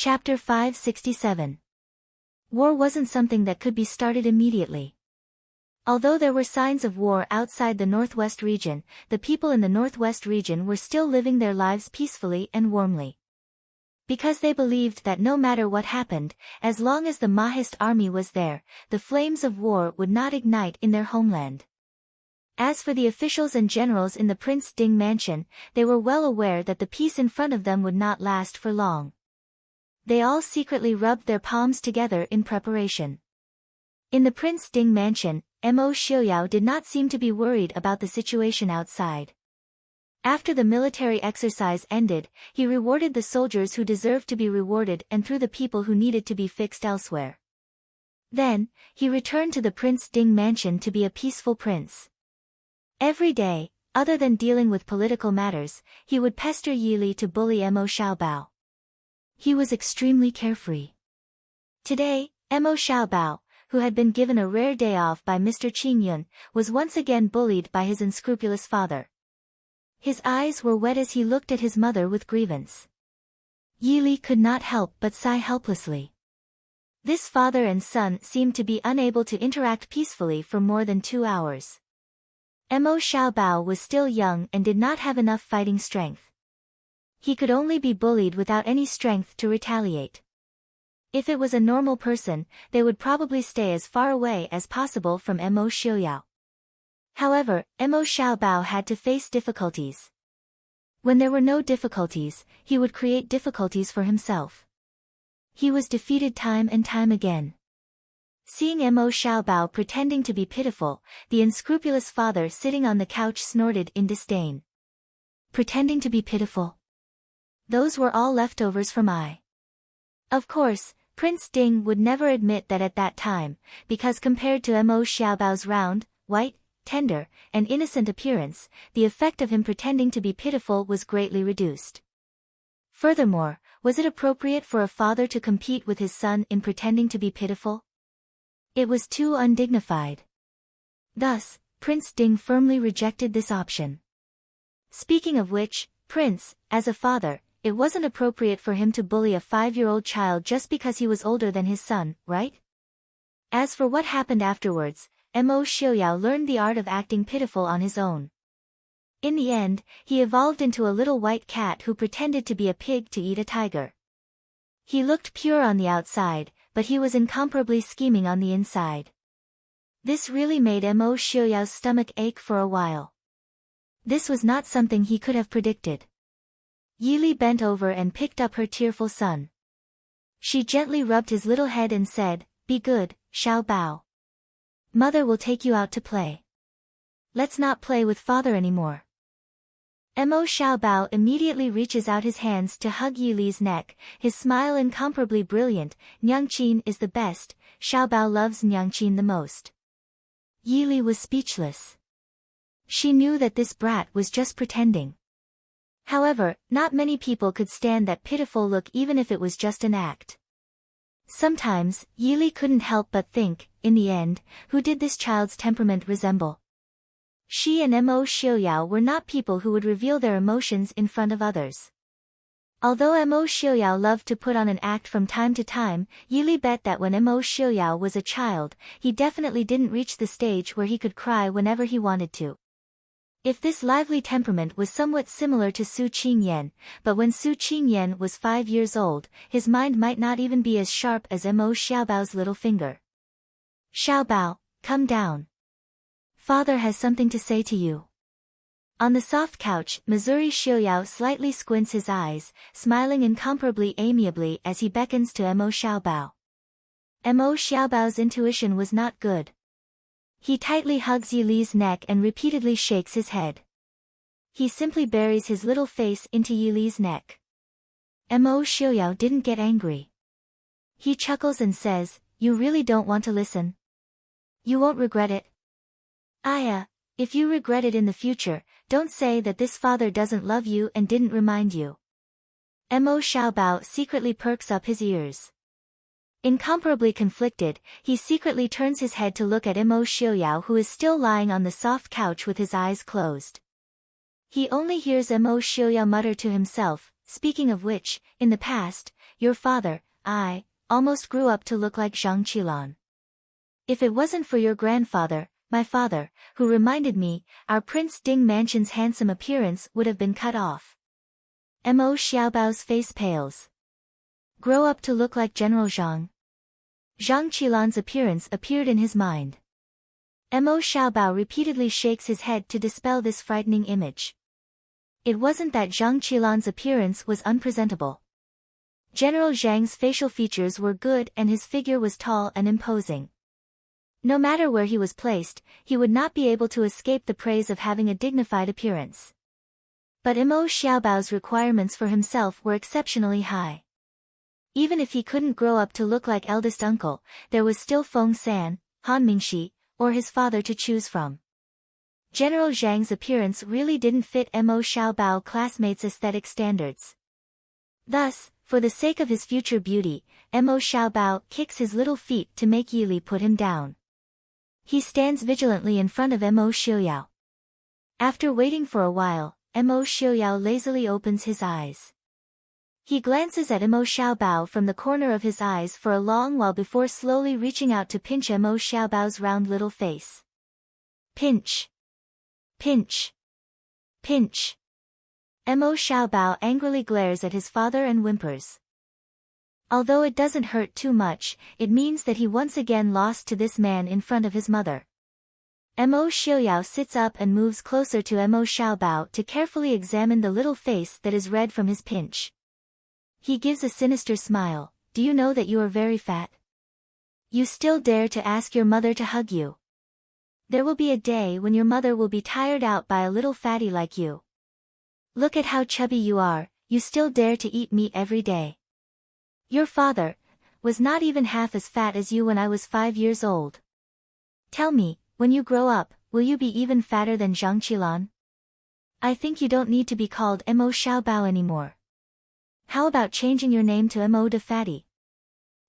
Chapter 567. War wasn't something that could be started immediately. Although there were signs of war outside the Northwest region, the people in the Northwest region were still living their lives peacefully and warmly. Because they believed that no matter what happened, as long as the Mahist army was there, the flames of war would not ignite in their homeland. As for the officials and generals in the Prince Ding mansion, they were well aware that the peace in front of them would not last for long. They all secretly rubbed their palms together in preparation. In the Prince Ding mansion, Mo Xiaoyao did not seem to be worried about the situation outside. After the military exercise ended, he rewarded the soldiers who deserved to be rewarded and threw the people who needed to be fixed elsewhere. Then, he returned to the Prince Ding mansion to be a peaceful prince. Every day, other than dealing with political matters, he would pester Yili to bully Mo Xiaobao. He was extremely carefree. Today, Mo Xiaobao, who had been given a rare day off by Mr. Qing Yun, was once again bullied by his unscrupulous father. His eyes were wet as he looked at his mother with grievance. Yili could not help but sigh helplessly. This father and son seemed to be unable to interact peacefully for more than 2 hours. Mo Xiaobao was still young and did not have enough fighting strength. He could only be bullied without any strength to retaliate. If it was a normal person, they would probably stay as far away as possible from Mo Xiaoyao. However, Mo Xiaobao had to face difficulties. When there were no difficulties, he would create difficulties for himself. He was defeated time and time again. Seeing Mo Xiaobao pretending to be pitiful, the unscrupulous father sitting on the couch snorted in disdain. Pretending to be pitiful? Those were all leftovers from I. Of course, Prince Ding would never admit that at that time, because compared to Mo Xiaobao's round, white, tender, and innocent appearance, the effect of him pretending to be pitiful was greatly reduced. Furthermore, was it appropriate for a father to compete with his son in pretending to be pitiful? It was too undignified. Thus, Prince Ding firmly rejected this option. Speaking of which, Prince, as a father, it wasn't appropriate for him to bully a 5-year-old child just because he was older than his son, right? As for what happened afterwards, Mo Xiaoyao learned the art of acting pitiful on his own. In the end, he evolved into a little white cat who pretended to be a pig to eat a tiger. He looked pure on the outside, but he was incomparably scheming on the inside. This really made Mo Xiaoyao's stomach ache for a while. This was not something he could have predicted. Yili bent over and picked up her tearful son. She gently rubbed his little head and said, "Be good, Xiaobao. Mother will take you out to play. Let's not play with father anymore." Mo Xiaobao immediately reaches out his hands to hug Yili's neck, his smile incomparably brilliant. "Nyangqin is the best, Xiaobao loves Nyangqin the most." Yili was speechless. She knew that this brat was just pretending. However, not many people could stand that pitiful look even if it was just an act. Sometimes, Yili couldn't help but think, in the end, who did this child's temperament resemble? She and Mo Xiaoyao were not people who would reveal their emotions in front of others. Although Mo Xiaoyao loved to put on an act from time to time, Yili bet that when Mo Xiaoyao was a child, he definitely didn't reach the stage where he could cry whenever he wanted to. If this lively temperament was somewhat similar to Su Qingyan, but when Su Qingyan was 5 years old, his mind might not even be as sharp as Mo Xiaobao's little finger. "Xiaobao, come down. Father has something to say to you." On the soft couch, Missouri Xiaoyao slightly squints his eyes, smiling incomparably amiably as he beckons to Mo Xiaobao. Mo Xiaobao's intuition was not good. He tightly hugs Yili's neck and repeatedly shakes his head. He simply buries his little face into Yili's neck. Mo Xiaoyao didn't get angry. He chuckles and says, "You really don't want to listen? You won't regret it. If you regret it in the future, don't say that this father doesn't love you and didn't remind you." Mo Xiaobao secretly perks up his ears. Incomparably conflicted, he secretly turns his head to look at Mo Xiaoyao, who is still lying on the soft couch with his eyes closed. He only hears Mo Xiaoyao mutter to himself, "Speaking of which, in the past, your father, I, almost grew up to look like Zhang Qilan. If it wasn't for your grandfather, my father, who reminded me, our Prince Ding Mansion's handsome appearance would have been cut off. Mo Xiaobao's face pales. Grow up to look like General Zhang. Zhang Qilan's appearance appeared in his mind. Mo Xiaobao repeatedly shakes his head to dispel this frightening image. It wasn't that Zhang Qilan's appearance was unpresentable. General Zhang's facial features were good and his figure was tall and imposing. No matter where he was placed, he would not be able to escape the praise of having a dignified appearance. But Mo Xiaobao's requirements for himself were exceptionally high. Even if he couldn't grow up to look like eldest uncle, there was still Feng San, Han Mingxi, or his father to choose from. General Zhang's appearance really didn't fit Mo Xiaobao classmates' aesthetic standards. Thus, for the sake of his future beauty, Mo Xiaobao kicks his little feet to make Yili put him down. He stands vigilantly in front of Mo Xiaoyao. After waiting for a while, Mo Xiaoyao lazily opens his eyes. He glances at Mo Xiaobao from the corner of his eyes for a long while before slowly reaching out to pinch Mo Xiaobao's round little face. Pinch. Pinch. Pinch. Mo Xiaobao angrily glares at his father and whimpers. Although it doesn't hurt too much, it means that he once again lost to this man in front of his mother. Mo Xiaoyao sits up and moves closer to Mo Xiaobao to carefully examine the little face that is red from his pinch. He gives a sinister smile. Do you know that you are very fat? You still dare to ask your mother to hug you? There will be a day when your mother will be tired out by a little fatty like you. Look at how chubby you are, you still dare to eat meat every day. Your father was not even half as fat as you when I was 5 years old. Tell me, when you grow up, will you be even fatter than Zhang Qilan? I think you don't need to be called Mo Xiaobao anymore. How about changing your name to Mo de Fatty?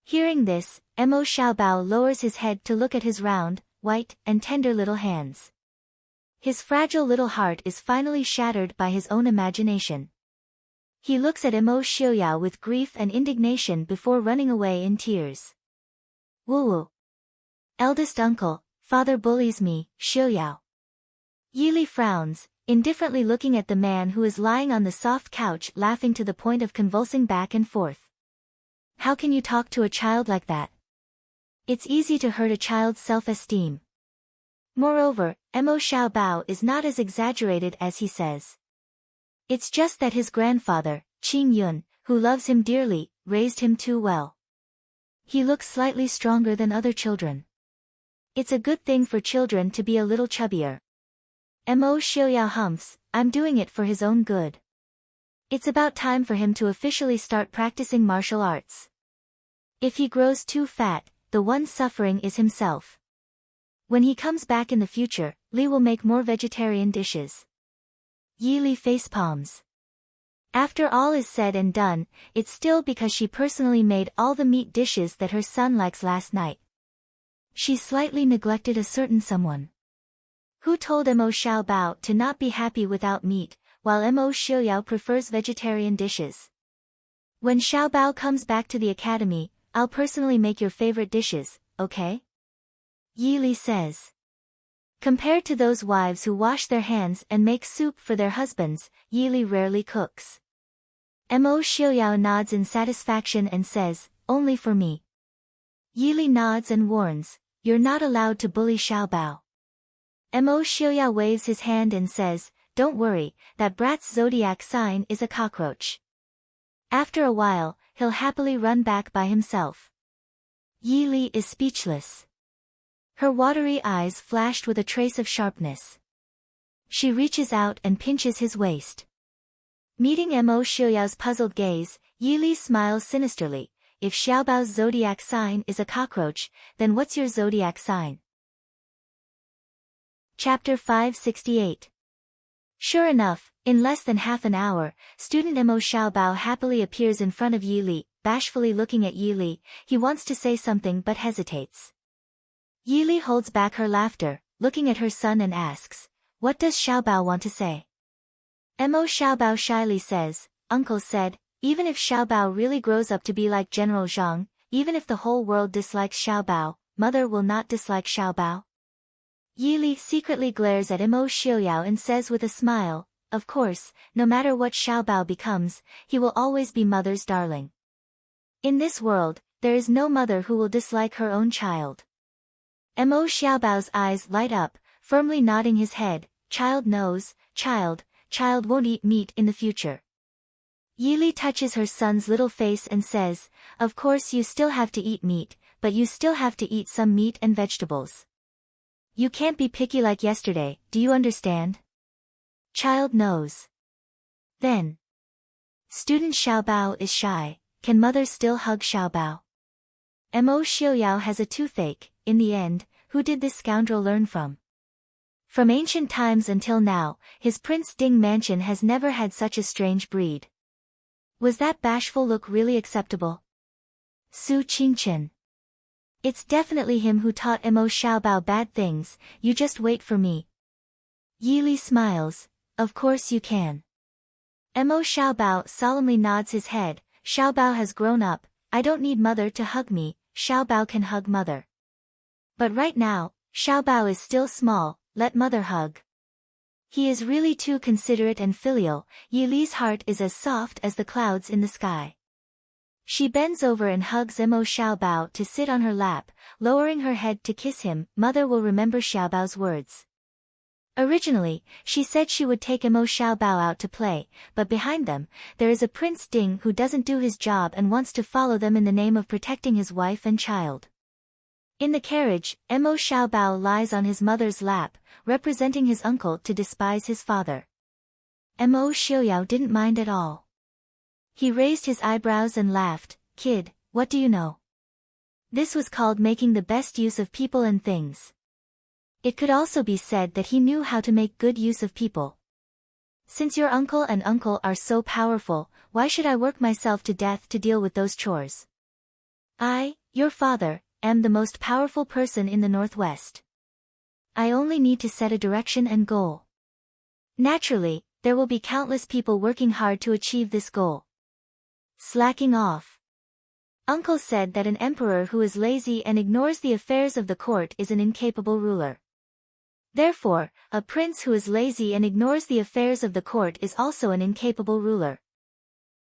Hearing this, Mo Xiaobao lowers his head to look at his round, white, and tender little hands. His fragile little heart is finally shattered by his own imagination. He looks at Mo Xiaoyao with grief and indignation before running away in tears. Woo-woo. Eldest uncle, father bullies me, Xiaoyao. Yili frowns, indifferently looking at the man who is lying on the soft couch laughing to the point of convulsing back and forth. How can you talk to a child like that? It's easy to hurt a child's self-esteem. Moreover, Mo Xiaobao is not as exaggerated as he says. It's just that his grandfather, Qing Yun, who loves him dearly, raised him too well. He looks slightly stronger than other children. It's a good thing for children to be a little chubbier. Mo Xiaoyao humps, I'm doing it for his own good. It's about time for him to officially start practicing martial arts. If he grows too fat, the one suffering is himself. When he comes back in the future, Li will make more vegetarian dishes. Yili facepalms. After all is said and done, it's still because she personally made all the meat dishes that her son likes last night. She slightly neglected a certain someone. Who told Mo Xiaobao to not be happy without meat, while Mo Xiaoyao prefers vegetarian dishes? When Xiaobao comes back to the academy, I'll personally make your favorite dishes, okay? Yili says. Compared to those wives who wash their hands and make soup for their husbands, Yili rarely cooks. Mo Xiaoyao nods in satisfaction and says, only for me. Yili nods and warns, you're not allowed to bully Xiaobao. Mo Xiaoyao waves his hand and says, don't worry, that brat's zodiac sign is a cockroach. After a while, he'll happily run back by himself. Yili is speechless. Her watery eyes flashed with a trace of sharpness. She reaches out and pinches his waist. Meeting Mo Xiaoyao's puzzled gaze, Yili smiles sinisterly. If Xiaobao's zodiac sign is a cockroach, then what's your zodiac sign? Chapter 568. Sure enough, in less than half an hour, student Mo Xiaobao happily appears in front of Yili, bashfully looking at Yili. He wants to say something but hesitates. Yili holds back her laughter, looking at her son and asks, what does Xiaobao want to say? Mo Xiaobao shyly says, Uncle said, even if Xiaobao really grows up to be like General Zhang, even if the whole world dislikes Xiaobao, mother will not dislike Xiaobao. Yi Li secretly glares at Mo Xiaoyao and says with a smile, of course, no matter what Xiaobao becomes, he will always be mother's darling. In this world, there is no mother who will dislike her own child. Mo Xiaobao's eyes light up, firmly nodding his head, child knows, child won't eat meat in the future. Yi Li touches her son's little face and says, of course you still have to eat meat, but you still have to eat some meat and vegetables. You can't be picky like yesterday, do you understand? Child knows. Then. Student Xiaobao is shy, can mother still hug Xiaobao? Mo Xiaoyao has a toothache, in the end, who did this scoundrel learn from? From ancient times until now, his Prince Ding mansion has never had such a strange breed. Was that bashful look really acceptable? Su Qingchen. It's definitely him who taught Mo Xiaobao bad things, you just wait for me. Yi Li smiles, of course you can. Mo Xiaobao solemnly nods his head, Xiaobao has grown up, I don't need mother to hug me, Xiaobao can hug mother. But right now, Xiaobao is still small, let mother hug. He is really too considerate and filial, Yi Li's heart is as soft as the clouds in the sky. She bends over and hugs Mo Xiaobao to sit on her lap, lowering her head to kiss him, mother will remember Xiaobao's words. Originally, she said she would take Mo Xiaobao out to play, but behind them, there is a Prince Ding who doesn't do his job and wants to follow them in the name of protecting his wife and child. In the carriage, Mo Xiaobao lies on his mother's lap, representing his uncle to despise his father. Mo Xiaoyao didn't mind at all. He raised his eyebrows and laughed, kid, what do you know? This was called making the best use of people and things. It could also be said that he knew how to make good use of people. Since your uncle and uncle are so powerful, why should I work myself to death to deal with those chores? I, your father, am the most powerful person in the Northwest. I only need to set a direction and goal. Naturally, there will be countless people working hard to achieve this goal. Slacking off. Uncle said that an emperor who is lazy and ignores the affairs of the court is an incapable ruler. Therefore, a prince who is lazy and ignores the affairs of the court is also an incapable ruler.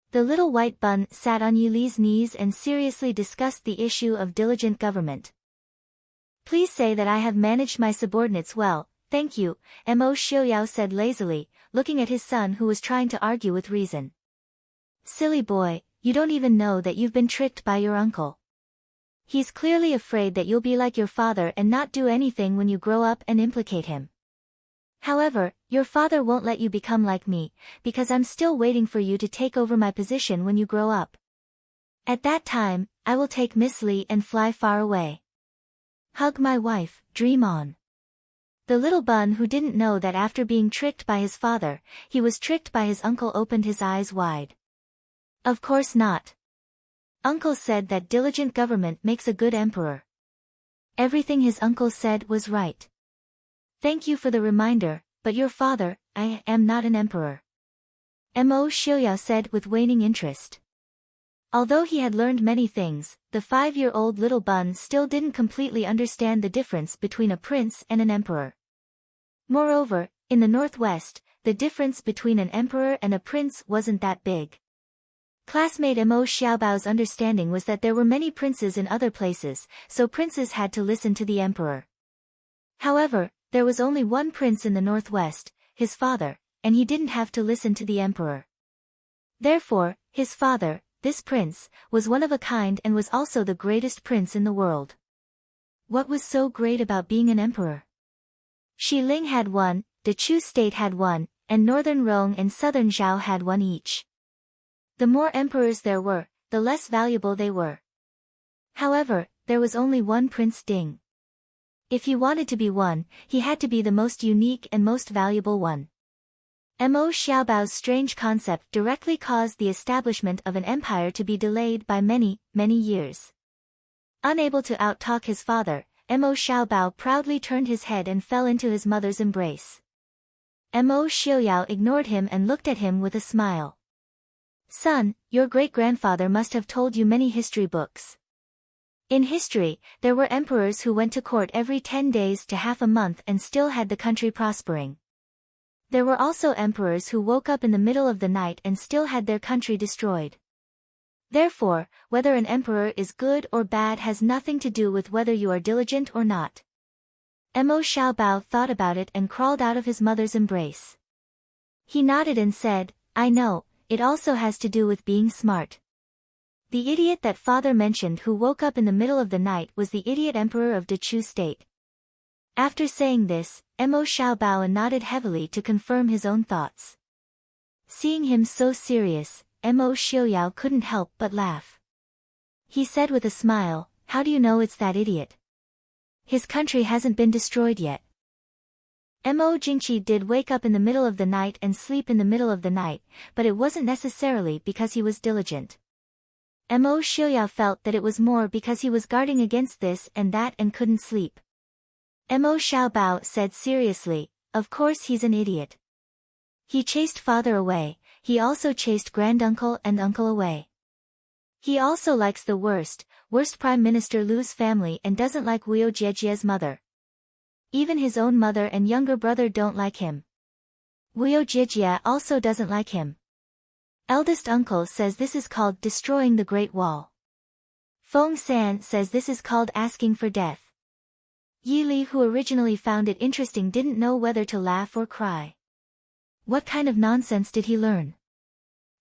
The little white bun sat on Yi Li's knees and seriously discussed the issue of diligent government. Please say that I have managed my subordinates well, thank you, Mo Xiaoyao said lazily, looking at his son who was trying to argue with reason. Silly boy, you don't even know that you've been tricked by your uncle. He's clearly afraid that you'll be like your father and not do anything when you grow up and implicate him. However, your father won't let you become like me, because I'm still waiting for you to take over my position when you grow up. At that time, I will take Miss Li and fly far away. Hug my wife, dream on. The little bun who didn't know that after being tricked by his father, he was tricked by his uncle opened his eyes wide. Of course not. Uncle said that diligent government makes a good emperor. Everything his uncle said was right. Thank you for the reminder, but your father, I am not an emperor. Mo Xiaoyao said with waning interest. Although he had learned many things, the 5-year-old little bun still didn't completely understand the difference between a prince and an emperor. Moreover, in the Northwest, the difference between an emperor and a prince wasn't that big. Classmate Mo Xiaobao's understanding was that there were many princes in other places, so princes had to listen to the emperor. However, there was only one prince in the Northwest, his father, and he didn't have to listen to the emperor. Therefore, his father, this prince, was one of a kind and was also the greatest prince in the world. What was so great about being an emperor? Xiling had one, the Chu state had one, and Northern Rong and Southern Zhao had one each. The more emperors there were, the less valuable they were. However, there was only one Prince Ding. If he wanted to be one, he had to be the most unique and most valuable one. Mo Xiaobao's strange concept directly caused the establishment of an empire to be delayed by many, many years. Unable to outtalk his father, Mo Xiaobao proudly turned his head and fell into his mother's embrace. Mo Xiaoyao ignored him and looked at him with a smile. Son, your great-grandfather must have told you many history books. In history, there were emperors who went to court every 10 days to half a month and still had the country prospering. There were also emperors who woke up in the middle of the night and still had their country destroyed. Therefore, whether an emperor is good or bad has nothing to do with whether you are diligent or not. Mo Xiaobao thought about it and crawled out of his mother's embrace. He nodded and said, I know, it also has to do with being smart. The idiot that father mentioned who woke up in the middle of the night was the idiot emperor of Dechu state. After saying this, Mo Xiaobao nodded heavily to confirm his own thoughts. Seeing him so serious, Mo Xiaoyao couldn't help but laugh. He said with a smile, how do you know it's that idiot? His country hasn't been destroyed yet. Mo Jingqi did wake up in the middle of the night and sleep in the middle of the night, but it wasn't necessarily because he was diligent. Mo Xiaoyao felt that it was more because he was guarding against this and that and couldn't sleep. Mo Xiaobao said seriously, of course he's an idiot. He chased father away, he also chased granduncle and uncle away. He also likes the worst Prime Minister Lu's family and doesn't like Wu Jiejie's mother. Even his own mother and younger brother don't like him. Wu Jiejie also doesn't like him. Eldest uncle says this is called destroying the Great Wall. Feng San says this is called asking for death. Yi Li, who originally found it interesting, didn't know whether to laugh or cry. What kind of nonsense did he learn?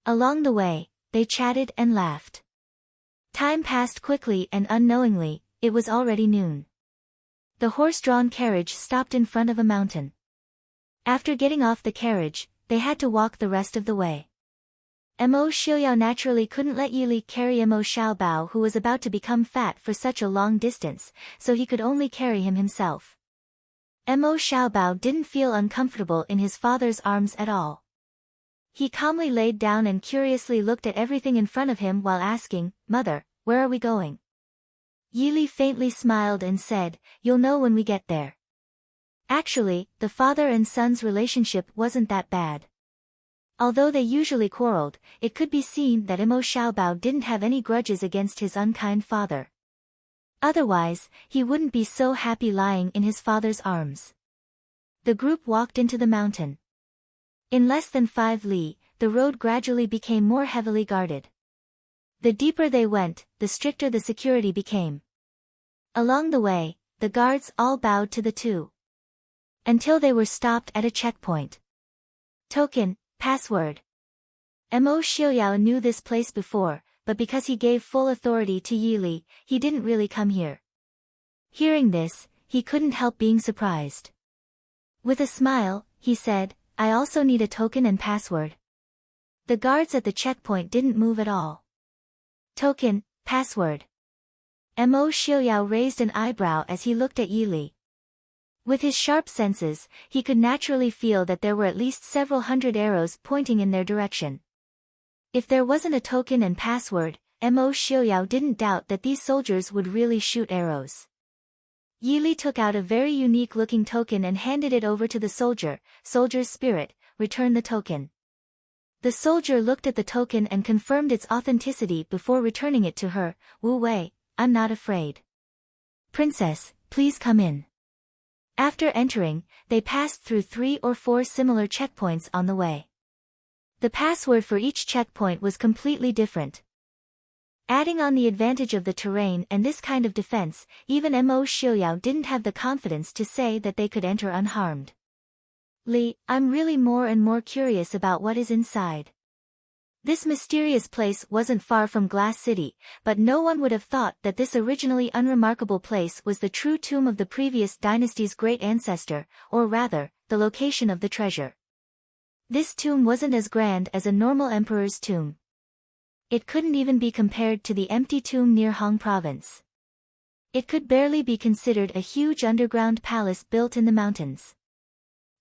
Along the way, they chatted and laughed. Time passed quickly and unknowingly, it was already noon. The horse-drawn carriage stopped in front of a mountain. After getting off the carriage, they had to walk the rest of the way. Mo Xiaoyao naturally couldn't let Yi Li carry Mo Xiaobao, who was about to become fat, for such a long distance, so he could only carry him himself. Mo Xiaobao didn't feel uncomfortable in his father's arms at all. He calmly laid down and curiously looked at everything in front of him while asking, Mother, where are we going? Yi Li faintly smiled and said, You'll know when we get there. Actually, the father and son's relationship wasn't that bad. Although they usually quarreled, it could be seen that Mo Xiaobao didn't have any grudges against his unkind father. Otherwise, he wouldn't be so happy lying in his father's arms. The group walked into the mountain. In less than 5 li, the road gradually became more heavily guarded. The deeper they went, the stricter the security became. Along the way, the guards all bowed to the two. Until they were stopped at a checkpoint. Token, password. Mo Xiaoyao knew this place before, but because he gave full authority to Yi Li, he didn't really come here. Hearing this, he couldn't help being surprised. With a smile, he said, I also need a token and password. The guards at the checkpoint didn't move at all. Token, password. Mo Xiaoyao raised an eyebrow as he looked at Yi Li. With his sharp senses, he could naturally feel that there were at least several hundred arrows pointing in their direction. If there wasn't a token and password, Mo Xiaoyao didn't doubt that these soldiers would really shoot arrows. Yi Li took out a very unique-looking token and handed it over to the soldier. Soldier's spirit, return the token. The soldier looked at the token and confirmed its authenticity before returning it to her. Wu Wei, I'm not afraid. Princess, please come in. After entering, they passed through 3 or 4 similar checkpoints on the way. The password for each checkpoint was completely different. Adding on the advantage of the terrain and this kind of defense, even Mo Xiaoyao didn't have the confidence to say that they could enter unharmed. Li, I'm really more and more curious about what is inside. This mysterious place wasn't far from Glass City, but no one would have thought that this originally unremarkable place was the true tomb of the previous dynasty's great ancestor, or rather, the location of the treasure. This tomb wasn't as grand as a normal emperor's tomb. It couldn't even be compared to the empty tomb near Hong Province. It could barely be considered a huge underground palace built in the mountains.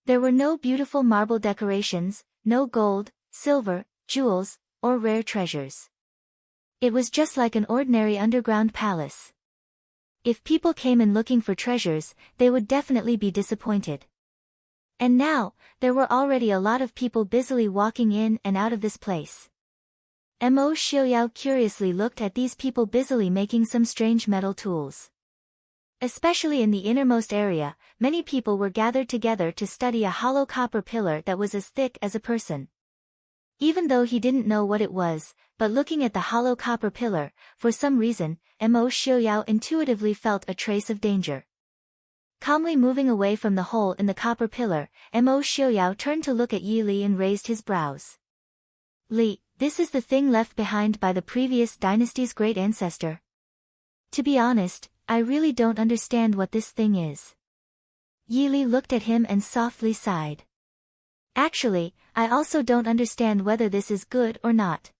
There were no beautiful marble decorations, no gold, silver, jewels, or rare treasures. It was just like an ordinary underground palace. If people came in looking for treasures, they would definitely be disappointed. And now, there were already a lot of people busily walking in and out of this place. Mo Xiaoyao curiously looked at these people busily making some strange metal tools. Especially in the innermost area, many people were gathered together to study a hollow copper pillar that was as thick as a person. Even though he didn't know what it was, but looking at the hollow copper pillar, for some reason, Mo Xiaoyao intuitively felt a trace of danger. Calmly moving away from the hole in the copper pillar, Mo Xiaoyao turned to look at Yi Li and raised his brows. Li, this is the thing left behind by the previous dynasty's great ancestor. To be honest, I really don't understand what this thing is. Yi Li looked at him and softly sighed. Actually, I also don't understand whether this is good or not.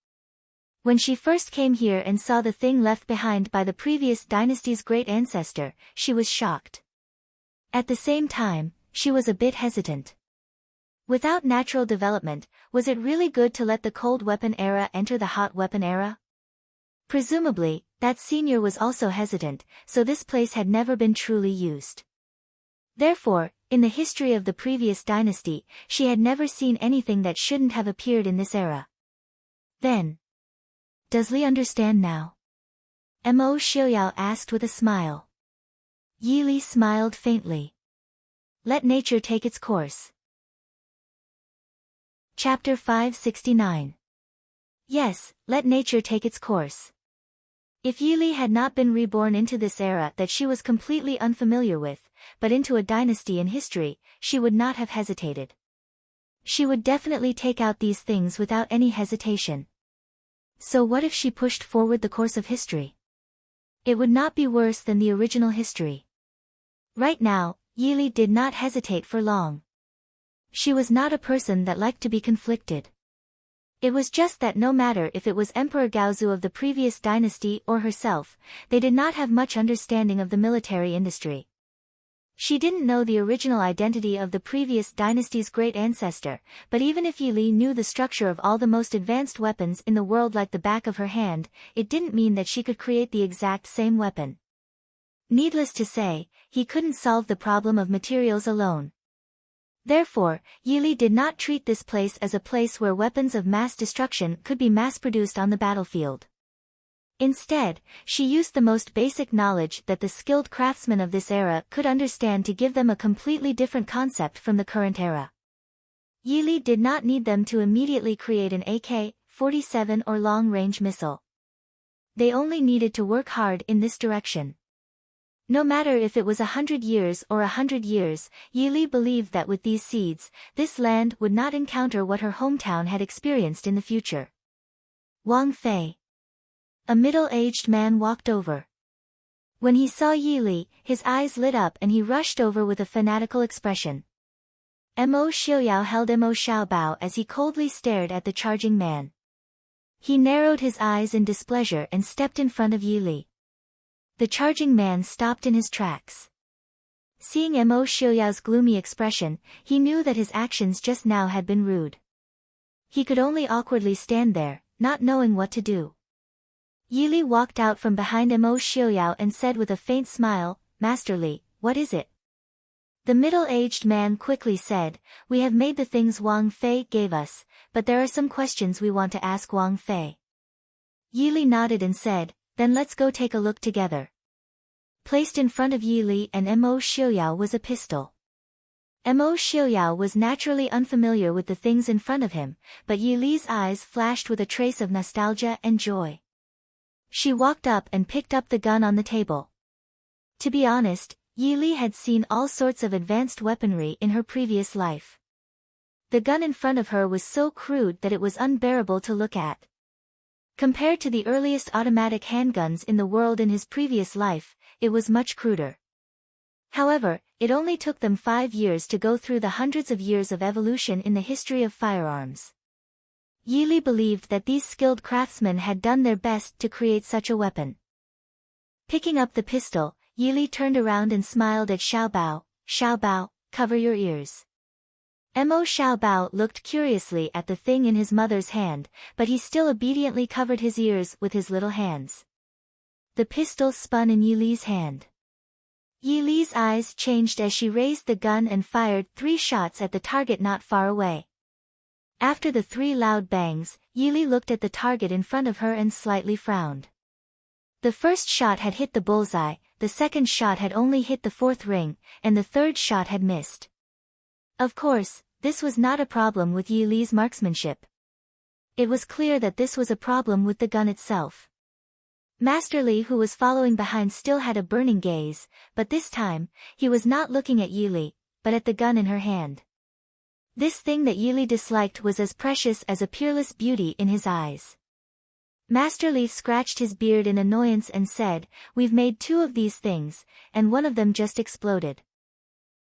When she first came here and saw the thing left behind by the previous dynasty's great ancestor, she was shocked. At the same time, she was a bit hesitant. Without natural development, was it really good to let the cold weapon era enter the hot weapon era? Presumably, that senior was also hesitant, so this place had never been truly used. Therefore, in the history of the previous dynasty, she had never seen anything that shouldn't have appeared in this era. Then, does Li understand now? Mo Xiaoyao asked with a smile. Yi Li smiled faintly. Let nature take its course. Chapter 569. Yes, let nature take its course. If Yi Li had not been reborn into this era that she was completely unfamiliar with, but into a dynasty in history, she would not have hesitated. She would definitely take out these things without any hesitation. So what if she pushed forward the course of history? It would not be worse than the original history. Right now, Yi Li did not hesitate for long. She was not a person that liked to be conflicted. It was just that no matter if it was Emperor Gaozu of the previous dynasty or herself, they did not have much understanding of the military industry. She didn't know the original identity of the previous dynasty's great ancestor, but even if Yi Li knew the structure of all the most advanced weapons in the world like the back of her hand, it didn't mean that she could create the exact same weapon. Needless to say, he couldn't solve the problem of materials alone. Therefore, Yi Li did not treat this place as a place where weapons of mass destruction could be mass-produced on the battlefield. Instead, she used the most basic knowledge that the skilled craftsmen of this era could understand to give them a completely different concept from the current era. Yi Li did not need them to immediately create an AK-47 or long-range missile. They only needed to work hard in this direction. No matter if it was 100 years or 100 years, Yi Li believed that with these seeds, this land would not encounter what her hometown had experienced in the future. Wang Fei. A middle-aged man walked over. When he saw Yi Li, his eyes lit up and he rushed over with a fanatical expression. Mo Xiaoyao held Mo Xiaobao as he coldly stared at the charging man. He narrowed his eyes in displeasure and stepped in front of Yi Li. The charging man stopped in his tracks. Seeing Mo Xiaoyao's gloomy expression, he knew that his actions just now had been rude. He could only awkwardly stand there, not knowing what to do. Yi Li walked out from behind Mo Xiaoyao and said with a faint smile, "Master Li, what is it?" The middle-aged man quickly said, "We have made the things Wang Fei gave us, but there are some questions we want to ask Wang Fei." Yi Li nodded and said, "Then let's go take a look together." Placed in front of Yi Li and Mo Xiaoyao was a pistol. Mo Xiaoyao was naturally unfamiliar with the things in front of him, but Yi Li's eyes flashed with a trace of nostalgia and joy. She walked up and picked up the gun on the table. To be honest, Yi Li had seen all sorts of advanced weaponry in her previous life. The gun in front of her was so crude that it was unbearable to look at. Compared to the earliest automatic handguns in the world in his previous life, it was much cruder. However, it only took them 5 years to go through the hundreds of years of evolution in the history of firearms. Yi Li believed that these skilled craftsmen had done their best to create such a weapon. Picking up the pistol, Yi Li turned around and smiled at Xiaobao. "Xiaobao, cover your ears." Mo Xiaobao looked curiously at the thing in his mother's hand, but he still obediently covered his ears with his little hands. The pistol spun in Yi Li's hand. Yi Li's eyes changed as she raised the gun and fired 3 shots at the target not far away. After the 3 loud bangs, Yili looked at the target in front of her and slightly frowned. The first shot had hit the bullseye, the second shot had only hit the 4th ring, and the 3rd shot had missed. Of course, this was not a problem with Yili's marksmanship. It was clear that this was a problem with the gun itself. Master Li, who was following behind, still had a burning gaze, but this time, he was not looking at Yili, but at the gun in her hand. This thing that Yili disliked was as precious as a peerless beauty in his eyes. Master Li scratched his beard in annoyance and said, "We've made 2 of these things, and one of them just exploded.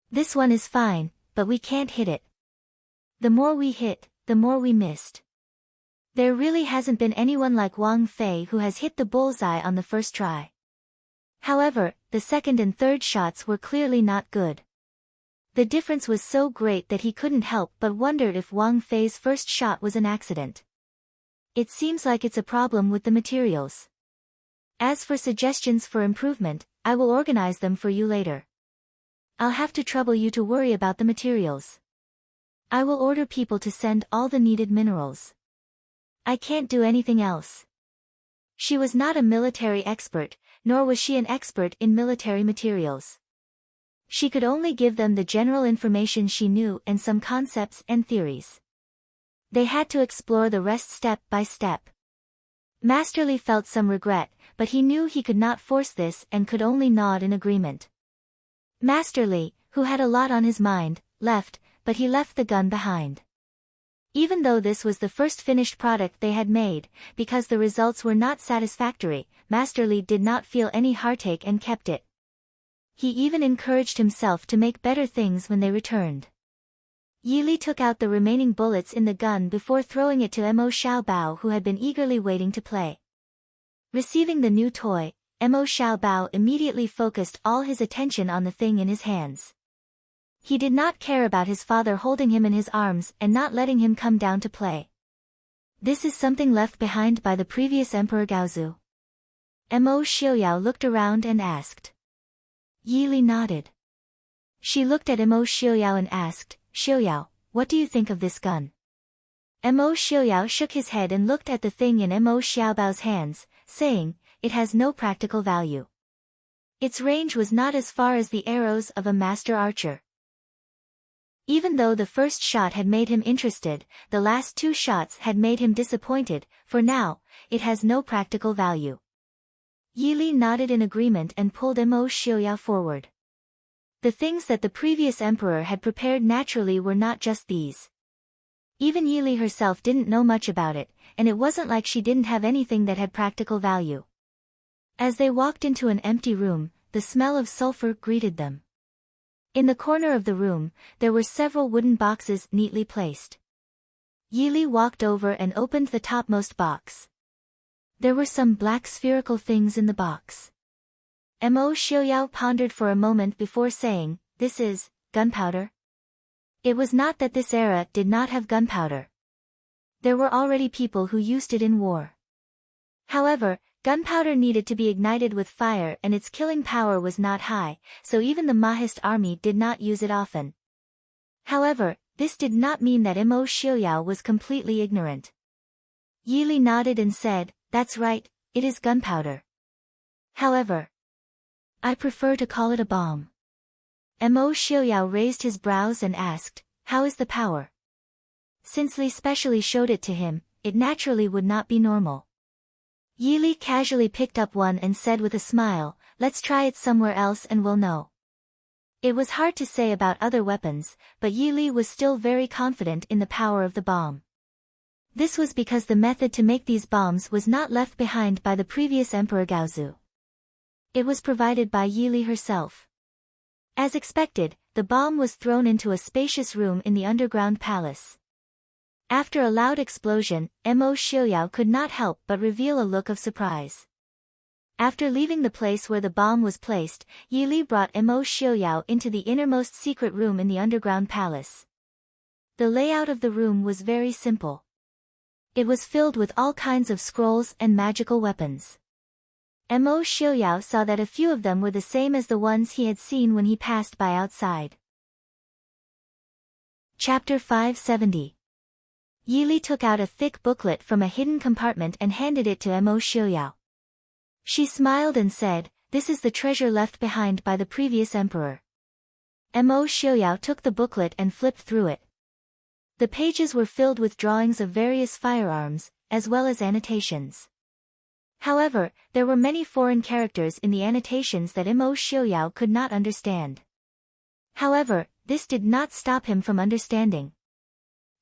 This one is fine, but we can't hit it. The more we hit, the more we missed. There really hasn't been anyone like Wang Fei who has hit the bullseye on the first try. However, the second and third shots were clearly not good." The difference was so great that he couldn't help but wondered if Wang Fei's first shot was an accident. "It seems like it's a problem with the materials. As for suggestions for improvement, I will organize them for you later. I'll have to trouble you to worry about the materials. I will order people to send all the needed minerals. I can't do anything else." She was not a military expert, nor was she an expert in military materials. She could only give them the general information she knew and some concepts and theories. They had to explore the rest step by step. Master Li felt some regret, but he knew he could not force this and could only nod in agreement. Master Li, who had a lot on his mind, left, but he left the gun behind. Even though this was the first finished product they had made, because the results were not satisfactory, Master Li did not feel any heartache and kept it. He even encouraged himself to make better things when they returned. Yili took out the remaining bullets in the gun before throwing it to Mo Xiaobao, who had been eagerly waiting to play. Receiving the new toy, Mo Xiaobao immediately focused all his attention on the thing in his hands. He did not care about his father holding him in his arms and not letting him come down to play. "This is something left behind by the previous Emperor Gaozu." Mo Xiaoyao looked around and asked. Yili nodded. She looked at Mo Xiaoyao and asked, "Xiaoyao, what do you think of this gun?" Mo Xiaoyao shook his head and looked at the thing in Mo Xiaobao's hands, saying, "It has no practical value. Its range was not as far as the arrows of a master archer." Even though the first shot had made him interested, the last 2 shots had made him disappointed, for now, it has no practical value. Yili nodded in agreement and pulled Mo Xiaoyao forward. The things that the previous emperor had prepared naturally were not just these. Even Yili herself didn't know much about it, and it wasn't like she didn't have anything that had practical value. As they walked into an empty room, the smell of sulfur greeted them. In the corner of the room, there were several wooden boxes neatly placed. Yili walked over and opened the topmost box. There were some black spherical things in the box. Mo Xiaoyao pondered for a moment before saying, "This is gunpowder?" It was not that this era did not have gunpowder. There were already people who used it in war. However, gunpowder needed to be ignited with fire and its killing power was not high, so even the Mahist army did not use it often. However, this did not mean that Mo Xiaoyao was completely ignorant. Yili nodded and said, "That's right, it is gunpowder. However, I prefer to call it a bomb." Mo Xiaoyao raised his brows and asked, "How is the power?" Since Li specially showed it to him, it naturally would not be normal. Yili casually picked up one and said with a smile, "Let's try it somewhere else and we'll know." It was hard to say about other weapons, but Yili was still very confident in the power of the bomb. This was because the method to make these bombs was not left behind by the previous Emperor Gaozu. It was provided by Yili herself. As expected, the bomb was thrown into a spacious room in the underground palace. After a loud explosion, Mo Xiaoyao could not help but reveal a look of surprise. After leaving the place where the bomb was placed, Yili brought Mo Xiaoyao into the innermost secret room in the underground palace. The layout of the room was very simple. It was filled with all kinds of scrolls and magical weapons. Mo Xiaoyao saw that a few of them were the same as the ones he had seen when he passed by outside. Chapter 570. Yi took out a thick booklet from a hidden compartment and handed it to Mo Xiuyao. She smiled and said, "This is the treasure left behind by the previous emperor." Mo Xiuyao took the booklet and flipped through it. The pages were filled with drawings of various firearms, as well as annotations. However, there were many foreign characters in the annotations that Mo Xiuyao could not understand. However, this did not stop him from understanding.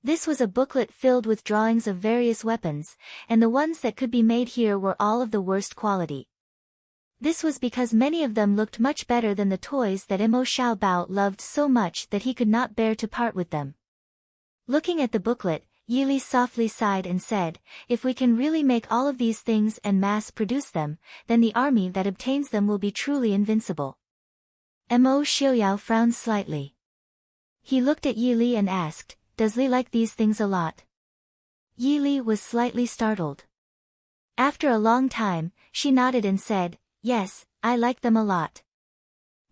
This was a booklet filled with drawings of various weapons, and the ones that could be made here were all of the worst quality. This was because many of them looked much better than the toys that Mo Xiaobao loved so much that he could not bear to part with them. Looking at the booklet, Yi softly sighed and said, "If we can really make all of these things and mass-produce them, then the army that obtains them will be truly invincible." Mo Xiuyao frowned slightly. He looked at Yi and asked, "Does Li like these things a lot?" Yi was slightly startled. After a long time, she nodded and said, "Yes, I like them a lot."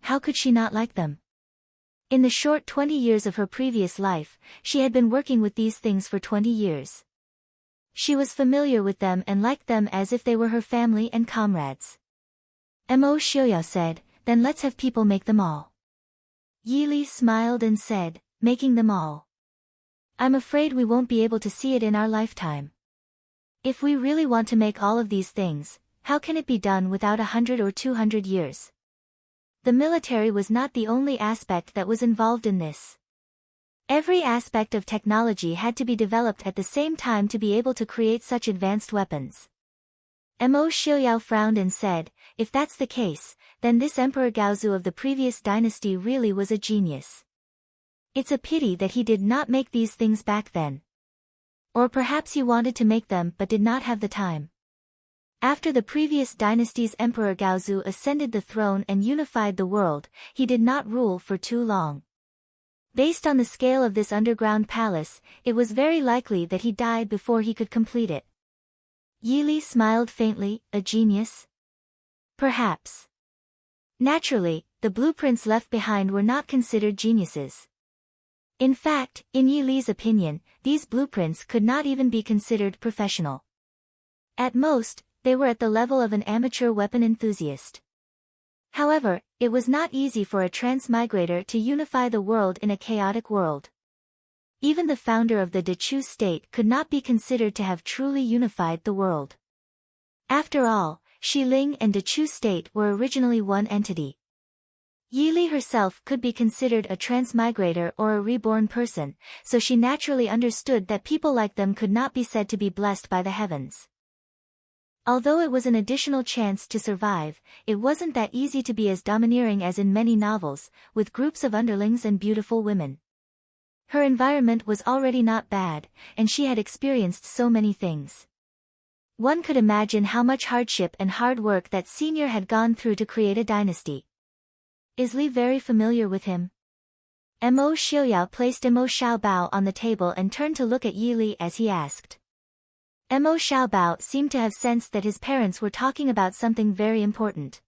How could she not like them? In the short 20 years of her previous life, she had been working with these things for 20 years. She was familiar with them and liked them as if they were her family and comrades. Mo Xiuyao said, "Then let's have people make them all." Yi smiled and said, "Making them all? I'm afraid we won't be able to see it in our lifetime. If we really want to make all of these things, how can it be done without 100 or 200 years? The military was not the only aspect that was involved in this. Every aspect of technology had to be developed at the same time to be able to create such advanced weapons." Mo Xiuyao frowned and said, "If that's the case, then this Emperor Gaozu of the previous dynasty really was a genius. It's a pity that he did not make these things back then. Or perhaps he wanted to make them but did not have the time. After the previous dynasty's Emperor Gaozu ascended the throne and unified the world, he did not rule for too long. Based on the scale of this underground palace, it was very likely that he died before he could complete it." Yi smiled faintly, "A genius? Perhaps. Naturally, the blueprints left behind were not considered geniuses. In fact, in Yi's opinion, these blueprints could not even be considered professional. At most, they were at the level of an amateur weapon enthusiast. However, it was not easy for a transmigrator to unify the world in a chaotic world. Even the founder of the Dechu state could not be considered to have truly unified the world. After all, Xiling and Dechu state were originally one entity. Yi herself could be considered a transmigrator or a reborn person, so she naturally understood that people like them could not be said to be blessed by the heavens. Although it was an additional chance to survive, it wasn't that easy to be as domineering as in many novels, with groups of underlings and beautiful women. Her environment was already not bad, and she had experienced so many things. One could imagine how much hardship and hard work that senior had gone through to create a dynasty. Is Li very familiar with him? Mo Xiuyao placed Mo Xiaobao on the table and turned to look at Yi as he asked. Mo Xiaobao seemed to have sensed that his parents were talking about something very important.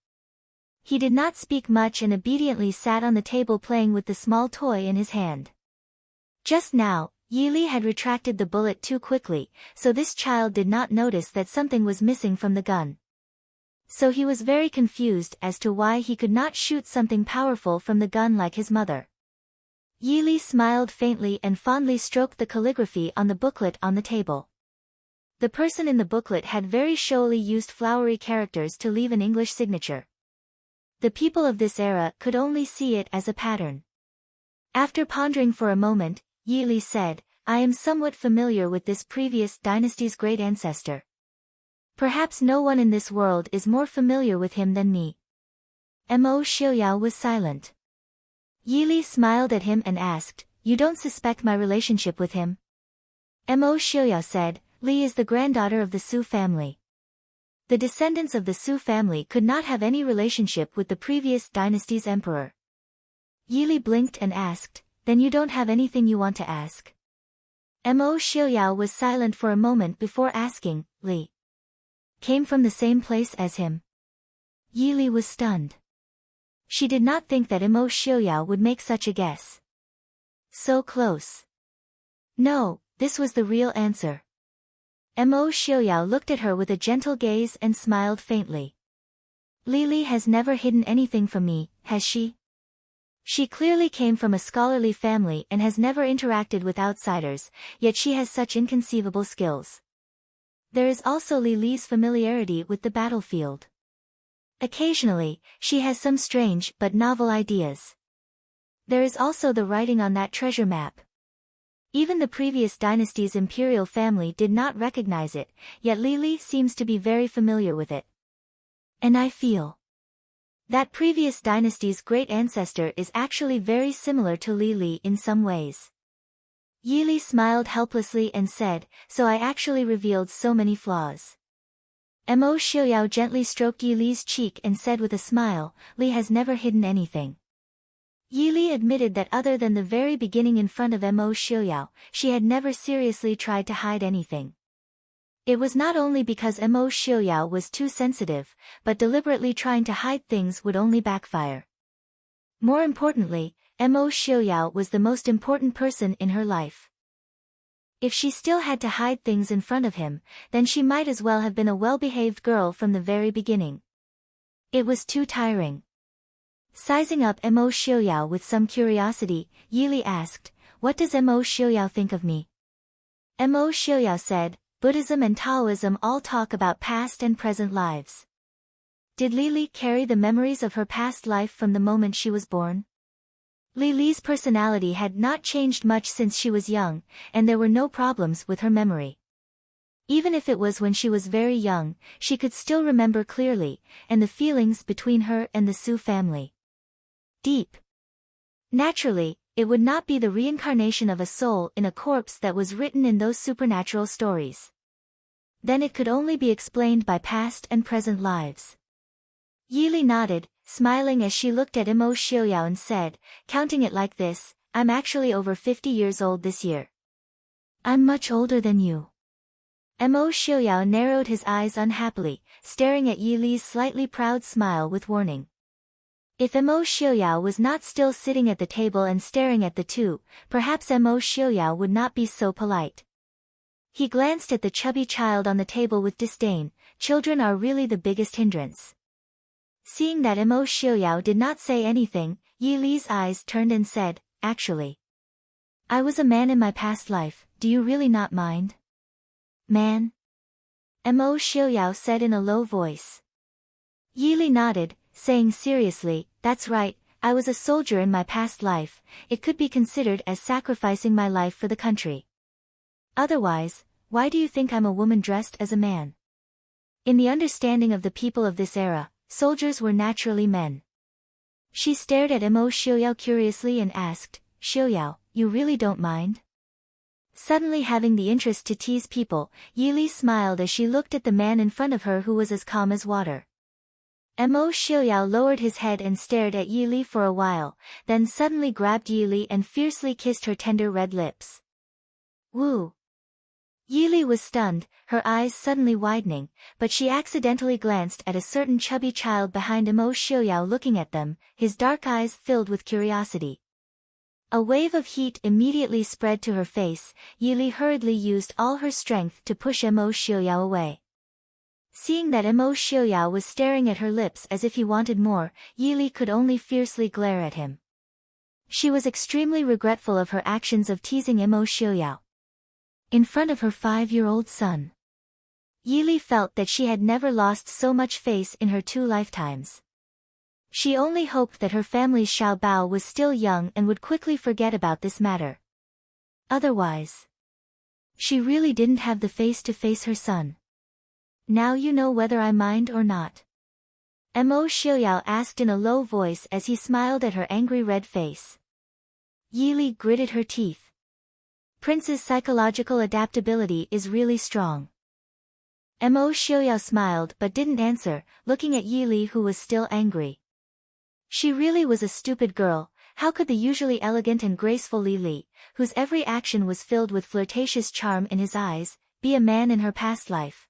He did not speak much and obediently sat on the table playing with the small toy in his hand. Just now, Yi had retracted the bullet too quickly, so this child did not notice that something was missing from the gun. So he was very confused as to why he could not shoot something powerful from the gun like his mother. Yi smiled faintly and fondly stroked the calligraphy on the booklet on the table. The person in the booklet had very showily used flowery characters to leave an English signature. The people of this era could only see it as a pattern. After pondering for a moment, Yi said, "I am somewhat familiar with this previous dynasty's great ancestor. Perhaps no one in this world is more familiar with him than me." Mo Xiuyao was silent. Yi smiled at him and asked, "You don't suspect my relationship with him?" Mo Xiuyao said, "Li is the granddaughter of the Su family. The descendants of the Su family could not have any relationship with the previous dynasty's emperor." Yi blinked and asked, "Then you don't have anything you want to ask?" Mo Xiuyao was silent for a moment before asking, "Li came from the same place as him?" Yi was stunned. She did not think that Mo Xiuyao would make such a guess. So close. No, This was the real answer. Mo Xiaoyao looked at her with a gentle gaze and smiled faintly. Lily has never hidden anything from me, has she? She clearly came from a scholarly family and has never interacted with outsiders, yet she has such inconceivable skills. There is also Lily's familiarity with the battlefield. Occasionally, she has some strange but novel ideas. There is also the writing on that treasure map. Even the previous dynasty's imperial family did not recognize it, yet Lily seems to be very familiar with it. And I feel that previous dynasty's great ancestor is actually very similar to Lily in some ways. Yili smiled helplessly and said, so I actually revealed so many flaws. Mo Xiaoyao gently stroked Yili's cheek and said with a smile, Li has never hidden anything. Yili admitted that other than the very beginning in front of Mo Xiaoyao, she had never seriously tried to hide anything. It was not only because Mo Xiaoyao was too sensitive, but deliberately trying to hide things would only backfire. More importantly, Mo Xiaoyao was the most important person in her life. If she still had to hide things in front of him, then she might as well have been a well-behaved girl from the very beginning. It was too tiring. Sizing up Mo Xiaoyao with some curiosity, Yili asked, what does Mo Xiaoyao think of me? Mo Xiaoyao said, Buddhism and Taoism all talk about past and present lives. Did Lily carry the memories of her past life from the moment she was born? Lily's personality had not changed much since she was young, and there were no problems with her memory. Even if it was when she was very young, she could still remember clearly, and the feelings between her and the Su family. Deep. Naturally, it would not be the reincarnation of a soul in a corpse that was written in those supernatural stories. Then it could only be explained by past and present lives. Yili nodded, smiling as she looked at Mo Xiaoyao and said, counting it like this, I'm actually over 50 years old this year. I'm much older than you. Mo Xiaoyao narrowed his eyes unhappily, staring at Yili's slightly proud smile with warning. If Mo Xiaoyao was not still sitting at the table and staring at the two, perhaps Mo Xiaoyao would not be so polite. He glanced at the chubby child on the table with disdain. Children are really the biggest hindrance. Seeing that Mo Xiaoyao did not say anything, Yili's eyes turned and said, actually, I was a man in my past life, do you really not mind? Man? Mo Xiaoyao said in a low voice. Yili nodded, saying seriously, that's right, I was a soldier in my past life, it could be considered as sacrificing my life for the country. Otherwise, why do you think I'm a woman dressed as a man? In the understanding of the people of this era, soldiers were naturally men. She stared at Mo Xiaoyao curiously and asked, Xiaoyao, you really don't mind? Suddenly having the interest to tease people, Yili smiled as she looked at the man in front of her who was as calm as water. Mo Xiaoyao lowered his head and stared at Yili for a while, then suddenly grabbed Yili and fiercely kissed her tender red lips. Woo! Yili was stunned, her eyes suddenly widening, but she accidentally glanced at a certain chubby child behind Mo Xiaoyao looking at them, his dark eyes filled with curiosity. A wave of heat immediately spread to her face. Yili hurriedly used all her strength to push Mo Xiaoyao away. Seeing that Mo Xiaoyao was staring at her lips as if he wanted more, Yili could only fiercely glare at him. She was extremely regretful of her actions of teasing Mo Xiaoyao in front of her 5-year-old son. Yili felt that she had never lost so much face in her 2 lifetimes. She only hoped that her family's Xiao Bao was still young and would quickly forget about this matter. Otherwise, she really didn't have the face to face her son. Now you know whether I mind or not. Mo Xiaoyao asked in a low voice as he smiled at her angry red face. Yili gritted her teeth. Prince's psychological adaptability is really strong. Mo Xiaoyao smiled but didn't answer, looking at Yili who was still angry. She really was a stupid girl. How could the usually elegant and graceful Li, whose every action was filled with flirtatious charm in his eyes, be a man in her past life?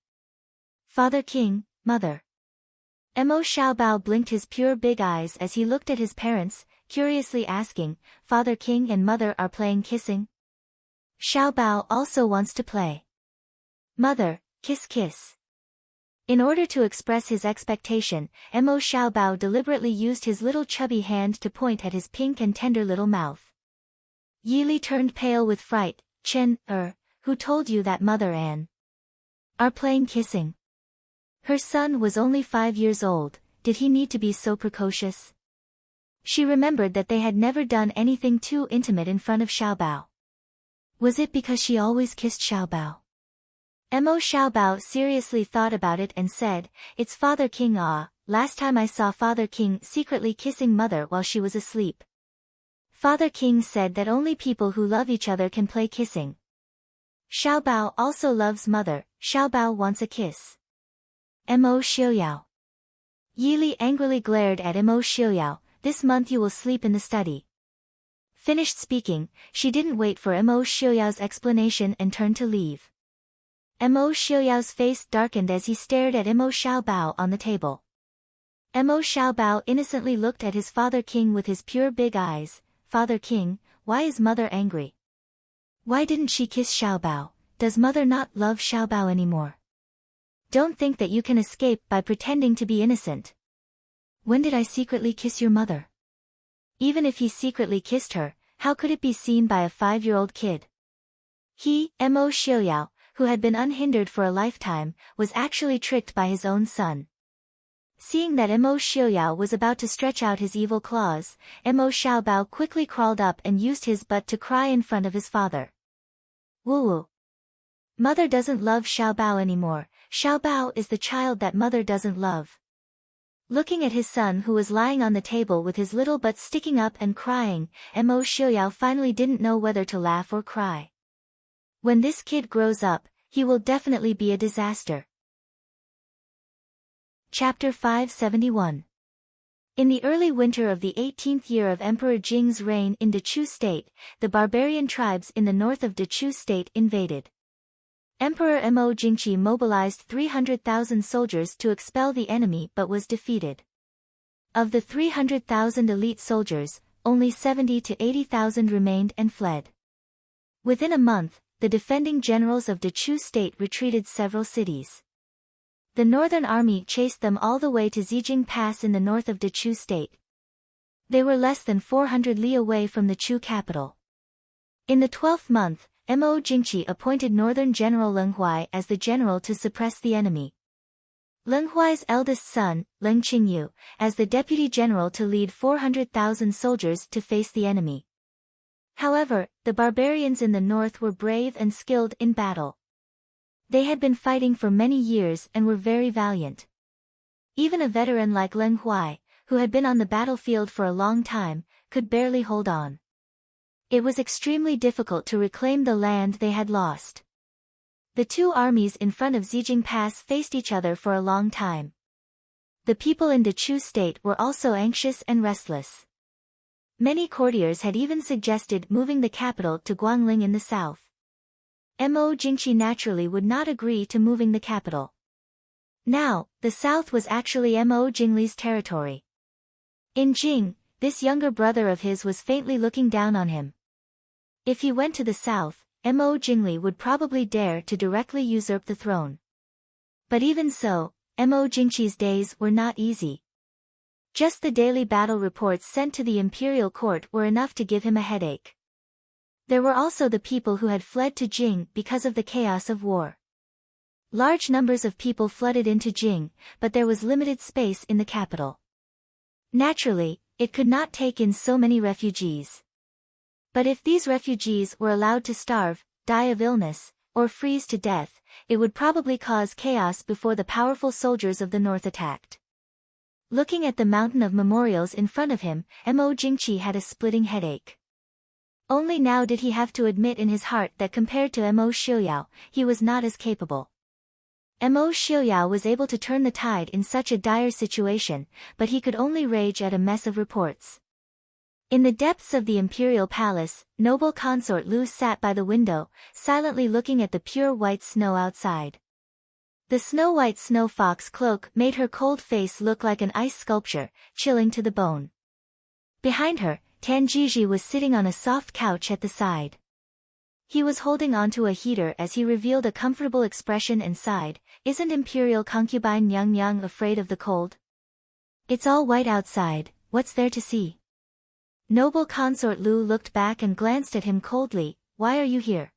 Father King, Mother. Mo Xiaobao blinked his pure big eyes as he looked at his parents, curiously asking, Father King and Mother are playing kissing? Xiaobao also wants to play. Mother, kiss kiss. In order to express his expectation, Mo Xiaobao deliberately used his little chubby hand to point at his pink and tender little mouth. Yili turned pale with fright. Chen, who told you that Mother Anne are playing kissing? Her son was only 5 years old, did he need to be so precocious? She remembered that they had never done anything too intimate in front of Xiaobao. Was it because she always kissed Xiaobao? Mo Xiaobao seriously thought about it and said, "It's Father King. Last time I saw Father King secretly kissing Mother while she was asleep. Father King said that only people who love each other can play kissing. Xiaobao also loves Mother, Xiaobao wants a kiss." Mo Xiaoyao. Yili angrily glared at Mo Xiaoyao, "This month you will sleep in the study." Finished speaking, she didn't wait for Mo Xiaoyao's explanation and turned to leave. Mo Xiaoyao's face darkened as he stared at Mo Xiaobao on the table. Mo Xiaobao innocently looked at his Father King with his pure big eyes. "Father King, why is Mother angry? Why didn't she kiss Xiaobao? Does Mother not love Xiaobao anymore? Don't think that you can escape by pretending to be innocent. When did I secretly kiss your mother? Even if he secretly kissed her, how could it be seen by a 5-year-old kid?" He, Mo Xiaoyao, who had been unhindered for a lifetime, was actually tricked by his own son. Seeing that Mo Xiaoyao was about to stretch out his evil claws, Mo Xiaobao quickly crawled up and used his butt to cry in front of his father. "Woo! Mother doesn't love Xiaobao anymore. Xiaobao is the child that Mother doesn't love." Looking at his son who was lying on the table with his little butt sticking up and crying, Mo Xiaoyao finally didn't know whether to laugh or cry. When this kid grows up, he will definitely be a disaster. Chapter 571. In the early winter of the 18th year of Emperor Jing's reign in Dechu State, the barbarian tribes in the north of Dechu State invaded. Emperor Mo Jingqi mobilized 300,000 soldiers to expel the enemy but was defeated. Of the 300,000 elite soldiers, only 70 to 80,000 remained and fled. Within a month, the defending generals of Dechu State retreated several cities. The northern army chased them all the way to Zijing Pass in the north of Dechu State. They were less than 400 li away from the Chu capital. In the 12th month, Mo Jingqi appointed northern general Leng Huai as the general to suppress the enemy. Leng Huai's eldest son, Leng Qingyu, as the deputy general to lead 400,000 soldiers to face the enemy. However, the barbarians in the north were brave and skilled in battle. They had been fighting for many years and were very valiant. Even a veteran like Leng Huai, who had been on the battlefield for a long time, could barely hold on. It was extremely difficult to reclaim the land they had lost. The two armies in front of Zijing Pass faced each other for a long time. The people in Dechu State were also anxious and restless. Many courtiers had even suggested moving the capital to Guangling in the south. Mo Jingqi naturally would not agree to moving the capital. Now, the south was actually Mo Jingli's territory. In Jing, this younger brother of his was faintly looking down on him. If he went to the south, Mo Jingli would probably dare to directly usurp the throne. But even so, Mo Jingqi's days were not easy. Just the daily battle reports sent to the imperial court were enough to give him a headache. There were also the people who had fled to Jing because of the chaos of war. Large numbers of people flooded into Jing, but there was limited space in the capital. Naturally, it could not take in so many refugees. But if these refugees were allowed to starve, die of illness, or freeze to death, it would probably cause chaos before the powerful soldiers of the north attacked. Looking at the mountain of memorials in front of him, Mo Jingqi had a splitting headache. Only now did he have to admit in his heart that compared to Mo Xiaoyao, he was not as capable. Mo Xiaoyao was able to turn the tide in such a dire situation, but he could only rage at a mess of reports. In the depths of the imperial palace, noble consort Lu sat by the window, silently looking at the pure white snow outside. The snow-white snow fox cloak made her cold face look like an ice sculpture, chilling to the bone. Behind her, Tan Jiji was sitting on a soft couch at the side. He was holding onto a heater as he revealed a comfortable expression and sighed, "Isn't Imperial concubine Nyang Nyang afraid of the cold? It's all white outside, what's there to see?" Noble consort Lu looked back and glanced at him coldly. "Why are you here?"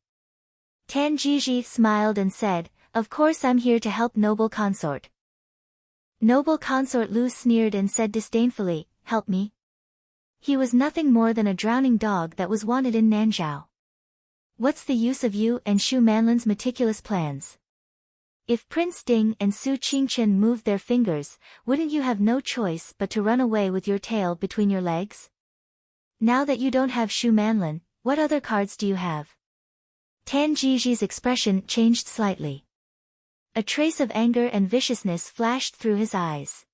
Tan Jiji smiled and said, "Of course I'm here to help noble consort." Noble consort Lu sneered and said disdainfully, "Help me?" He was nothing more than a drowning dog that was wanted in Nanzhao. What's the use of you and Shu Manlin's meticulous plans? If Prince Ding and Su Qingchen moved their fingers, wouldn't you have no choice but to run away with your tail between your legs? Now that you don't have Shu Manlin, what other cards do you have? Tan Jiji's expression changed slightly. A trace of anger and viciousness flashed through his eyes.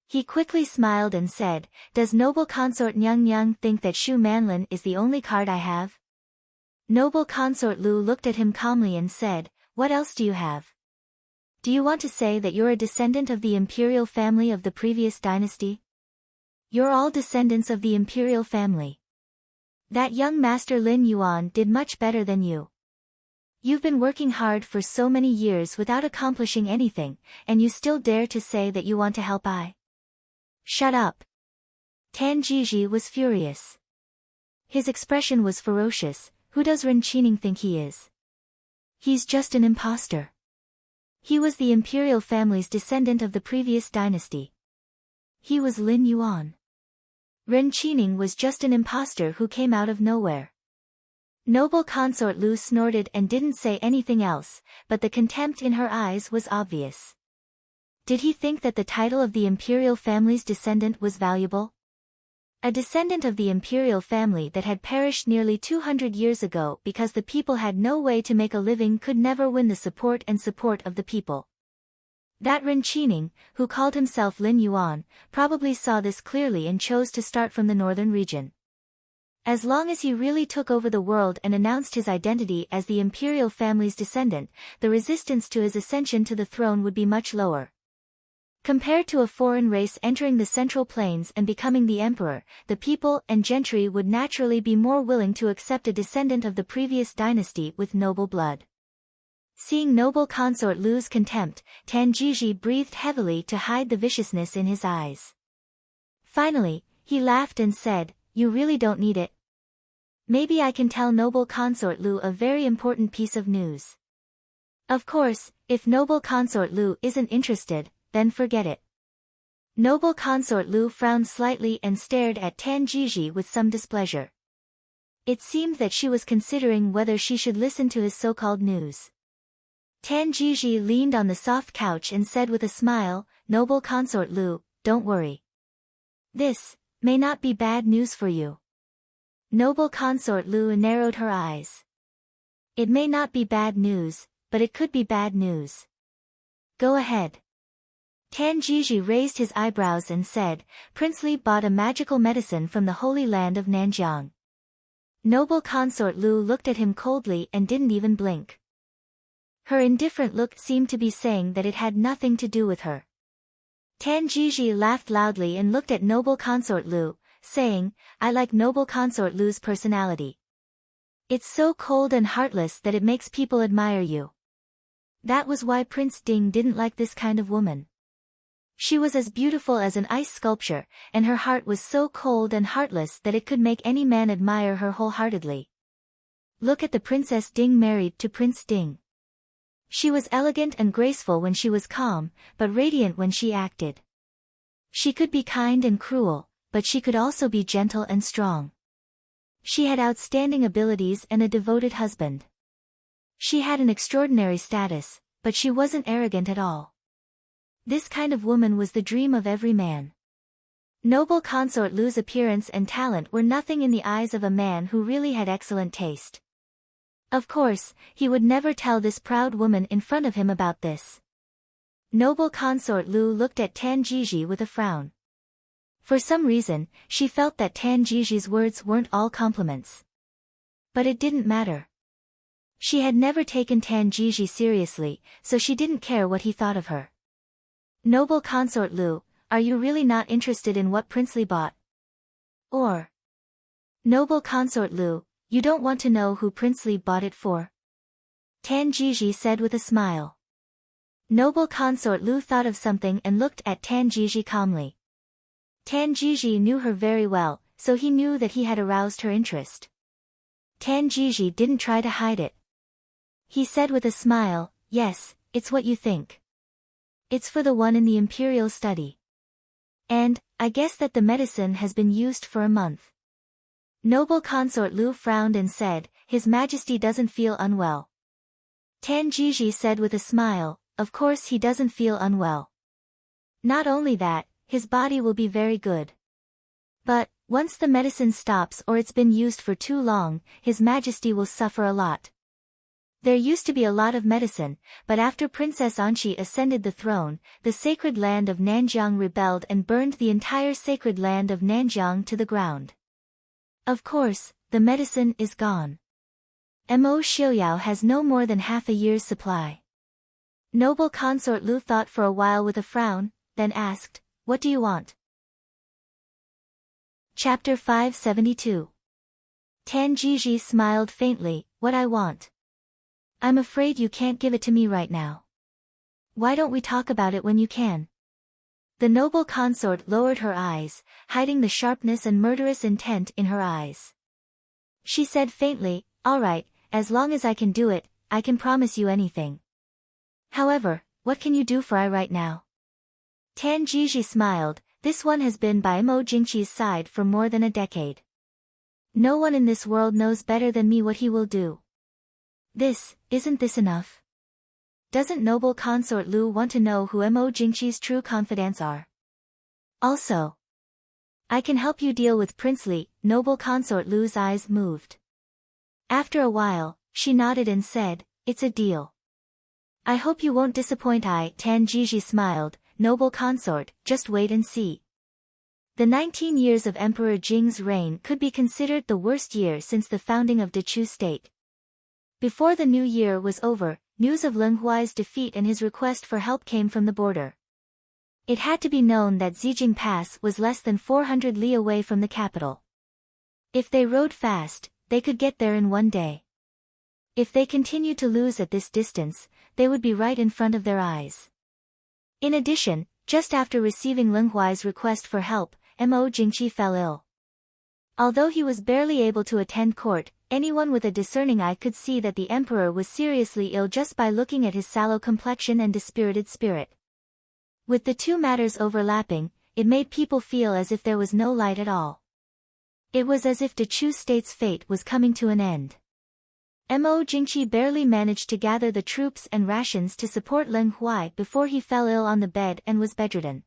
He quickly smiled and said, "Does noble consort Nyang Nyang think that Shu Manlin is the only card I have?" Noble consort Lu looked at him calmly and said, "What else do you have? Do you want to say that you're a descendant of the imperial family of the previous dynasty? You're all descendants of the imperial family. That young master Lin Yuan did much better than you. You've been working hard for so many years without accomplishing anything, and you still dare to say that you want to help I? Shut up." Tan Jiji was furious. His expression was ferocious. Who does Ren Qining think he is? He's just an imposter. He was the imperial family's descendant of the previous dynasty. He was Lin Yuan. Ren Qining was just an imposter who came out of nowhere. Noble consort Lu snorted and didn't say anything else, but the contempt in her eyes was obvious. Did he think that the title of the imperial family's descendant was valuable? A descendant of the imperial family that had perished nearly 200 years ago because the people had no way to make a living could never win the support of the people. That Ren Qining, who called himself Lin Yuan, probably saw this clearly and chose to start from the northern region. As long as he really took over the world and announced his identity as the imperial family's descendant, the resistance to his ascension to the throne would be much lower. Compared to a foreign race entering the Central Plains and becoming the emperor, the people and gentry would naturally be more willing to accept a descendant of the previous dynasty with noble blood. Seeing noble consort Lu's contempt, Tan Jiji breathed heavily to hide the viciousness in his eyes. Finally, he laughed and said, "You really don't need it. Maybe I can tell noble consort Lu a very important piece of news." Of course, if noble consort Lu isn't interested, then forget it. Noble consort Lu frowned slightly and stared at Tan Jiji with some displeasure. It seemed that she was considering whether she should listen to his so-called news. Tan Jiji leaned on the soft couch and said with a smile, "Noble consort Lu, don't worry. This may not be bad news for you." Noble consort Lu narrowed her eyes. "It may not be bad news, but it could be bad news. Go ahead." Tan Jiji raised his eyebrows and said, "Prince Li bought a magical medicine from the Holy Land of Nanjiang." Noble consort Lu looked at him coldly and didn't even blink. Her indifferent look seemed to be saying that it had nothing to do with her. Tan Jiji laughed loudly and looked at noble consort Lu, saying, "I like noble consort Lu's personality. It's so cold and heartless that it makes people admire you." That was why Prince Ding didn't like this kind of woman. She was as beautiful as an ice sculpture, and her heart was so cold and heartless that it could make any man admire her wholeheartedly. Look at the Princess Ding married to Prince Ding. She was elegant and graceful when she was calm, but radiant when she acted. She could be kind and cruel, but she could also be gentle and strong. She had outstanding abilities and a devoted husband. She had an extraordinary status, but she wasn't arrogant at all. This kind of woman was the dream of every man. Noble consort Lu's appearance and talent were nothing in the eyes of a man who really had excellent taste. Of course, he would never tell this proud woman in front of him about this. Noble consort Lu looked at Tan Jiji with a frown. For some reason, she felt that Tan Jiji's words weren't all compliments. But it didn't matter. She had never taken Tan Jiji seriously, so she didn't care what he thought of her. "Noble consort Lu, are you really not interested in what Prince Li bought? Or, noble consort Lu, You don't want to know who Princely bought it for? Tan Jiji said with a smile. Noble consort Lu thought of something and looked at Tan Jiji calmly. Tan Jiji knew her very well, so he knew that he had aroused her interest. Tan Jiji didn't try to hide it. He said with a smile, yes, it's what you think. It's for the one in the imperial study. And, I guess that the medicine has been used for a month. Noble consort Lu frowned and said, His Majesty doesn't feel unwell. Tan Jiji said with a smile, of course he doesn't feel unwell. Not only that, his body will be very good. But, once the medicine stops or it's been used for too long, His Majesty will suffer a lot. There used to be a lot of medicine, but after Princess Anqi ascended the throne, the sacred land of Nanjiang rebelled and burned the entire sacred land of Nanjiang to the ground. Of course, the medicine is gone. Mo Xiuyao has no more than half a year's supply. Noble consort Lu thought for a while with a frown, then asked, What do you want? Chapter 572. Tan Jiji smiled faintly, What I want. I'm afraid you can't give it to me right now. Why don't we talk about it when you can? The noble consort lowered her eyes, hiding the sharpness and murderous intent in her eyes. She said faintly, All right, as long as I can do it, I can promise you anything. However, what can you do for I right now? Tan Jiji smiled, This one has been by Mo Jingqi's side for more than a decade. No one in this world knows better than me what he will do. Isn't this enough? Doesn't noble consort Lu want to know who Mo Jingqi's true confidants are? Also, I can help you deal with Princely. Noble consort Lu's eyes moved. After a while, she nodded and said, It's a deal. I hope you won't disappoint. Tan Jiji smiled, Noble consort, just wait and see. The 19 years of Emperor Jing's reign could be considered the worst year since the founding of Dechu state. Before the new year was over, news of Leng Huai's defeat and his request for help came from the border. It had to be known that Zijing Pass was less than 400 li away from the capital. If they rode fast, they could get there in one day. If they continued to lose at this distance, they would be right in front of their eyes. In addition, just after receiving Leng Huai's request for help, Mo Jingqi fell ill. Although he was barely able to attend court, anyone with a discerning eye could see that the emperor was seriously ill just by looking at his sallow complexion and dispirited spirit. With the two matters overlapping, it made people feel as if there was no light at all. It was as if Dechu state's fate was coming to an end. Mo Jingqi barely managed to gather the troops and rations to support Leng Huai before he fell ill on the bed and was bedridden.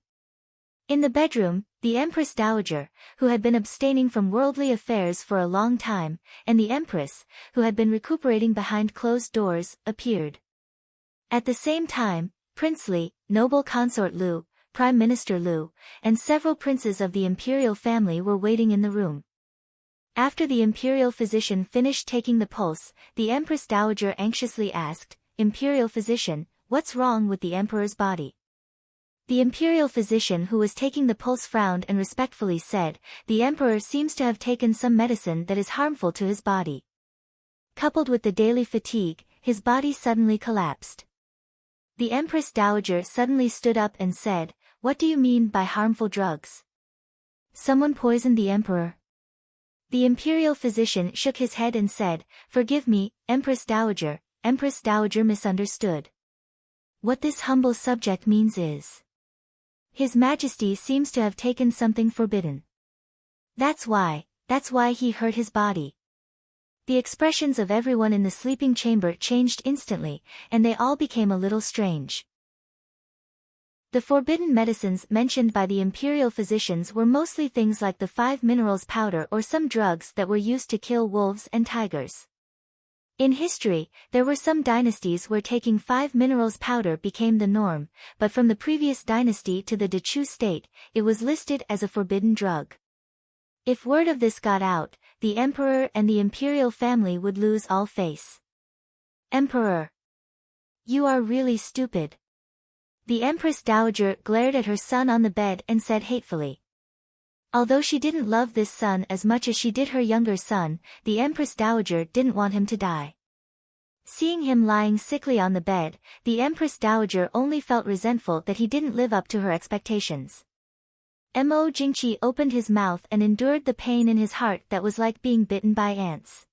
In the bedroom, the Empress Dowager, who had been abstaining from worldly affairs for a long time, and the Empress, who had been recuperating behind closed doors, appeared. At the same time, Princely, noble consort Lu, Prime Minister Lu, and several princes of the imperial family were waiting in the room. After the imperial physician finished taking the pulse, the Empress Dowager anxiously asked, Imperial physician, what's wrong with the emperor's body? The imperial physician who was taking the pulse frowned and respectfully said, The emperor seems to have taken some medicine that is harmful to his body. Coupled with the daily fatigue, his body suddenly collapsed. The Empress Dowager suddenly stood up and said, What do you mean by harmful drugs? Someone poisoned the emperor? The imperial physician shook his head and said, Forgive me, Empress Dowager misunderstood. What this humble subject means is, His Majesty seems to have taken something forbidden. That's why he hurt his body. The expressions of everyone in the sleeping chamber changed instantly, and they all became a little strange. The forbidden medicines mentioned by the imperial physicians were mostly things like the 5 minerals powder or some drugs that were used to kill wolves and tigers. In history, there were some dynasties where taking 5 minerals powder became the norm, but from the previous dynasty to the Dechu state, it was listed as a forbidden drug. If word of this got out, the emperor and the imperial family would lose all face. Emperor! You are really stupid. The Empress Dowager glared at her son on the bed and said hatefully. Although she didn't love this son as much as she did her younger son, the Empress Dowager didn't want him to die. Seeing him lying sickly on the bed, the Empress Dowager only felt resentful that he didn't live up to her expectations. Mo Jingqi opened his mouth and endured the pain in his heart that was like being bitten by ants.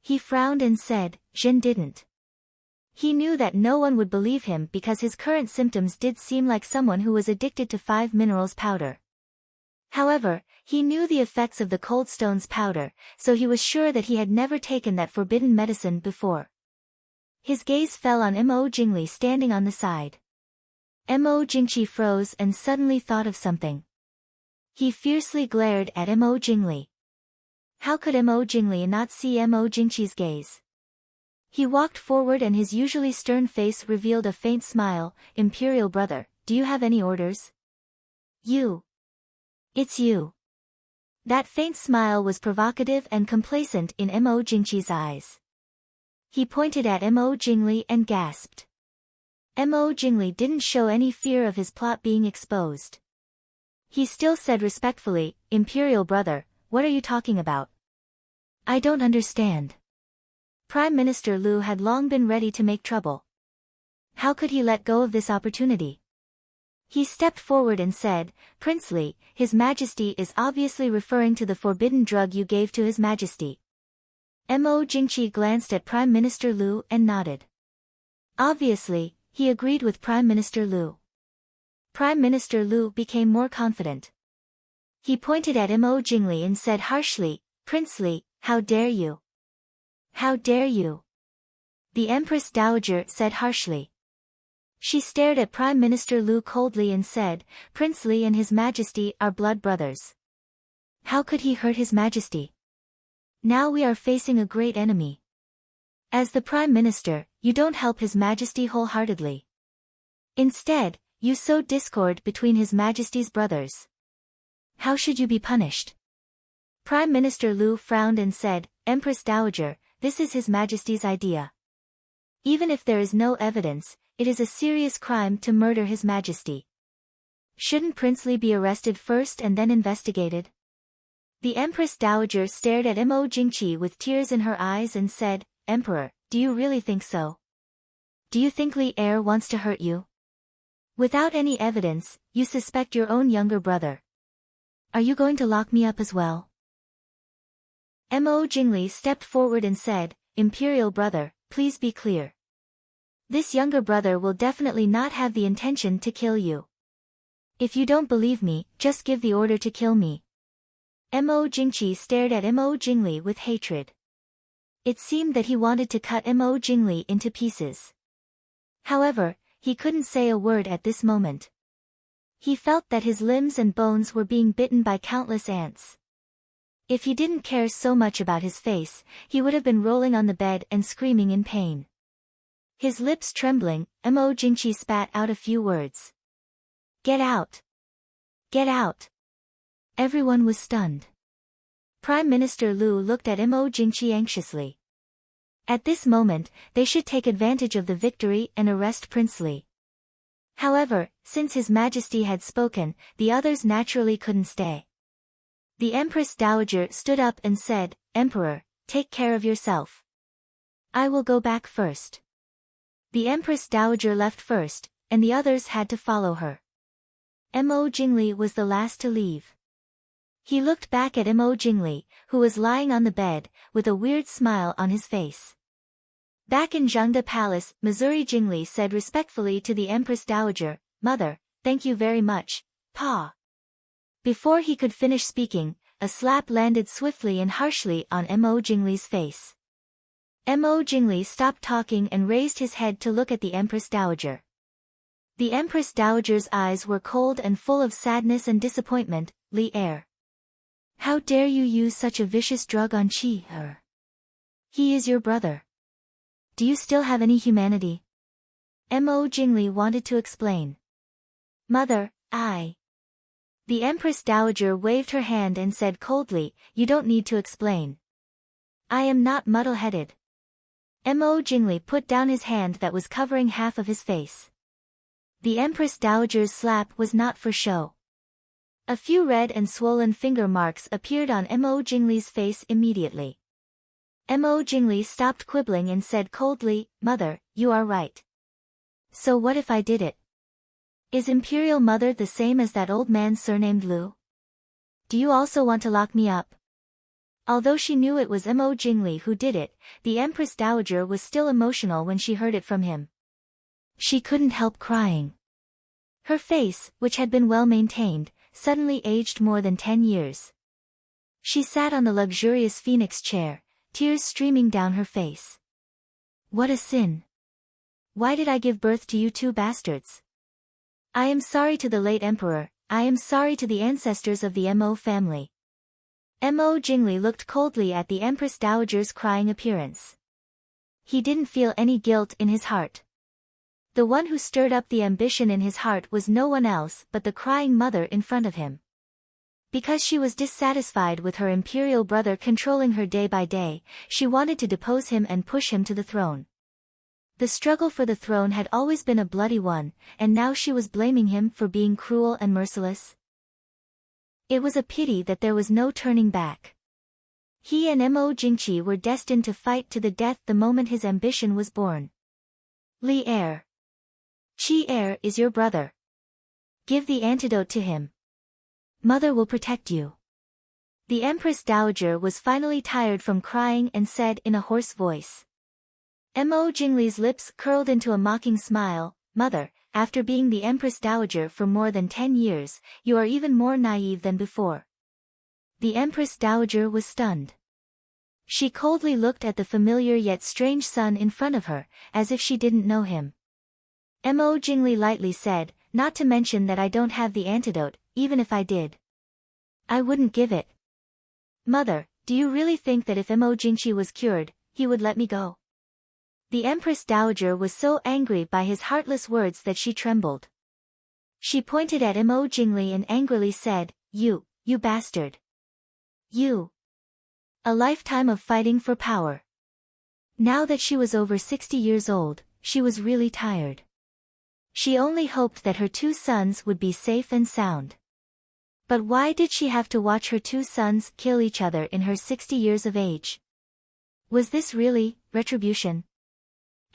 He frowned and said, "Zhen didn't." He knew that no one would believe him because his current symptoms did seem like someone who was addicted to 5 minerals powder. However, he knew the effects of the cold stones powder, so he was sure that he had never taken that forbidden medicine before. His gaze fell on Mo Jingli standing on the side. Mo Jingqi froze and suddenly thought of something. He fiercely glared at Mo Jingli. How could Mo Jingli not see Mo Jingqi's gaze? He walked forward and his usually stern face revealed a faint smile. "Imperial brother, do you have any orders?" "You. It's you." That faint smile was provocative and complacent in Mo Jingqi's eyes. He pointed at Mo Jingli and gasped. Mo Jingli didn't show any fear of his plot being exposed. He still said respectfully, "Imperial brother, what are you talking about? I don't understand." Prime Minister Liu had long been ready to make trouble. How could he let go of this opportunity? He stepped forward and said, "Prince Li, His Majesty is obviously referring to the forbidden drug you gave to His Majesty." Mo Jingqi glanced at Prime Minister Liu and nodded. Obviously, he agreed with Prime Minister Liu. Prime Minister Liu became more confident. He pointed at Mo Jingli and said harshly, "Prince Li, how dare you? How dare you?" The Empress Dowager said harshly. She stared at Prime Minister Liu coldly and said, "Prince Li and His Majesty are blood brothers. How could he hurt His Majesty? Now we are facing a great enemy. As the Prime Minister, you don't help His Majesty wholeheartedly. Instead, you sow discord between His Majesty's brothers. How should you be punished?" Prime Minister Liu frowned and said, "Empress Dowager, this is His Majesty's idea. Even if there is no evidence, it is a serious crime to murder His Majesty. Shouldn't Prince Li be arrested first and then investigated?" The Empress Dowager stared at Mo Jingqi with tears in her eyes and said, "Emperor, do you really think so? Do you think Li Heir wants to hurt you? Without any evidence, you suspect your own younger brother. Are you going to lock me up as well?" Mo Jingli stepped forward and said, "Imperial brother, please be clear. This younger brother will definitely not have the intention to kill you. If you don't believe me, just give the order to kill me." Mo Jingqi stared at Mo Jingli with hatred. It seemed that he wanted to cut Mo Jingli into pieces. However, he couldn't say a word at this moment. He felt that his limbs and bones were being bitten by countless ants. If he didn't care so much about his face, he would have been rolling on the bed and screaming in pain. His lips trembling, Mo Jingqi spat out a few words. "Get out! Get out!" Everyone was stunned. Prime Minister Liu looked at Mo Jingqi anxiously. At this moment, they should take advantage of the victory and arrest Prince Li. However, since His Majesty had spoken, the others naturally couldn't stay. The Empress Dowager stood up and said, "Emperor, take care of yourself. I will go back first." The Empress Dowager left first, and the others had to follow her. Mo Jingli was the last to leave. He looked back at Mo Jingli, who was lying on the bed, with a weird smile on his face. Back in Zhengde Palace, Missouri Jingli said respectfully to the Empress Dowager, "Mother, thank you very much, Pa." Before he could finish speaking, a slap landed swiftly and harshly on Mo Jingli's face. Mo Jingli stopped talking and raised his head to look at the Empress Dowager. The Empress Dowager's eyes were cold and full of sadness and disappointment. "Li Heir. How dare you use such a vicious drug on Qi Er? He is your brother. Do you still have any humanity?" Mo Jingli wanted to explain. "Mother, I..." The Empress Dowager waved her hand and said coldly, "You don't need to explain. I am not muddle-headed." Mo Jingli put down his hand that was covering half of his face. The Empress Dowager's slap was not for show. A few red and swollen finger marks appeared on Mo Jingli's face immediately. Mo Jingli stopped quibbling and said coldly, "Mother, you are right. So what if I did it? Is Imperial Mother the same as that old man surnamed Lu? Do you also want to lock me up?" Although she knew it was Mo Jingli who did it, the Empress Dowager was still emotional when she heard it from him. She couldn't help crying. Her face, which had been well maintained, suddenly aged more than 10 years. She sat on the luxurious phoenix chair, tears streaming down her face. What a sin! Why did I give birth to you two bastards? I am sorry to the late emperor, I am sorry to the ancestors of the Mo family. Mo Jingli looked coldly at the Empress Dowager's crying appearance. He didn't feel any guilt in his heart. The one who stirred up the ambition in his heart was no one else but the crying mother in front of him. Because she was dissatisfied with her imperial brother controlling her day by day, she wanted to depose him and push him to the throne. The struggle for the throne had always been a bloody one, and now she was blaming him for being cruel and merciless. It was a pity that there was no turning back. He and Mo Jingqi were destined to fight to the death the moment his ambition was born. Li heir. Qi heir is your brother. Give the antidote to him. Mother will protect you. The Empress Dowager was finally tired from crying and said in a hoarse voice. Mo Jingli's lips curled into a mocking smile, "Mother, after being the Empress Dowager for more than 10 years, you are even more naive than before." The Empress Dowager was stunned. She coldly looked at the familiar yet strange son in front of her, as if she didn't know him. Mo Jingli lightly said, "Not to mention that I don't have the antidote, even if I did. I wouldn't give it. Mother, do you really think that if Mo Jingqi was cured, he would let me go?" The Empress Dowager was so angry by his heartless words that she trembled. She pointed at Mo Jingli and angrily said, You bastard. You. A lifetime of fighting for power. Now that she was over 60 years old, she was really tired. She only hoped that her two sons would be safe and sound. But why did she have to watch her two sons kill each other in her 60 years of age? Was this really retribution?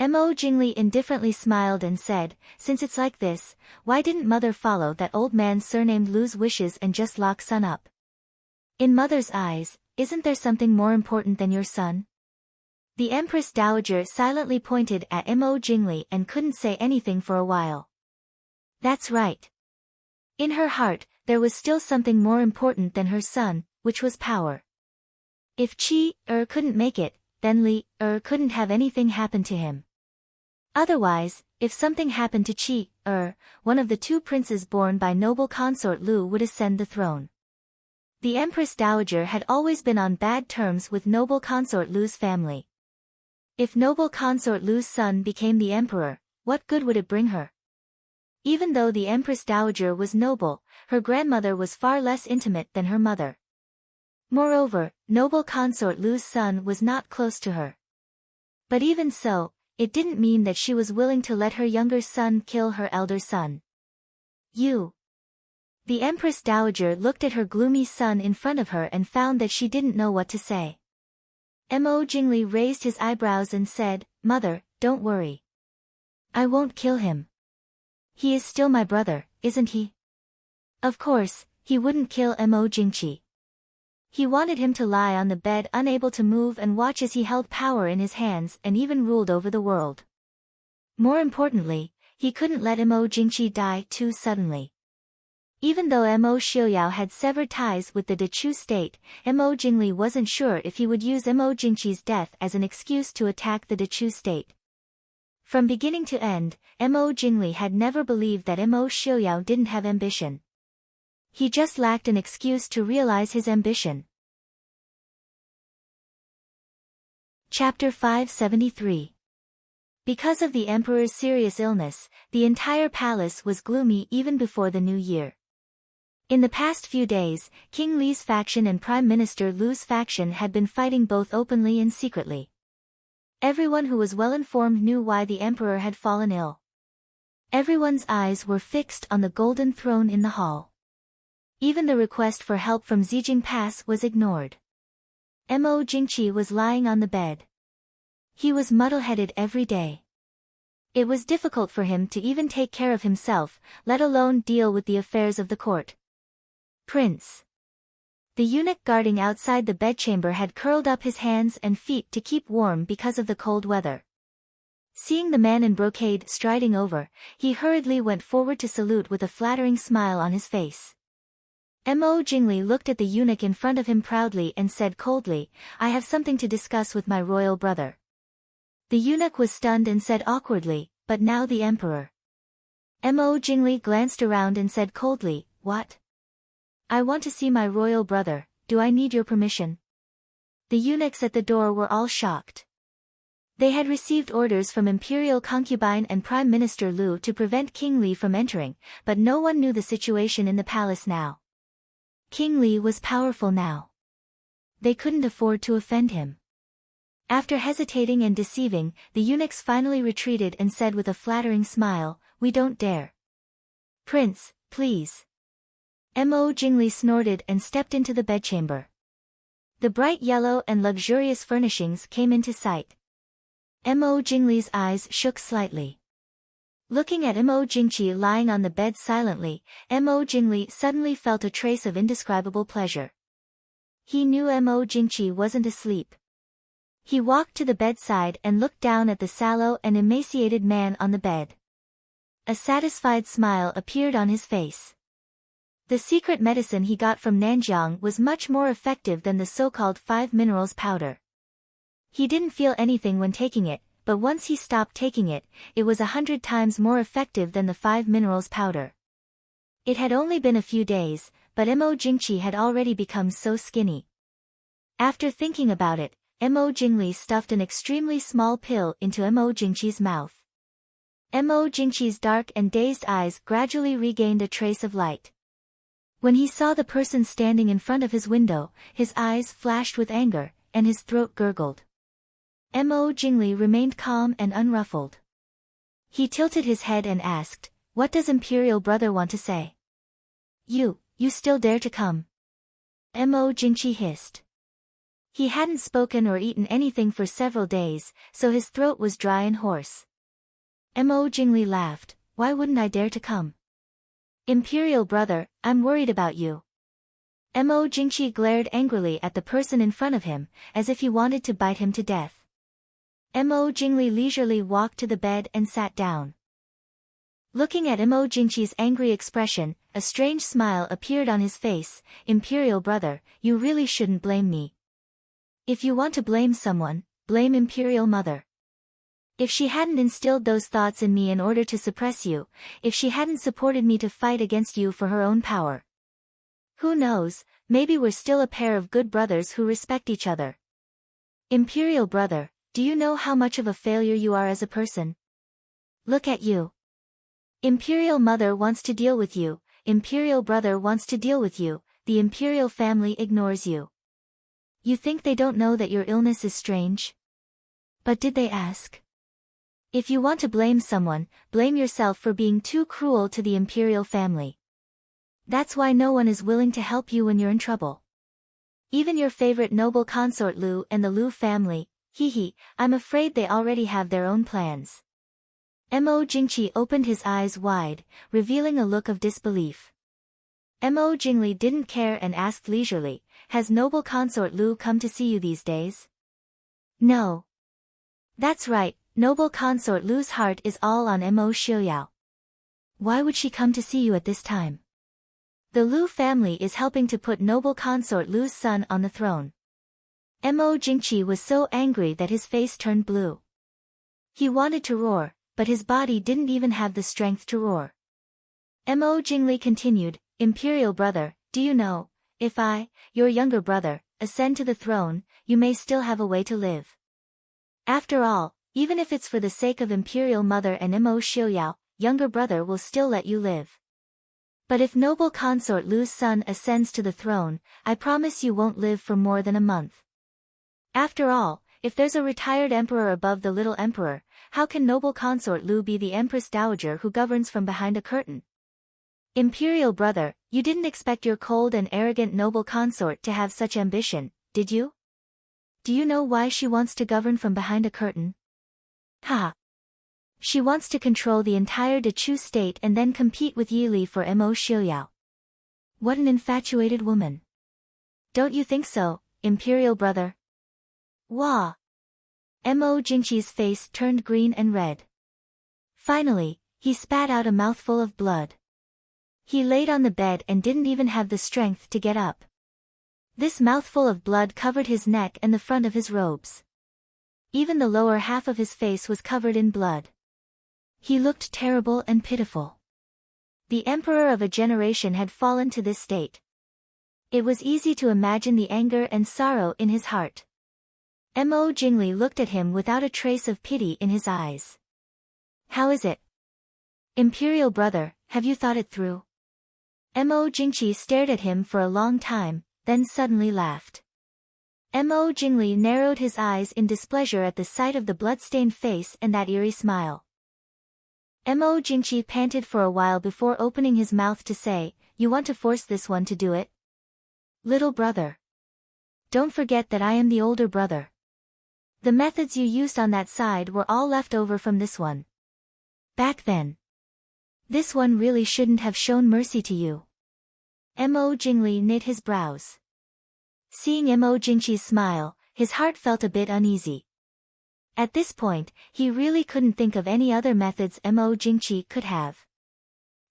Mo Jingli indifferently smiled and said, "Since it's like this, why didn't Mother follow that old man surnamed Lu's wishes and just lock Son up? In Mother's eyes, isn't there something more important than your son?" The Empress Dowager silently pointed at Mo Jingli and couldn't say anything for a while. That's right. In her heart, there was still something more important than her son, which was power. If Qi couldn't make it, then Li couldn't have anything happen to him. Otherwise, if something happened to Qi one of the two princes born by noble consort Lu would ascend the throne. The Empress Dowager had always been on bad terms with noble consort Lu's family. If noble consort Lu's son became the emperor, what good would it bring her? Even though the Empress Dowager was noble, her grandmother was far less intimate than her mother. Moreover, noble consort Lu's son was not close to her. But even so, it didn't mean that she was willing to let her younger son kill her elder son. You. The Empress Dowager looked at her gloomy son in front of her and found that she didn't know what to say. Mo Jingli raised his eyebrows and said, "Mother, don't worry. I won't kill him. He is still my brother, isn't he?" Of course, he wouldn't kill Mo Jingqi. He wanted him to lie on the bed unable to move and watch as he held power in his hands and even ruled over the world. More importantly, he couldn't let Mo Jingqi die too suddenly. Even though Mo Xiuyao had severed ties with the Dechu state, Mo Jingli wasn't sure if he would use Mo Jingqi's death as an excuse to attack the Dechu state. From beginning to end, Mo Jingli had never believed that Mo Xiuyao didn't have ambition. He just lacked an excuse to realize his ambition. Chapter 573. Because of the emperor's serious illness, the entire palace was gloomy even before the new year. In the past few days, King Li's faction and Prime Minister Lu's faction had been fighting both openly and secretly. Everyone who was well informed knew why the emperor had fallen ill. Everyone's eyes were fixed on the golden throne in the hall. Even the request for help from Zijing Pass was ignored. Mo Jingqi was lying on the bed. He was muddle-headed every day. It was difficult for him to even take care of himself, let alone deal with the affairs of the court. Prince. The eunuch guarding outside the bedchamber had curled up his hands and feet to keep warm because of the cold weather. Seeing the man in brocade striding over, he hurriedly went forward to salute with a flattering smile on his face. Mo Jingli looked at the eunuch in front of him proudly and said coldly, "I have something to discuss with my royal brother." The eunuch was stunned and said awkwardly, "But now the emperor." Mo Jingli glanced around and said coldly, "What? I want to see my royal brother, do I need your permission?" The eunuchs at the door were all shocked. They had received orders from imperial concubine and Prime Minister Lu to prevent King Li from entering, but no one knew the situation in the palace now. King Li was powerful now. They couldn't afford to offend him. After hesitating and deceiving, the eunuchs finally retreated and said with a flattering smile, "We don't dare." "Prince, please." Mo Jingli snorted and stepped into the bedchamber. The bright yellow and luxurious furnishings came into sight. Mo Jingli's eyes shook slightly. Looking at Mo Jingqi lying on the bed silently, Mo Jingli suddenly felt a trace of indescribable pleasure. He knew Mo Jingqi wasn't asleep. He walked to the bedside and looked down at the sallow and emaciated man on the bed. A satisfied smile appeared on his face. The secret medicine he got from Nanjiang was much more effective than the so-called 5 minerals powder. He didn't feel anything when taking it, but once he stopped taking it, it was 100 times more effective than the 5 minerals powder. It had only been a few days, but Mo Jingqi had already become so skinny. After thinking about it, Mo Jingli stuffed an extremely small pill into Mo Jingqi's mouth. Mo Jingqi's dark and dazed eyes gradually regained a trace of light. When he saw the person standing in front of his window, his eyes flashed with anger, and his throat gurgled. Mo Jingli remained calm and unruffled. He tilted his head and asked, "What does Imperial Brother want to say?" You still dare to come?" Mo Jingqi hissed. He hadn't spoken or eaten anything for several days, so his throat was dry and hoarse. Mo Jingli laughed, "Why wouldn't I dare to come? Imperial Brother, I'm worried about you." Mo Jingqi glared angrily at the person in front of him, as if he wanted to bite him to death. Mo Jingli leisurely walked to the bed and sat down. Looking at Mo Jingqi's angry expression, a strange smile appeared on his face. "Imperial Brother, you really shouldn't blame me. If you want to blame someone, blame Imperial Mother. If she hadn't instilled those thoughts in me in order to suppress you, if she hadn't supported me to fight against you for her own power. Who knows, maybe we're still a pair of good brothers who respect each other. Imperial Brother, do you know how much of a failure you are as a person? Look at you. Imperial Mother wants to deal with you, Imperial Brother wants to deal with you, the Imperial family ignores you. You think they don't know that your illness is strange? But did they ask? If you want to blame someone, blame yourself for being too cruel to the Imperial family. That's why no one is willing to help you when you're in trouble. Even your favorite noble consort Lu and the Lu family, I'm afraid they already have their own plans." Mo Jingqi opened his eyes wide, revealing a look of disbelief. Mo Jingli didn't care and asked leisurely, "Has noble consort Lu come to see you these days?" "No." "That's right, noble consort Lu's heart is all on Mo Xiuyao. Why would she come to see you at this time? The Lu family is helping to put noble consort Lu's son on the throne." Mo Jingqi was so angry that his face turned blue. He wanted to roar, but his body didn't even have the strength to roar. Mo Jingli continued, "Imperial Brother, do you know, if I, your younger brother, ascend to the throne, you may still have a way to live. After all, even if it's for the sake of Imperial Mother and Mo Xiuyao, younger brother will still let you live. But if noble consort Lu's son ascends to the throne, I promise you won't live for more than a month. After all, if there's a retired emperor above the little emperor, how can noble consort Lu be the empress dowager who governs from behind a curtain? Imperial brother, you didn't expect your cold and arrogant noble consort to have such ambition, did you? Do you know why she wants to govern from behind a curtain? Ha! She wants to control the entire Dechu state and then compete with Yi Li for Mo Xiuyao. What an infatuated woman. Don't you think so, Imperial brother? Wah! Mo Jingqi's face turned green and red. Finally, he spat out a mouthful of blood. He laid on the bed and didn't even have the strength to get up. This mouthful of blood covered his neck and the front of his robes. Even the lower half of his face was covered in blood. He looked terrible and pitiful. The emperor of a generation had fallen to this state. It was easy to imagine the anger and sorrow in his heart. Mo Jingli looked at him without a trace of pity in his eyes. How is it? Imperial brother, have you thought it through? Mo Jingqi stared at him for a long time, then suddenly laughed. Mo Jingli narrowed his eyes in displeasure at the sight of the blood-stained face and that eerie smile. Mo Jingqi panted for a while before opening his mouth to say, "You want to force this one to do it? Little brother. Don't forget that I am the older brother. The methods you used on that side were all left over from this one. Back then. This one really shouldn't have shown mercy to you." Mo Jingli knit his brows. Seeing Mo Jingqi's smile, his heart felt a bit uneasy. At this point, he really couldn't think of any other methods Mo Jingqi could have.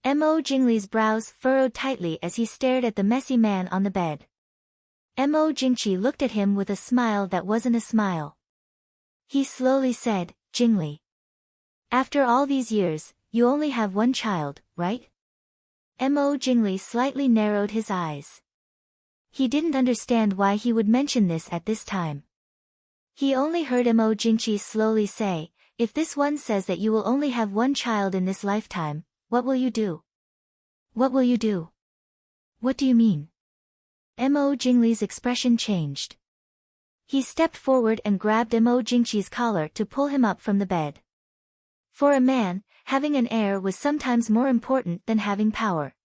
Mo Jingli's brows furrowed tightly as he stared at the messy man on the bed. Mo Jingqi looked at him with a smile that wasn't a smile. He slowly said, "Jingli. After all these years, you only have one child, right?" Mo Jingli slightly narrowed his eyes. He didn't understand why he would mention this at this time. He only heard Mo Jingqi slowly say, "If this one says that you will only have one child in this lifetime, what will you do? What will you do? What do you mean?" Mo Jingli's expression changed. He stepped forward and grabbed Mo Jingqi's collar to pull him up from the bed. For a man, having an heir was sometimes more important than having power.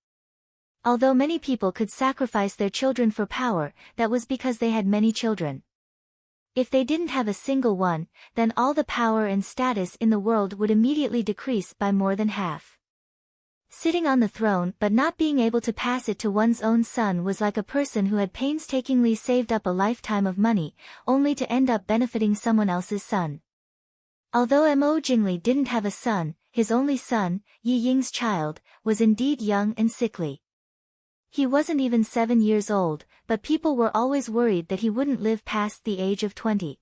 Although many people could sacrifice their children for power, that was because they had many children. If they didn't have a single one, then all the power and status in the world would immediately decrease by more than half. Sitting on the throne but not being able to pass it to one's own son was like a person who had painstakingly saved up a lifetime of money, only to end up benefiting someone else's son. Although Mo Jingli didn't have a son, his only son, Yi Ying's child, was indeed young and sickly. He wasn't even 7 years old, but people were always worried that he wouldn't live past the age of 20.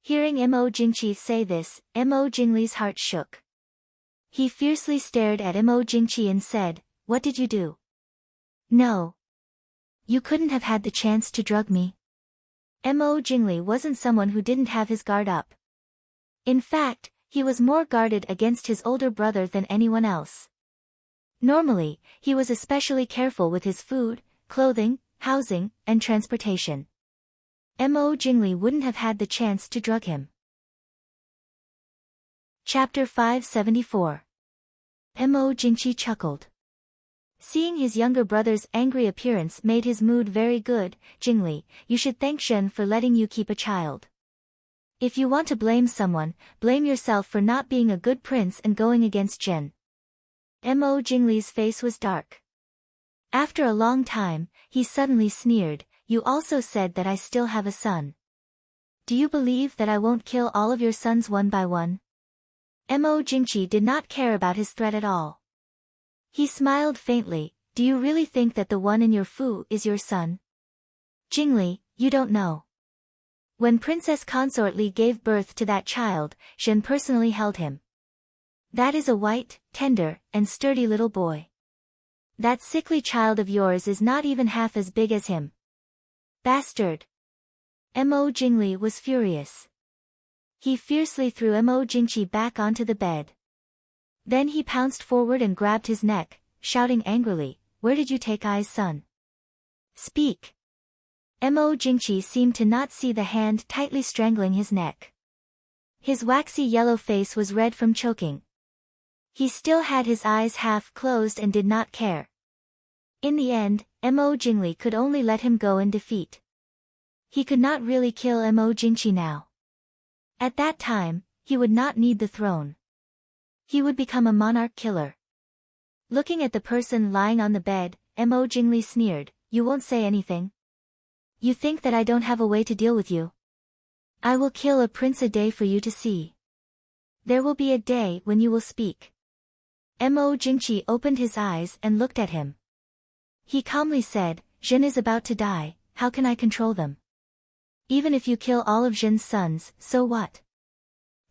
Hearing Mo Jingqi say this, Mo Jingli's heart shook. He fiercely stared at Mo Jingqi and said, "What did you do? No. You couldn't have had the chance to drug me." Mo Jingli wasn't someone who didn't have his guard up. In fact, he was more guarded against his older brother than anyone else. Normally, he was especially careful with his food, clothing, housing, and transportation. Mo Jingli wouldn't have had the chance to drug him. Chapter 574. Mo Jingqi chuckled. Seeing his younger brother's angry appearance made his mood very good. "Jingli, you should thank Zhen for letting you keep a child. If you want to blame someone, blame yourself for not being a good prince and going against Zhen." Mo Jingli's face was dark. After a long time, he suddenly sneered, "You also said that I still have a son. Do you believe that I won't kill all of your sons one by one?" Mo Jingqi did not care about his threat at all. He smiled faintly, "Do you really think that the one in your fu is your son? Jingli, you don't know. When Princess Consort Li gave birth to that child, Zhen personally held him. That is a white, tender, and sturdy little boy. That sickly child of yours is not even half as big as him. Bastard!" Mo Jingli was furious. He fiercely threw Mo Jingqi back onto the bed. Then he pounced forward and grabbed his neck, shouting angrily, "Where did you take Ai's son? Speak!" Mo Jingqi seemed to not see the hand tightly strangling his neck. His waxy yellow face was red from choking. He still had his eyes half closed and did not care. In the end, Mo Jingli could only let him go in defeat. He could not really kill Mo Jingqi now. At that time, he would not need the throne. He would become a monarch killer. Looking at the person lying on the bed, Mo Jingli sneered, "You won't say anything? You think that I don't have a way to deal with you? I will kill a prince a day for you to see. There will be a day when you will speak." Mo Jingqi opened his eyes and looked at him. He calmly said, "Zhen is about to die, how can I control them? Even if you kill all of Zhen's sons, so what?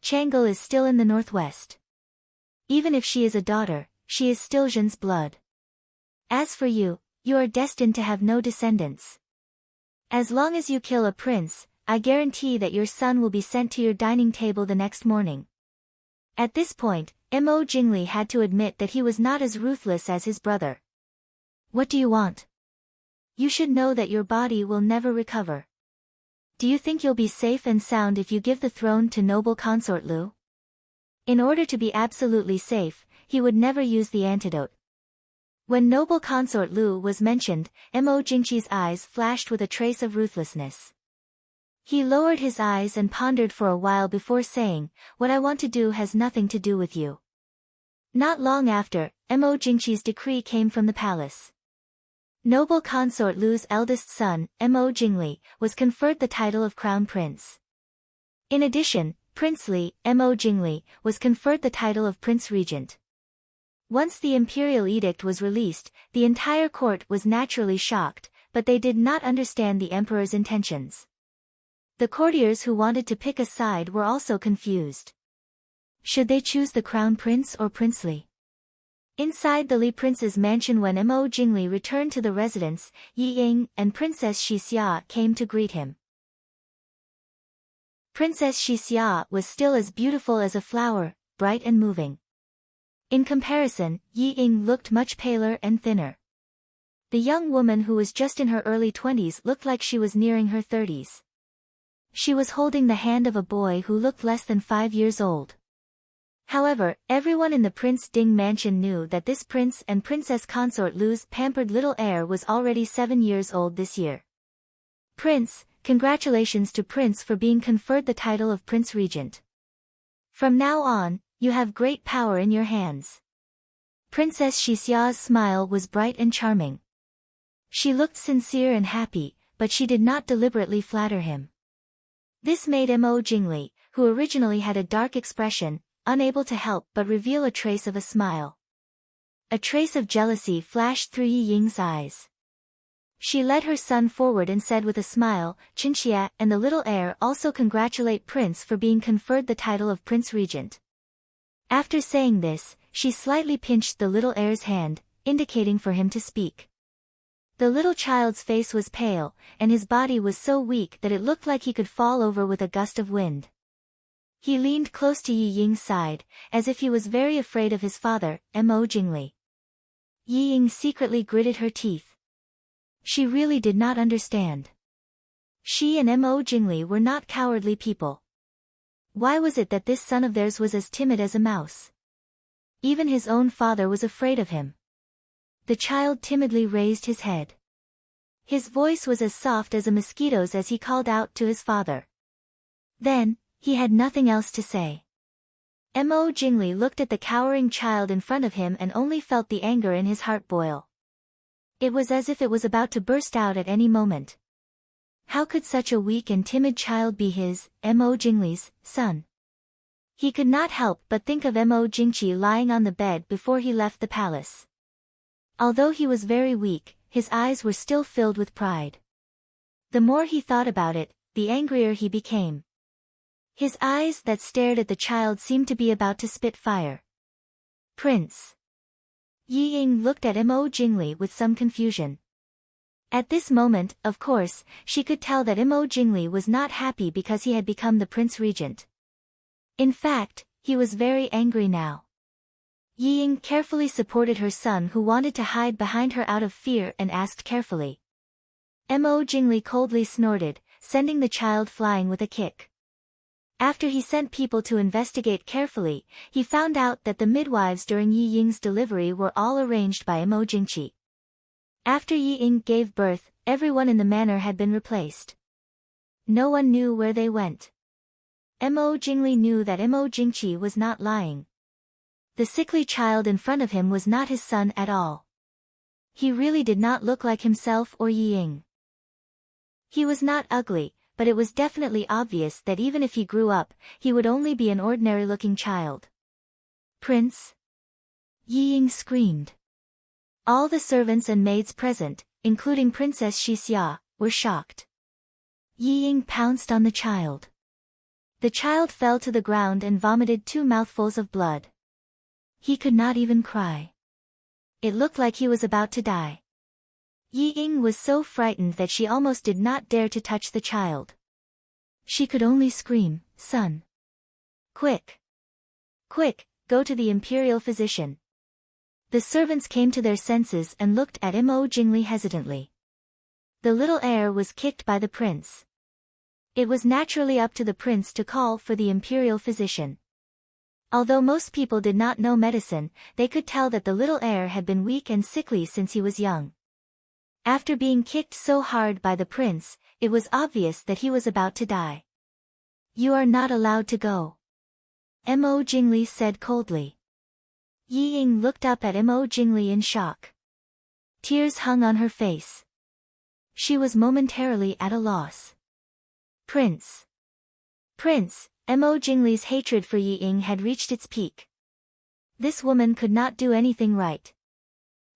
Chang'e is still in the northwest. Even if she is a daughter, she is still Zhen's blood. As for you, you are destined to have no descendants. As long as you kill a prince, I guarantee that your son will be sent to your dining table the next morning." At this point, Mo Jingli had to admit that he was not as ruthless as his brother. "What do you want? You should know that your body will never recover. Do you think you'll be safe and sound if you give the throne to noble consort Lu?" In order to be absolutely safe, he would never use the antidote. When noble consort Lu was mentioned, Mo Jingqi's eyes flashed with a trace of ruthlessness. He lowered his eyes and pondered for a while before saying, "What I want to do has nothing to do with you." Not long after, Mo Jingqi's decree came from the palace. Noble consort Lu's eldest son, Mo Jingli, was conferred the title of Crown Prince. In addition, Prince Li, Mo Jingli, was conferred the title of Prince Regent. Once the imperial edict was released, the entire court was naturally shocked, but they did not understand the emperor's intentions. The courtiers who wanted to pick a side were also confused. Should they choose the crown prince or Prince Li? Inside the Li prince's mansion when Mo Jingli returned to the residence, Yi Ying and Princess Xixia came to greet him. Princess Xixia was still as beautiful as a flower, bright and moving. In comparison, Yi Ying looked much paler and thinner. The young woman who was just in her early 20s looked like she was nearing her 30s. She was holding the hand of a boy who looked less than 5 years old. However, everyone in the Prince Ding mansion knew that this prince and princess consort Lu's pampered little heir was already 7 years old this year. "Prince, congratulations to Prince for being conferred the title of Prince Regent. From now on, you have great power in your hands." Princess Xixia's smile was bright and charming. She looked sincere and happy, but she did not deliberately flatter him. This made Mo Jingli, who originally had a dark expression, unable to help but reveal a trace of a smile. A trace of jealousy flashed through Yi Ying's eyes. She led her son forward and said with a smile, "Qinxia and the little heir also congratulate Prince for being conferred the title of Prince Regent." After saying this, she slightly pinched the little heir's hand, indicating for him to speak. The little child's face was pale, and his body was so weak that it looked like he could fall over with a gust of wind. He leaned close to Yi Ying's side, as if he was very afraid of his father, Mo Jingli. Yi Ying secretly gritted her teeth. She really did not understand. She and Mo Jingli were not cowardly people. Why was it that this son of theirs was as timid as a mouse? Even his own father was afraid of him. The child timidly raised his head. His voice was as soft as a mosquito's as he called out to his father. Then, he had nothing else to say. Mo Jingli looked at the cowering child in front of him and only felt the anger in his heart boil. It was as if it was about to burst out at any moment. How could such a weak and timid child be his, Mo Jingli's, son? He could not help but think of Mo Jingqi lying on the bed before he left the palace. Although he was very weak, his eyes were still filled with pride. The more he thought about it, the angrier he became. His eyes that stared at the child seemed to be about to spit fire. "Prince." Yi Ying looked at Mo Jingli with some confusion. At this moment, of course, she could tell that Mo Jingli was not happy because he had become the Prince Regent. In fact, he was very angry now. Yi Ying carefully supported her son who wanted to hide behind her out of fear and asked carefully. Mo Jingli coldly snorted, sending the child flying with a kick. After he sent people to investigate carefully, he found out that the midwives during Yi Ying's delivery were all arranged by Mo Jingqi. After Yi Ying gave birth, everyone in the manor had been replaced. No one knew where they went. Mo Jingli knew that Mo Jingqi was not lying. The sickly child in front of him was not his son at all. He really did not look like himself or Yi Ying. He was not ugly, but it was definitely obvious that even if he grew up, he would only be an ordinary-looking child. "Prince?" Yi Ying screamed. All the servants and maids present, including Princess Xixia, were shocked. Yi Ying pounced on the child. The child fell to the ground and vomited 2 mouthfuls of blood. He could not even cry. It looked like he was about to die. Yi Ying was so frightened that she almost did not dare to touch the child. She could only scream, "Son! Quick! Quick, go to the imperial physician." The servants came to their senses and looked at Mo Jingli hesitantly. The little heir was kicked by the prince. It was naturally up to the prince to call for the imperial physician. Although most people did not know medicine, they could tell that the little heir had been weak and sickly since he was young. After being kicked so hard by the prince, it was obvious that he was about to die. "You are not allowed to go," Mo Jingli said coldly. Yi Ying looked up at Mo Jingli in shock. Tears hung on her face. She was momentarily at a loss. "Prince! Prince!" Mo Jingli's hatred for Yi Ying had reached its peak. This woman could not do anything right.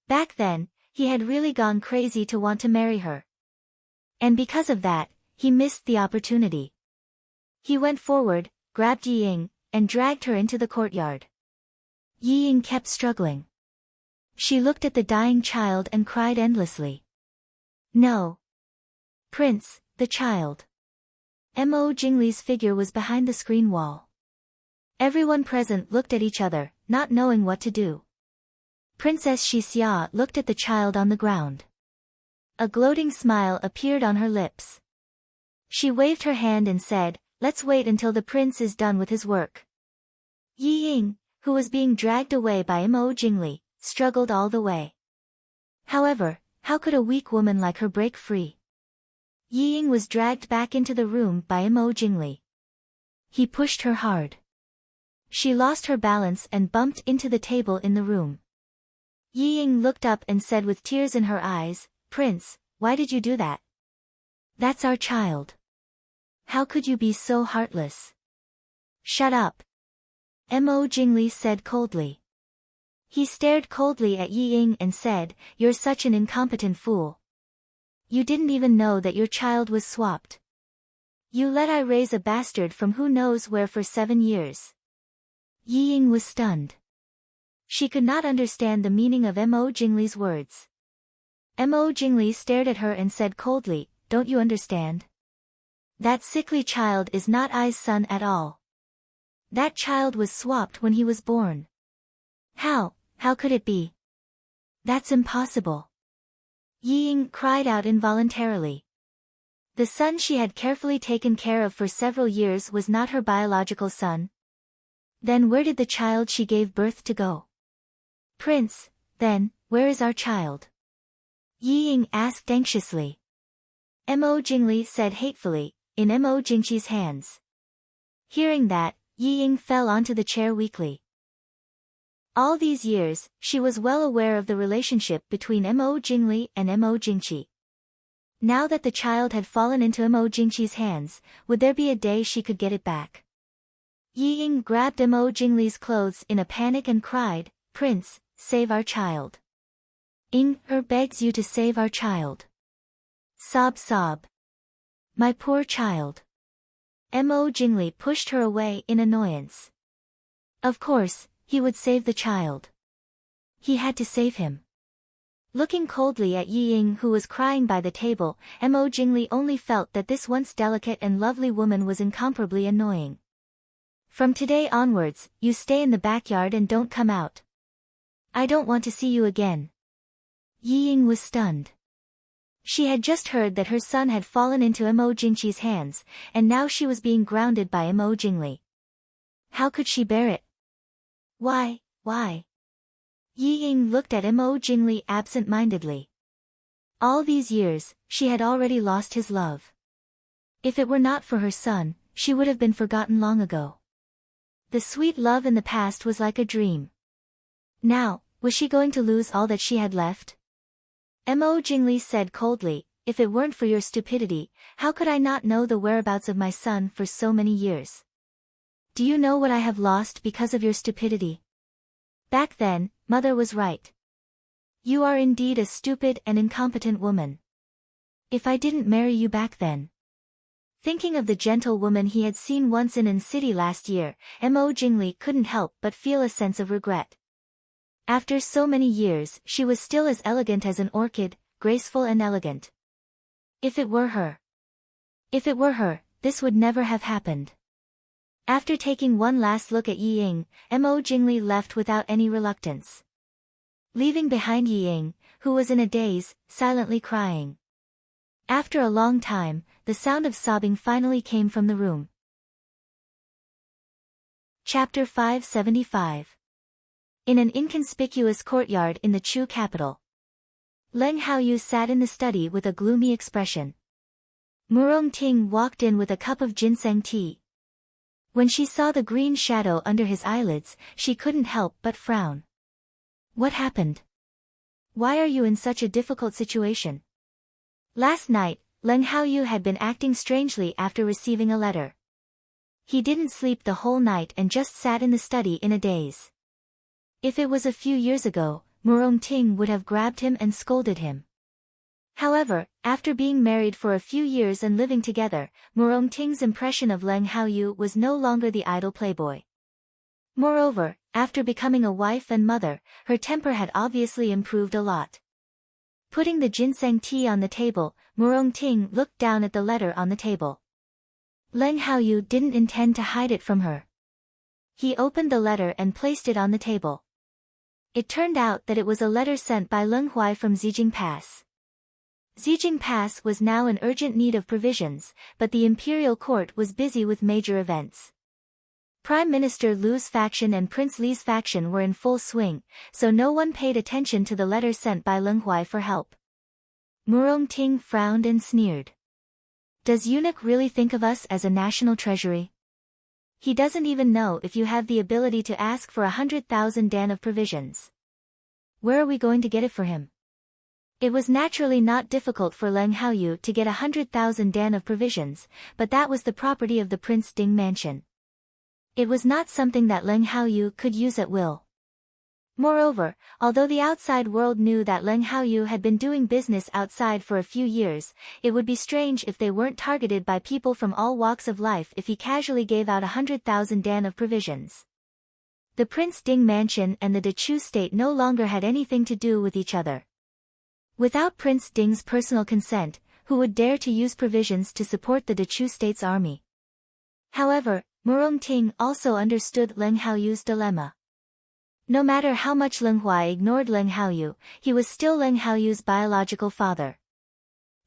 Back then, he had really gone crazy to want to marry her. And because of that, he missed the opportunity. He went forward, grabbed Yi Ying, and dragged her into the courtyard. Yi Ying kept struggling. She looked at the dying child and cried endlessly. "No! Prince, the child!" Mo Jingli's figure was behind the screen wall. Everyone present looked at each other, not knowing what to do. Princess Xixia looked at the child on the ground. A gloating smile appeared on her lips. She waved her hand and said, "Let's wait until the prince is done with his work." Yi Ying, who was being dragged away by Mo Jingli, struggled all the way. However, how could a weak woman like her break free? Yi Ying was dragged back into the room by Mo Jingli. He pushed her hard. She lost her balance and bumped into the table in the room. Yi Ying looked up and said with tears in her eyes, "Prince, why did you do that? That's our child. How could you be so heartless?" "Shut up," Mo Jingli said coldly. He stared coldly at Yi Ying and said, "You're such an incompetent fool. You didn't even know that your child was swapped. You let I raise a bastard from who knows where for 7 years." Yi Ying was stunned. She could not understand the meaning of Mo Jingli's words. Mo Jingli stared at her and said coldly, "Don't you understand? That sickly child is not I's son at all. That child was swapped when he was born. How could it be? That's impossible." Yi Ying cried out involuntarily. The son she had carefully taken care of for several years was not her biological son. Then where did the child she gave birth to go? "Prince, then, where is our child?" Yi Ying asked anxiously. Mo Jingli said hatefully, "In Mo Jingqi's hands." Hearing that, Yi Ying fell onto the chair weakly. All these years, she was well aware of the relationship between Mo Jingli and Mo Jingqi. Now that the child had fallen into Mo Jingqi's hands, would there be a day she could get it back? Yi Ying grabbed Mo Jingli's clothes in a panic and cried, "Prince, save our child. Ying begs you to save our child." Sob sob. "My poor child." Mo Jingli pushed her away in annoyance. Of course, he would save the child. He had to save him. Looking coldly at Yi Ying who was crying by the table, Mo Jingli only felt that this once delicate and lovely woman was incomparably annoying. "From today onwards, you stay in the backyard and don't come out. I don't want to see you again." Yi Ying was stunned. She had just heard that her son had fallen into Mo Jingqi's hands, and now she was being grounded by Mo Jingli. How could she bear it? Why? Yi Ying looked at Mo Jingli absent-mindedly. All these years, she had already lost his love. If it were not for her son, she would have been forgotten long ago. The sweet love in the past was like a dream. Now, was she going to lose all that she had left? Mo Jingli said coldly, if it weren't for your stupidity, how could I not know the whereabouts of my son for so many years? Do you know what I have lost because of your stupidity? Back then, mother was right. You are indeed a stupid and incompetent woman. If I didn't marry you back then. Thinking of the gentle woman he had seen once in city last year, Mo Jingli couldn't help but feel a sense of regret. After so many years, she was still as elegant as an orchid, graceful and elegant. If it were her, this would never have happened. After taking one last look at Yi Ying, Mo Jingli left without any reluctance. Leaving behind Yi Ying, who was in a daze, silently crying. After a long time, the sound of sobbing finally came from the room. Chapter 575. In an inconspicuous courtyard in the Chu capital. Leng Haoyu sat in the study with a gloomy expression. Murong Ting walked in with a cup of ginseng tea. When she saw the green shadow under his eyelids, she couldn't help but frown. What happened? Why are you in such a difficult situation? Last night, Leng Haoyu had been acting strangely after receiving a letter. He didn't sleep the whole night and just sat in the study in a daze. If it was a few years ago, Murong Ting would have grabbed him and scolded him. However, after being married for a few years and living together, Murong Ting's impression of Leng Haoyu was no longer the idle playboy. Moreover, after becoming a wife and mother, her temper had obviously improved a lot. Putting the ginseng tea on the table, Murong Ting looked down at the letter on the table. Leng Haoyu didn't intend to hide it from her. He opened the letter and placed it on the table. It turned out that it was a letter sent by Leng Huai from Zijing Pass. Zijing Pass was now in urgent need of provisions, but the imperial court was busy with major events. Prime Minister Lu's faction and Prince Li's faction were in full swing, so no one paid attention to the letter sent by Leng Huai for help. Murong Ting frowned and sneered. Does eunuch really think of us as a national treasury? He doesn't even know if you have the ability to ask for 100,000 dan of provisions. Where are we going to get it for him? It was naturally not difficult for Leng Haoyu to get 100,000 dan of provisions, but that was the property of the Prince Ding mansion. It was not something that Leng Haoyu could use at will. Moreover, although the outside world knew that Leng Haoyu had been doing business outside for a few years, it would be strange if they weren't targeted by people from all walks of life if he casually gave out 100,000 dan of provisions. The Prince Ding mansion and the Dechu state no longer had anything to do with each other. Without Prince Ding's personal consent, who would dare to use provisions to support the Dechu state's army? However, Murong Ting also understood Leng Haoyu's dilemma. No matter how much Leng Huai ignored Leng Haoyu, he was still Leng Haoyu's biological father.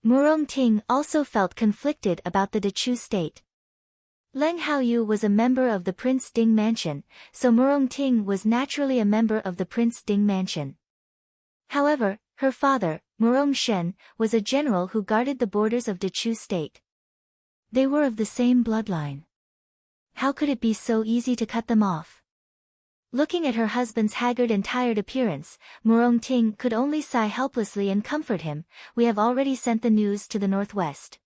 Murong Ting also felt conflicted about the Dechu state. Leng Haoyu was a member of the Prince Ding mansion, so Murong Ting was naturally a member of the Prince Ding mansion. However, her father, Murong Shen, was a general who guarded the borders of Dechu state. They were of the same bloodline. How could it be so easy to cut them off? Looking at her husband's haggard and tired appearance, Murong Ting could only sigh helplessly and comfort him. We have already sent the news to the northwest.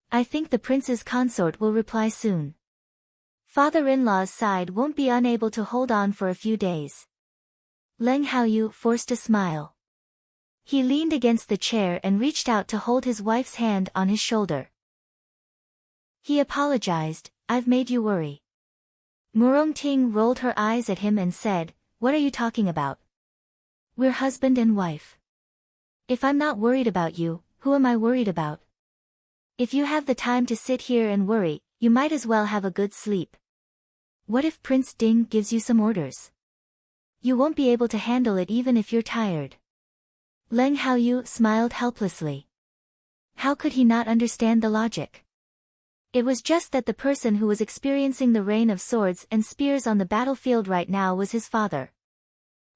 I think the prince's consort will reply soon. Father-in-law's side won't be unable to hold on for a few days. Leng Haoyu forced a smile. He leaned against the chair and reached out to hold his wife's hand on his shoulder. He apologized, I've made you worry. Murong Ting rolled her eyes at him and said, what are you talking about? We're husband and wife. If I'm not worried about you, who am I worried about? If you have the time to sit here and worry, you might as well have a good sleep. What if Prince Ding gives you some orders? You won't be able to handle it even if you're tired. Leng Haoyu smiled helplessly. How could he not understand the logic? It was just that the person who was experiencing the rain of swords and spears on the battlefield right now was his father.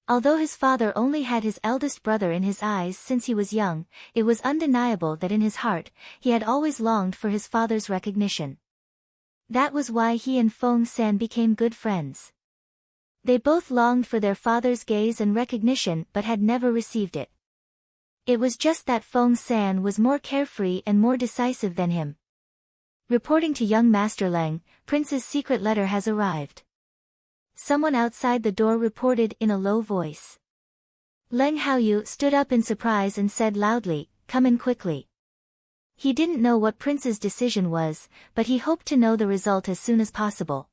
Although his father only had his eldest brother in his eyes since he was young, it was undeniable that in his heart, he had always longed for his father's recognition. That was why he and Feng San became good friends. They both longed for their father's gaze and recognition but had never received it. It was just that Feng San was more carefree and more decisive than him. Reporting to young Master Leng, Prince's secret letter has arrived. Someone outside the door reported in a low voice. Leng Haoyu stood up in surprise and said loudly, "Come in quickly." He didn't know what Prince's decision was, but he hoped to know the result as soon as possible.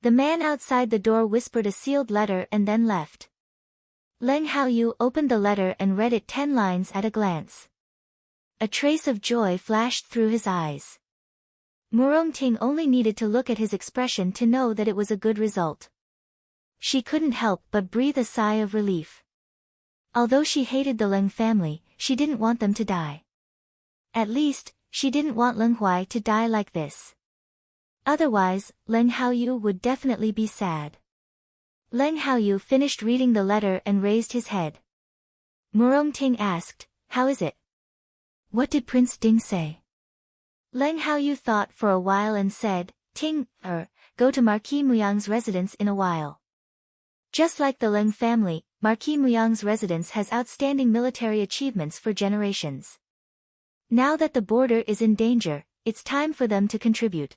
The man outside the door whispered a sealed letter and then left. Leng Haoyu opened the letter and read it 10 lines at a glance. A trace of joy flashed through his eyes. Murongting only needed to look at his expression to know that it was a good result. She couldn't help but breathe a sigh of relief. Although she hated the Leng family, she didn't want them to die. At least, she didn't want Leng Huai to die like this. Otherwise, Leng Haoyu would definitely be sad. Leng Haoyu finished reading the letter and raised his head. Murongting asked, "How is it? What did Prince Ding say?" Leng Haoyu thought for a while and said, Go to Marquis Muyang's residence in a while." Just like the Leng family, Marquis Muyang's residence has outstanding military achievements for generations. Now that the border is in danger, it's time for them to contribute.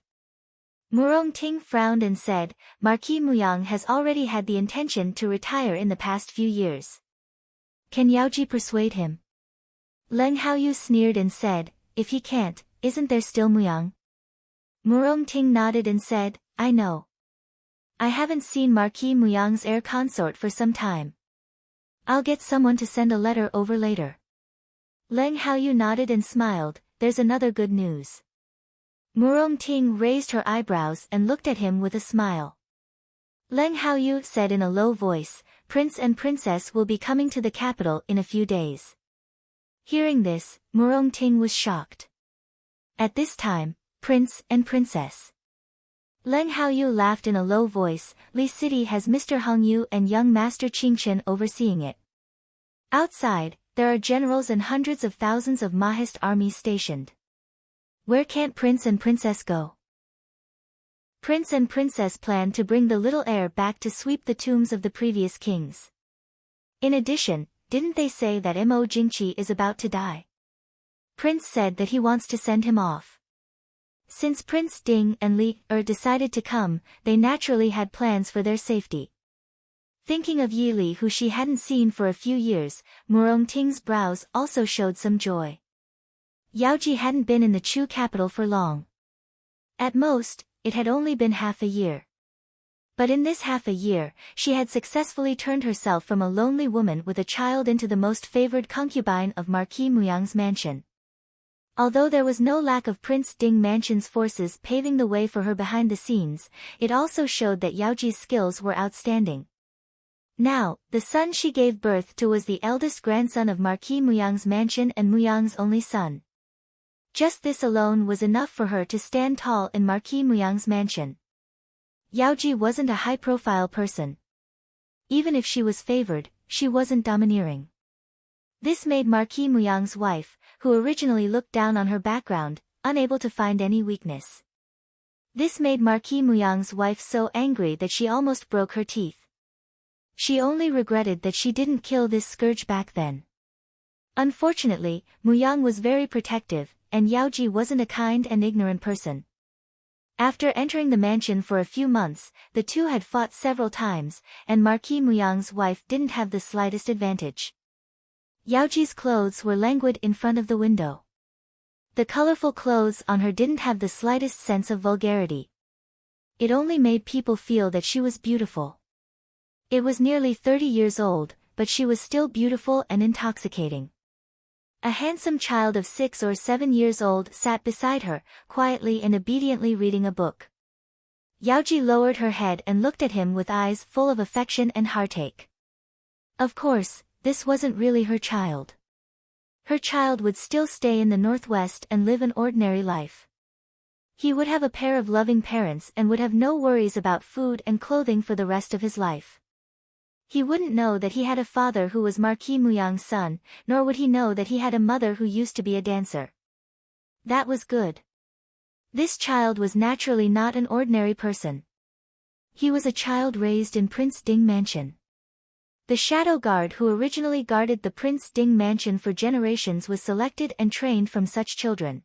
Murongting frowned and said, "Marquis Muyang has already had the intention to retire in the past few years. Can Yaoji persuade him?" Leng Haoyu sneered and said, "If he can't, isn't there still Muyang?" Murongting nodded and said, "I know. I haven't seen Marquis Muyang's heir consort for some time. I'll get someone to send a letter over later." Leng Haoyu nodded and smiled, "There's another good news." Murongting raised her eyebrows and looked at him with a smile. Leng Haoyu said in a low voice, "Prince and Princess will be coming to the capital in a few days." Hearing this, Murongting was shocked. At this time, Prince and Princess. Leng Haoyu laughed in a low voice. "Li City has Mr. Heng Yu and young Master Qingchen overseeing it. Outside, there are generals and hundreds of thousands of Mahist armies stationed. Where can't Prince and Princess go?" Prince and Princess plan to bring the little heir back to sweep the tombs of the previous kings. In addition, didn't they say that Mo Jingqi is about to die? Prince said that he wants to send him off. Since Prince Ding and Li decided to come, they naturally had plans for their safety. Thinking of Yi Li who she hadn't seen for a few years, Murongting's brows also showed some joy. Yaoji hadn't been in the Chu capital for long. At most, it had only been half a year. But in this half a year, she had successfully turned herself from a lonely woman with a child into the most favored concubine of Marquis Muyang's mansion. Although there was no lack of Prince Ding Mansion's forces paving the way for her behind the scenes, it also showed that Yaoji's skills were outstanding. Now, the son she gave birth to was the eldest grandson of Marquis Muyang's mansion and Muyang's only son. Just this alone was enough for her to stand tall in Marquis Muyang's mansion. Yaoji wasn't a high-profile person. Even if she was favored, she wasn't domineering. This made Marquis Muyang's wife, who originally looked down on her background, unable to find any weakness. This made Marquis Muyang's wife so angry that she almost broke her teeth. She only regretted that she didn't kill this scourge back then. Unfortunately, Muyang was very protective, and Yaoji wasn't a kind and ignorant person. After entering the mansion for a few months, the two had fought several times, and Marquis Muyang's wife didn't have the slightest advantage. Yaoji's clothes were languid in front of the window. The colorful clothes on her didn't have the slightest sense of vulgarity. It only made people feel that she was beautiful. It was nearly 30 years old, but she was still beautiful and intoxicating. A handsome child of 6 or 7 years old sat beside her, quietly and obediently reading a book. Yaoji lowered her head and looked at him with eyes full of affection and heartache. Of course, this wasn't really her child. Her child would still stay in the northwest and live an ordinary life. He would have a pair of loving parents and would have no worries about food and clothing for the rest of his life. He wouldn't know that he had a father who was Marquis Muyang's son, nor would he know that he had a mother who used to be a dancer. That was good. This child was naturally not an ordinary person. He was a child raised in Prince Ding Mansion. The shadow guard who originally guarded the Prince Ding Mansion for generations was selected and trained from such children.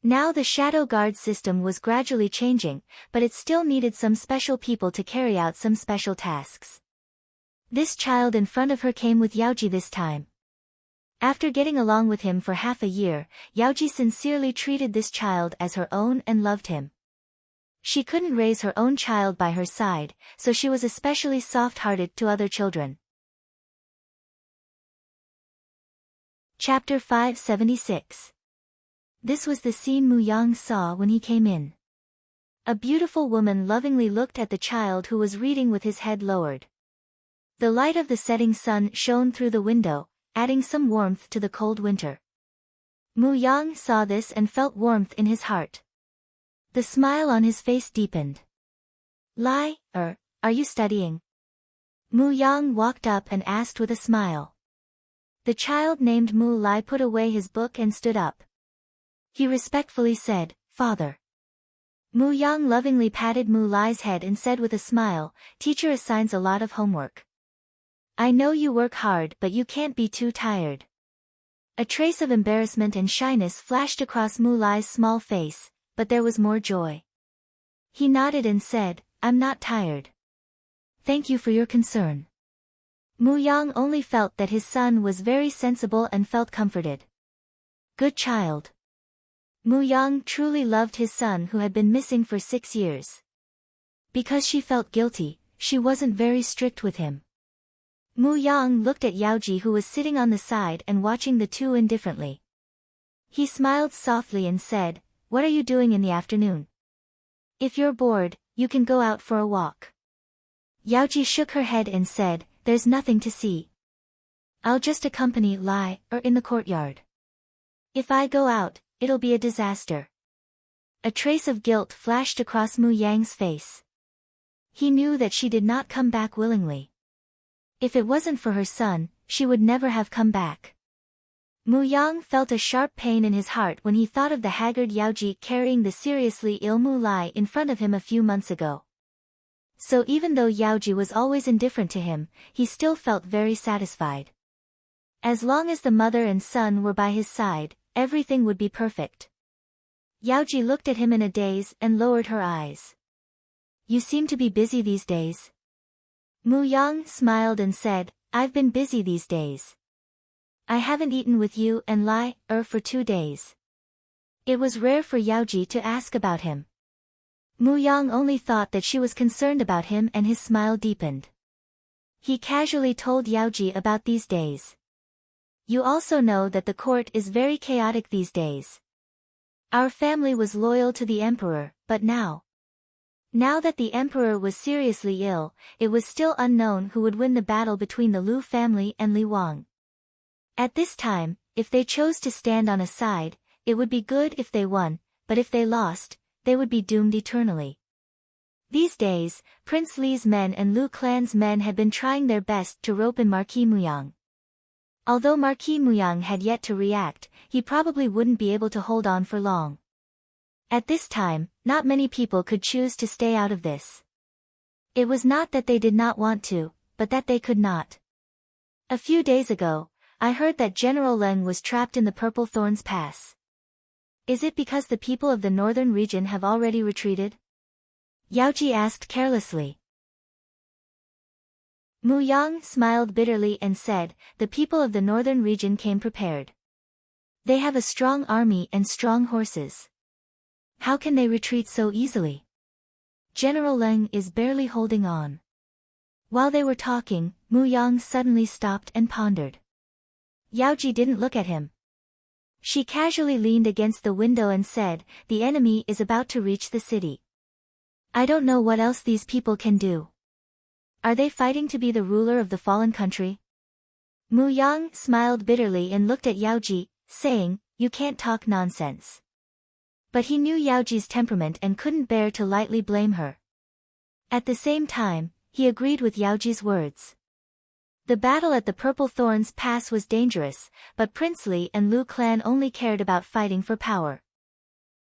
Now the shadow guard system was gradually changing, but it still needed some special people to carry out some special tasks. This child in front of her came with Yaoji this time. After getting along with him for half a year, Yaoji sincerely treated this child as her own and loved him. She couldn't raise her own child by her side, so she was especially soft-hearted to other children. Chapter 576. This was the scene Muyang saw when he came in. A beautiful woman lovingly looked at the child who was reading with his head lowered. The light of the setting sun shone through the window, adding some warmth to the cold winter. Muyang saw this and felt warmth in his heart. The smile on his face deepened. Are you studying? Muyang walked up and asked with a smile. The child named Mu Lai put away his book and stood up. He respectfully said, "Father." Muyang lovingly patted Mu Lai's head and said with a smile, "Teacher assigns a lot of homework. I know you work hard but you can't be too tired." A trace of embarrassment and shyness flashed across Mu Lai's small face, but there was more joy. He nodded and said, "I'm not tired. Thank you for your concern." Muyang only felt that his son was very sensible and felt comforted. Good child. Muyang truly loved his son who had been missing for 6 years. Because she felt guilty, she wasn't very strict with him. Muyang looked at Yaoji who was sitting on the side and watching the two indifferently. He smiled softly and said, "What are you doing in the afternoon? If you're bored, you can go out for a walk." Yaoji shook her head and said, "There's nothing to see. I'll just accompany Lai in the courtyard. If I go out, it'll be a disaster." A trace of guilt flashed across Muyang's face. He knew that she did not come back willingly. If it wasn't for her son, she would never have come back. Muyang felt a sharp pain in his heart when he thought of the haggard Yaoji carrying the seriously ill Mu Lai in front of him a few months ago. So even though Yaoji was always indifferent to him, he still felt very satisfied. As long as the mother and son were by his side, everything would be perfect. Yaoji looked at him in a daze and lowered her eyes. "You seem to be busy these days." Muyang smiled and said, "I've been busy these days. I haven't eaten with you and Lai for 2 days." It was rare for Yaoji to ask about him. Muyang only thought that she was concerned about him and his smile deepened. He casually told Yaoji about these days. "You also know that the court is very chaotic these days. Our family was loyal to the emperor, but now that the emperor was seriously ill, it was still unknown who would win the battle between the Lu family and Li Wang. At this time, if they chose to stand on a side, it would be good if they won, but if they lost, they would be doomed eternally. These days, Prince Li's men and Lu clan's men had been trying their best to rope in Marquis Muyang. Although Marquis Muyang had yet to react, he probably wouldn't be able to hold on for long. At this time, not many people could choose to stay out of this. It was not that they did not want to, but that they could not. A few days ago, I heard that General Leng was trapped in the Purple Thorns Pass. Is it because the people of the northern region have already retreated? Yaoji asked carelessly. Muyang smiled bitterly and said, "The people of the northern region came prepared. They have a strong army and strong horses. How can they retreat so easily? General Leng is barely holding on." While they were talking, Muyang suddenly stopped and pondered. Yaoji didn't look at him. She casually leaned against the window and said, "The enemy is about to reach the city. I don't know what else these people can do. Are they fighting to be the ruler of the fallen country? Mu Yang smiled bitterly and looked at Yaoji, saying, "You can't talk nonsense." But he knew Yaoji's temperament and couldn't bear to lightly blame her. At the same time, he agreed with Yaoji's words. The battle at the Purple Thorns Pass was dangerous, but Prince Li and Lu clan only cared about fighting for power.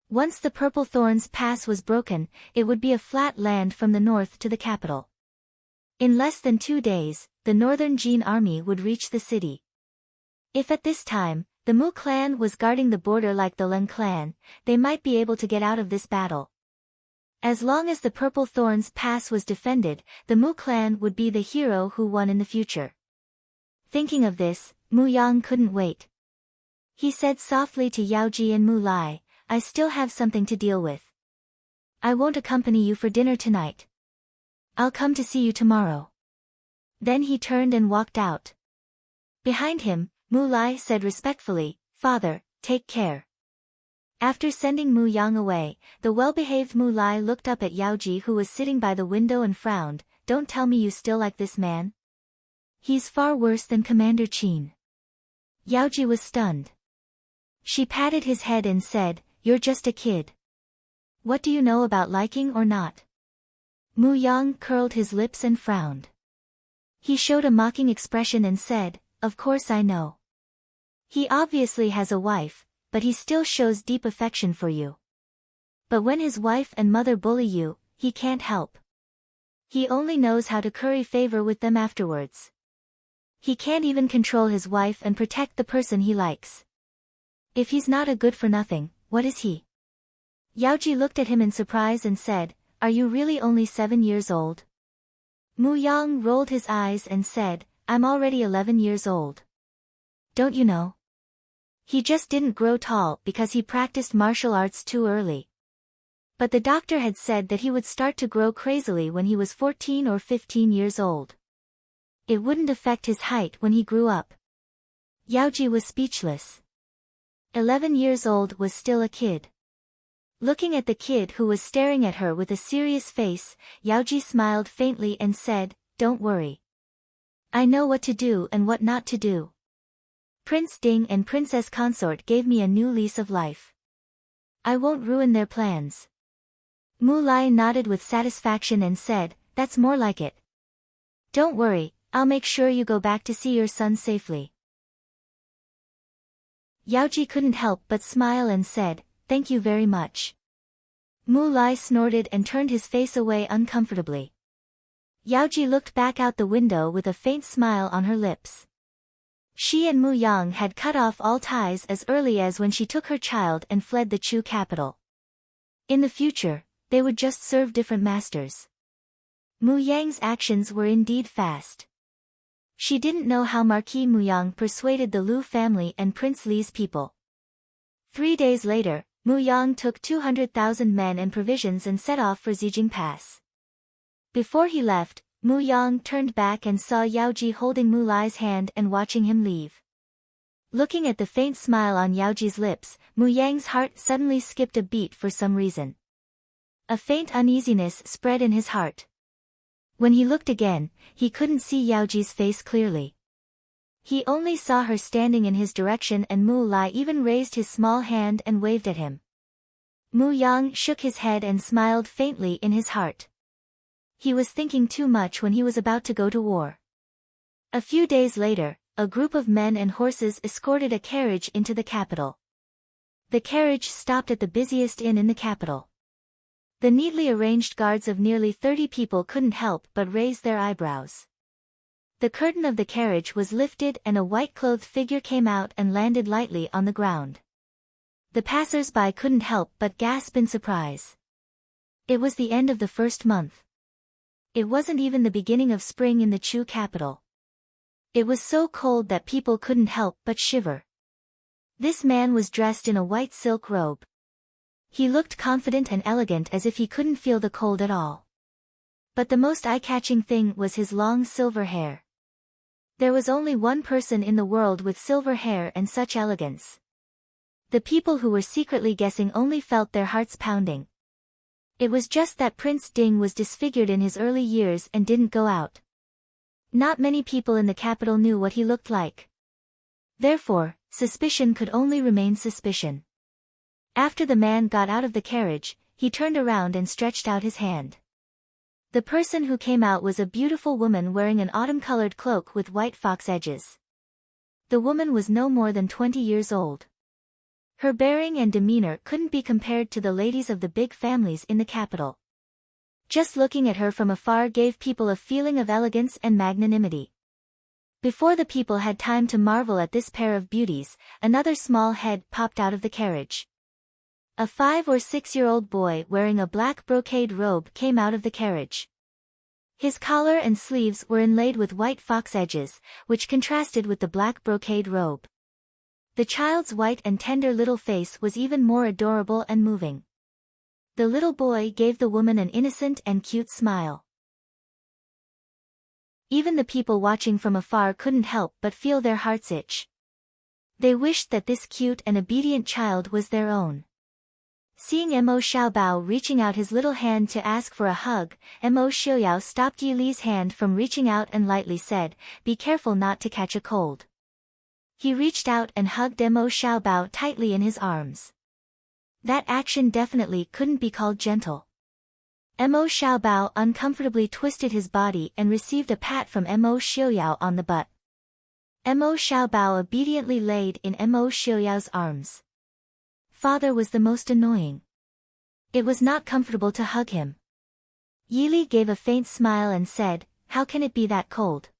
Once the Purple Thorns Pass was broken, it would be a flat land from the north to the capital. In less than 2 days, the Northern Jin army would reach the city. If at this time, the Mu clan was guarding the border like the Lin clan, they might be able to get out of this battle. As long as the Purple Thorns Pass was defended, the Mu clan would be the hero who won in the future. Thinking of this, Mu Yang couldn't wait. He said softly to Yaoji and Mu Lai, "I still have something to deal with. I won't accompany you for dinner tonight. I'll come to see you tomorrow." Then he turned and walked out. Behind him, Mu Lai said respectfully, "Father, take care." After sending Mu Yang away, the well-behaved Mu Lai looked up at Yaoji who was sitting by the window and frowned, "Don't tell me you still like this man? He's far worse than Commander Qin." Yaoji was stunned. She patted his head and said, "You're just a kid. What do you know about liking or not?" Mu Yang curled his lips and frowned. He showed a mocking expression and said, "Of course I know. He obviously has a wife, but he still shows deep affection for you. But when his wife and mother bully you, he can't help. He only knows how to curry favor with them afterwards. He can't even control his wife and protect the person he likes. If he's not a good-for-nothing, what is he?" Yaoji looked at him in surprise and said, "Are you really only 7 years old?" Mu Yang rolled his eyes and said, "I'm already 11 years old. Don't you know? He just didn't grow tall because he practiced martial arts too early. But the doctor had said that he would start to grow crazily when he was 14 or 15 years old. It wouldn't affect his height when he grew up." Yaoji was speechless. 11 years old was still a kid. Looking at the kid who was staring at her with a serious face, Yaoji smiled faintly and said, "Don't worry. I know what to do and what not to do. Prince Ding and Princess Consort gave me a new lease of life. I won't ruin their plans." Mu Lai nodded with satisfaction and said, "That's more like it. Don't worry, I'll make sure you go back to see your son safely." Yaoji couldn't help but smile and said, "Thank you very much." Mu Lai snorted and turned his face away uncomfortably. Yaoji looked back out the window with a faint smile on her lips. She and Mu Yang had cut off all ties as early as when she took her child and fled the Chu capital. In the future, they would just serve different masters. Mu Yang's actions were indeed fast. She didn't know how Marquis Mu Yang persuaded the Lu family and Prince Li's people. 3 days later, Mu Yang took 200,000 men and provisions and set off for Zijing Pass. Before he left, Mu Yang turned back and saw Yaoji holding Mu Lai's hand and watching him leave. Looking at the faint smile on Yaoji's lips, Mu Yang's heart suddenly skipped a beat for some reason. A faint uneasiness spread in his heart. When he looked again, he couldn't see Yaoji's face clearly. He only saw her standing in his direction and Mu Lai even raised his small hand and waved at him. Mu Yang shook his head and smiled faintly in his heart. He was thinking too much when he was about to go to war. A few days later, a group of men and horses escorted a carriage into the capital. The carriage stopped at the busiest inn in the capital. The neatly arranged guards of nearly 30 people couldn't help but raise their eyebrows. The curtain of the carriage was lifted and a white-clothed figure came out and landed lightly on the ground. The passers-by couldn't help but gasp in surprise. It was the end of the first month. It wasn't even the beginning of spring in the Chu capital. It was so cold that people couldn't help but shiver. This man was dressed in a white silk robe. He looked confident and elegant as if he couldn't feel the cold at all. But the most eye-catching thing was his long silver hair. There was only one person in the world with silver hair and such elegance. The people who were secretly guessing only felt their hearts pounding. It was just that Prince Ding was disfigured in his early years and didn't go out. Not many people in the capital knew what he looked like. Therefore, suspicion could only remain suspicion. After the man got out of the carriage, he turned around and stretched out his hand. The person who came out was a beautiful woman wearing an autumn-colored cloak with white fox edges. The woman was no more than 20 years old. Her bearing and demeanor couldn't be compared to the ladies of the big families in the capital. Just looking at her from afar gave people a feeling of elegance and magnanimity. Before the people had time to marvel at this pair of beauties, another small head popped out of the carriage. A 5- or 6-year-old boy wearing a black brocade robe came out of the carriage. His collar and sleeves were inlaid with white fox edges, which contrasted with the black brocade robe. The child's white and tender little face was even more adorable and moving. The little boy gave the woman an innocent and cute smile. Even the people watching from afar couldn't help but feel their hearts itch. They wished that this cute and obedient child was their own. Seeing Mo Xiaobao reaching out his little hand to ask for a hug, Mo Xiaoyao stopped Yi Li's hand from reaching out and lightly said, "Be careful not to catch a cold." He reached out and hugged Mo Xiaobao tightly in his arms. That action definitely couldn't be called gentle. Mo Xiaobao uncomfortably twisted his body and received a pat from Mo Xiaoyao on the butt. Mo Xiaobao obediently laid in Mo Xiaoyao's arms. Father was the most annoying. It was not comfortable to hug him. Yi Li gave a faint smile and said, "How can it be that cold?"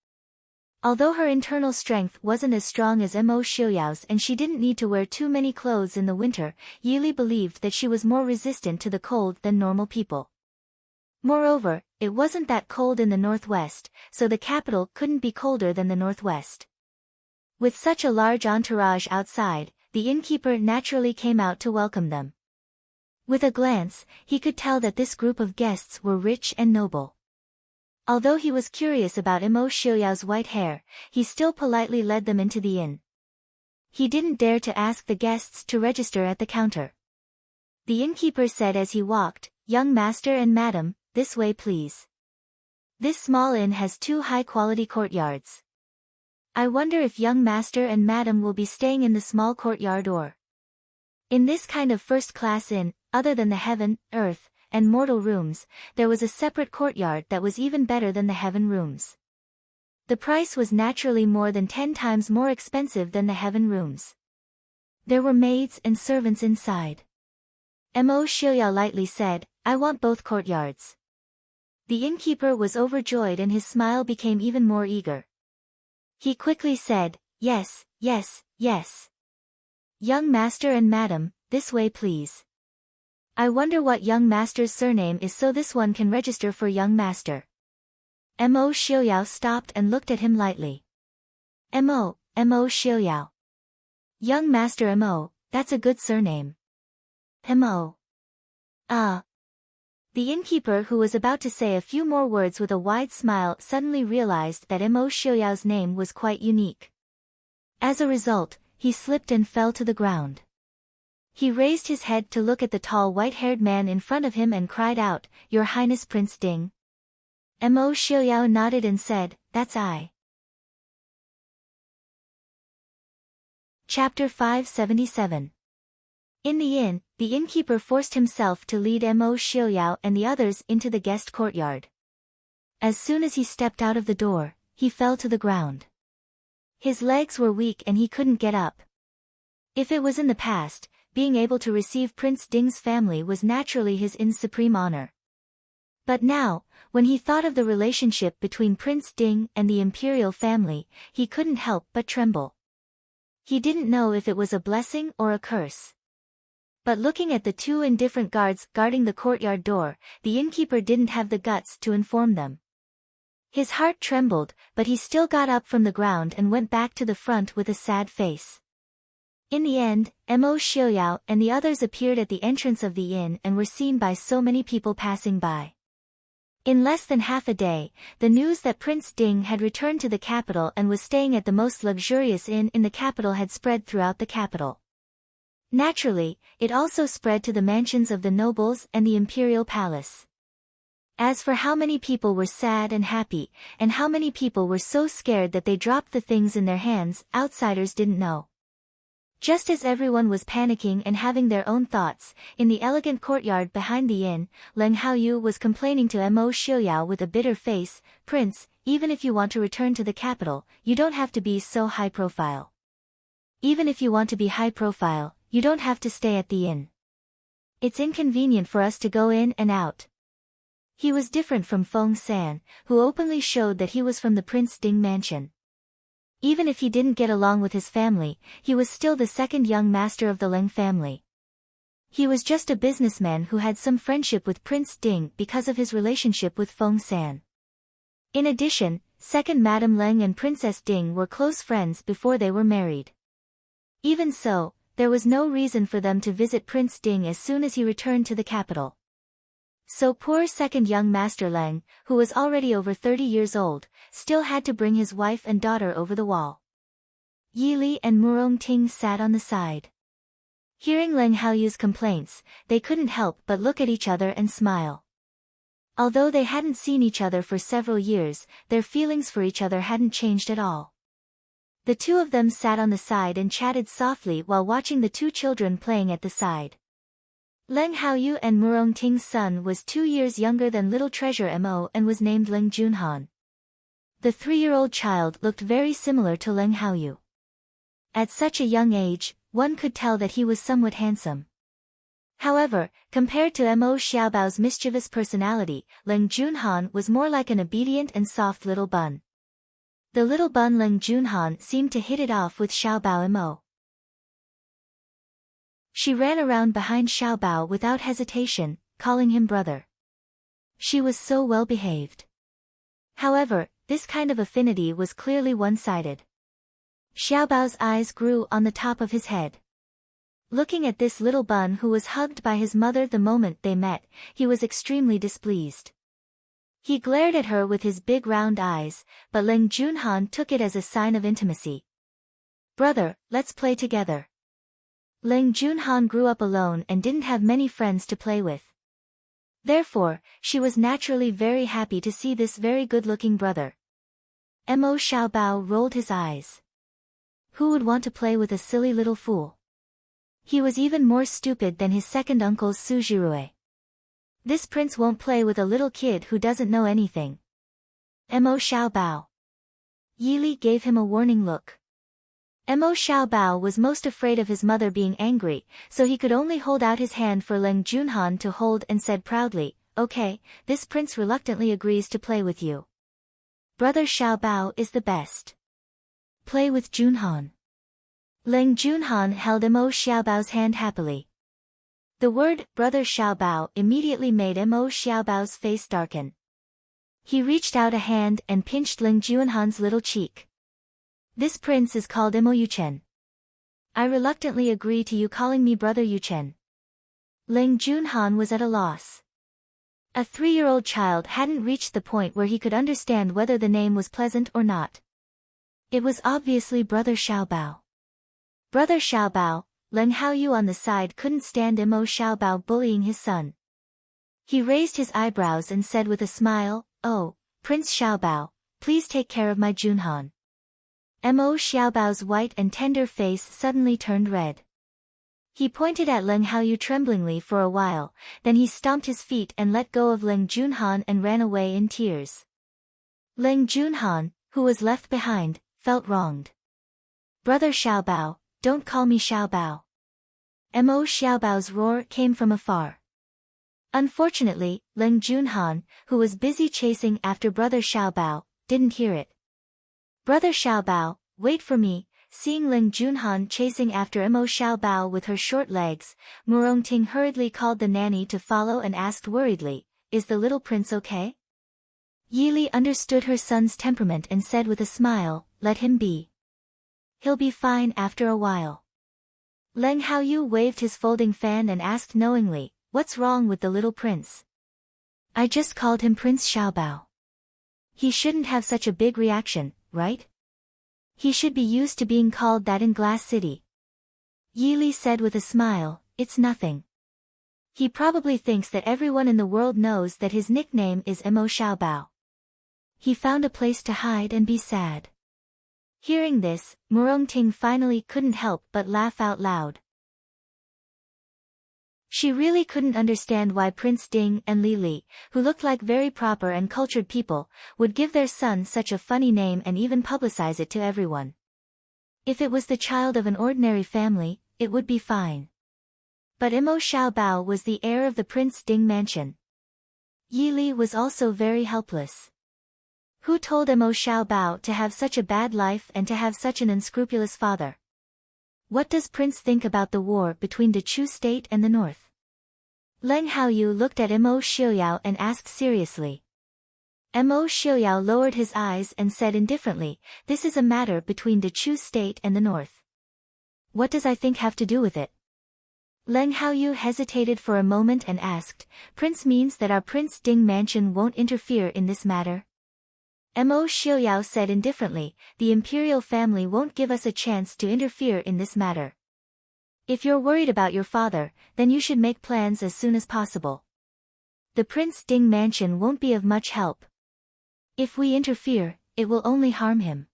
Although her internal strength wasn't as strong as Mo Xiaoyao's and she didn't need to wear too many clothes in the winter, Yi Li believed that she was more resistant to the cold than normal people. Moreover, it wasn't that cold in the northwest, so the capital couldn't be colder than the northwest. With such a large entourage outside, the innkeeper naturally came out to welcome them. With a glance, he could tell that this group of guests were rich and noble. Although he was curious about Mo Xiaoyao's white hair, he still politely led them into the inn. He didn't dare to ask the guests to register at the counter. The innkeeper said as he walked, "Young master and madam, this way please. This small inn has 2 high-quality courtyards. I wonder if young master and madam will be staying in the small courtyard or..." In this kind of first-class inn, other than the heaven, earth, and mortal rooms, there was a separate courtyard that was even better than the heaven rooms. The price was naturally more than 10 times more expensive than the heaven rooms. There were maids and servants inside. Mo Xiaoyao lightly said, "I want both courtyards." The innkeeper was overjoyed and his smile became even more eager. He quickly said, "Yes, yes, yes. Young master and madam, this way please. I wonder what young master's surname is so this one can register for young master." Mo Xiaoyao stopped and looked at him lightly. Mo Xiaoyao. Young master Mo, that's a good surname. Mo. The innkeeper who was about to say a few more words with a wide smile suddenly realized that Mo Xiaoyao's name was quite unique. As a result, he slipped and fell to the ground. He raised his head to look at the tall white-haired man in front of him and cried out, "Your Highness Prince Ding." Mo Xiaoyao nodded and said, "That's I." Chapter 577. In the inn, the innkeeper forced himself to lead Mo Xiaoyao and the others into the guest courtyard. As soon as he stepped out of the door, he fell to the ground. His legs were weak and he couldn't get up. If it was in the past, being able to receive Prince Ding's family was naturally his inn's supreme honor. But now, when he thought of the relationship between Prince Ding and the imperial family, he couldn't help but tremble. He didn't know if it was a blessing or a curse. But looking at the 2 indifferent guards guarding the courtyard door, the innkeeper didn't have the guts to inform them. His heart trembled, but he still got up from the ground and went back to the front with a sad face. In the end, Mo Xiaoyao and the others appeared at the entrance of the inn and were seen by so many people passing by. In less than half a day, the news that Prince Ding had returned to the capital and was staying at the most luxurious inn in the capital had spread throughout the capital. Naturally, it also spread to the mansions of the nobles and the imperial palace. As for how many people were sad and happy, and how many people were so scared that they dropped the things in their hands, outsiders didn't know. Just as everyone was panicking and having their own thoughts, in the elegant courtyard behind the inn, Leng Haoyu was complaining to Mo Xiaoyao with a bitter face, "Prince, even if you want to return to the capital, you don't have to be so high profile. Even if you want to be high profile, you don't have to stay at the inn. It's inconvenient for us to go in and out." He was different from Feng San, who openly showed that he was from the Prince Ding mansion. Even if he didn't get along with his family, he was still the second young master of the Leng family. He was just a businessman who had some friendship with Prince Ding because of his relationship with Feng San. In addition, second Madame Leng and Princess Ding were close friends before they were married. Even so, there was no reason for them to visit Prince Ding as soon as he returned to the capital. So poor second young Master Leng, who was already over 30 years old, still had to bring his wife and daughter over the wall. Yi Li and Murong Ting sat on the side. Hearing Leng Haoyu's complaints, they couldn't help but look at each other and smile. Although they hadn't seen each other for several years, their feelings for each other hadn't changed at all. The two of them sat on the side and chatted softly while watching the two children playing at the side. Leng Haoyu and Murong Ting's son was 2 years younger than little treasure Mo and was named Leng Junhan. The 3-year-old child looked very similar to Leng Haoyu. At such a young age, one could tell that he was somewhat handsome. However, compared to Mo Xiaobao's mischievous personality, Leng Junhan was more like an obedient and soft little bun. The little bun Leng Junhan seemed to hit it off with Xiaobao Mo. She ran around behind Xiaobao without hesitation, calling him brother. She was so well behaved. However, this kind of affinity was clearly one-sided. Xiaobao's eyes grew on the top of his head. Looking at this little bun who was hugged by his mother the moment they met, he was extremely displeased. He glared at her with his big round eyes, but Leng Junhan took it as a sign of intimacy. "Brother, let's play together." Leng Junhan grew up alone and didn't have many friends to play with. Therefore, she was naturally very happy to see this very good-looking brother. Mo Xiaobao rolled his eyes. Who would want to play with a silly little fool? He was even more stupid than his second uncle Su Jirue. This prince won't play with a little kid who doesn't know anything. Mo Xiaobao. Yi Li gave him a warning look. Mo Xiaobao was most afraid of his mother being angry, so he could only hold out his hand for Leng Junhan to hold and said proudly, "Okay, this prince reluctantly agrees to play with you. Brother Xiaobao is the best. Play with Junhan." Leng Junhan held Mo Xiaobao's hand happily. The word, brother Xiaobao, immediately made Mo Xiaobao's face darken. He reached out a hand and pinched Leng Junhan's little cheek. "This prince is called Mo Yuchen. I reluctantly agree to you calling me brother Yuchen." Leng Junhan was at a loss. A 3-year-old child hadn't reached the point where he could understand whether the name was pleasant or not. It was obviously brother Xiaobao. Brother Xiaobao, Leng Haoyu on the side couldn't stand Mo Xiaobao bullying his son. He raised his eyebrows and said with a smile, "Oh, Prince Xiaobao, please take care of my Junhan." Mo Xiaobao's white and tender face suddenly turned red. He pointed at Leng Haoyu tremblingly for a while, then he stomped his feet and let go of Leng Junhan and ran away in tears. Leng Junhan, who was left behind, felt wronged. "Brother Xiaobao, don't call me Xiaobao." Mo Xiaobao's roar came from afar. Unfortunately, Leng Junhan, who was busy chasing after brother Xiaobao, didn't hear it. "Brother Xiaobao, wait for me." Seeing Leng Junhan chasing after Mo Xiaobao with her short legs, Murong Ting hurriedly called the nanny to follow and asked worriedly, "Is the little prince okay?" Yi Li understood her son's temperament and said with a smile, "Let him be. He'll be fine after a while." Leng Haoyu waved his folding fan and asked knowingly, "What's wrong with the little prince?" "I just called him Prince Xiaobao. He shouldn't have such a big reaction, right? He should be used to being called that in Glass City." Yi Li said with a smile, "It's nothing." He probably thinks that everyone in the world knows that his nickname is Mo Xiaobao. He found a place to hide and be sad. Hearing this, Murongting finally couldn't help but laugh out loud. She really couldn't understand why Prince Ding and Li Li, who looked like very proper and cultured people, would give their son such a funny name and even publicize it to everyone. If it was the child of an ordinary family, it would be fine. But Mo Xiaobao was the heir of the Prince Ding mansion. Yi Li was also very helpless. Who told Mo Xiaobao to have such a bad life and to have such an unscrupulous father? What does Prince think about the war between the Chu state and the north? Leng Haoyu looked at Mo Xiaoyao and asked seriously. Mo Xiaoyao lowered his eyes and said indifferently, "This is a matter between the Chu state and the north. What does I think have to do with it?" Leng Haoyu hesitated for a moment and asked, "Prince means that our Prince Ding mansion won't interfere in this matter?" Mo Xiaoyao said indifferently, "The imperial family won't give us a chance to interfere in this matter. If you're worried about your father, then you should make plans as soon as possible. The Prince Ding mansion won't be of much help. If we interfere, it will only harm him."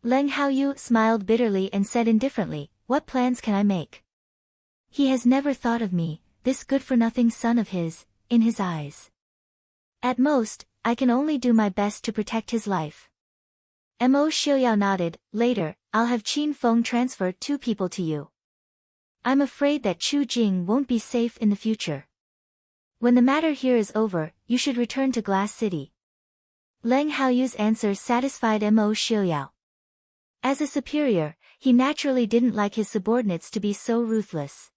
Leng Haoyu smiled bitterly and said indifferently, "What plans can I make? He has never thought of me, this good-for-nothing son of his, in his eyes. At most, I can only do my best to protect his life." Mo Xiaoyao nodded. "Later, I'll have Qin Feng transfer 2 people to you. I'm afraid that Chu Jing won't be safe in the future. When the matter here is over, you should return to Glass City." Leng Haoyu's answer satisfied Mo Xiaoyao. As a superior, he naturally didn't like his subordinates to be so ruthless.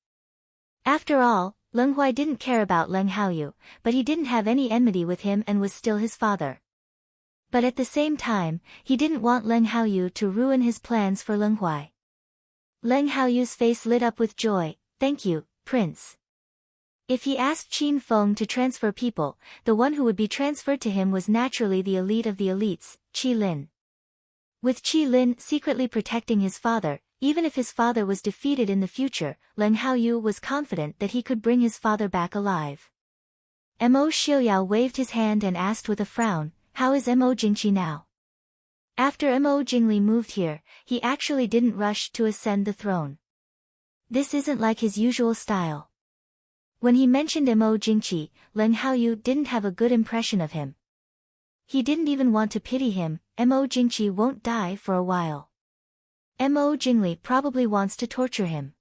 After all, Leng Huai didn't care about Leng Haoyu, but he didn't have any enmity with him and was still his father. But at the same time, he didn't want Leng Haoyu to ruin his plans for Leng Huai. Leng Haoyu's face lit up with joy. "Thank you, Prince." If he asked Qin Feng to transfer people, the one who would be transferred to him was naturally the elite of the elites, Qi Lin. With Qi Lin secretly protecting his father, even if his father was defeated in the future, Leng Haoyu was confident that he could bring his father back alive. Mo Xiaoyao waved his hand and asked with a frown, "How is Mo Jingqi now?" After Mo Jingli moved here, he actually didn't rush to ascend the throne. This isn't like his usual style. When he mentioned Mo Jingqi, Leng Haoyu didn't have a good impression of him. He didn't even want to pity him. Mo Jingqi won't die for a while. Mo Jingli probably wants to torture him.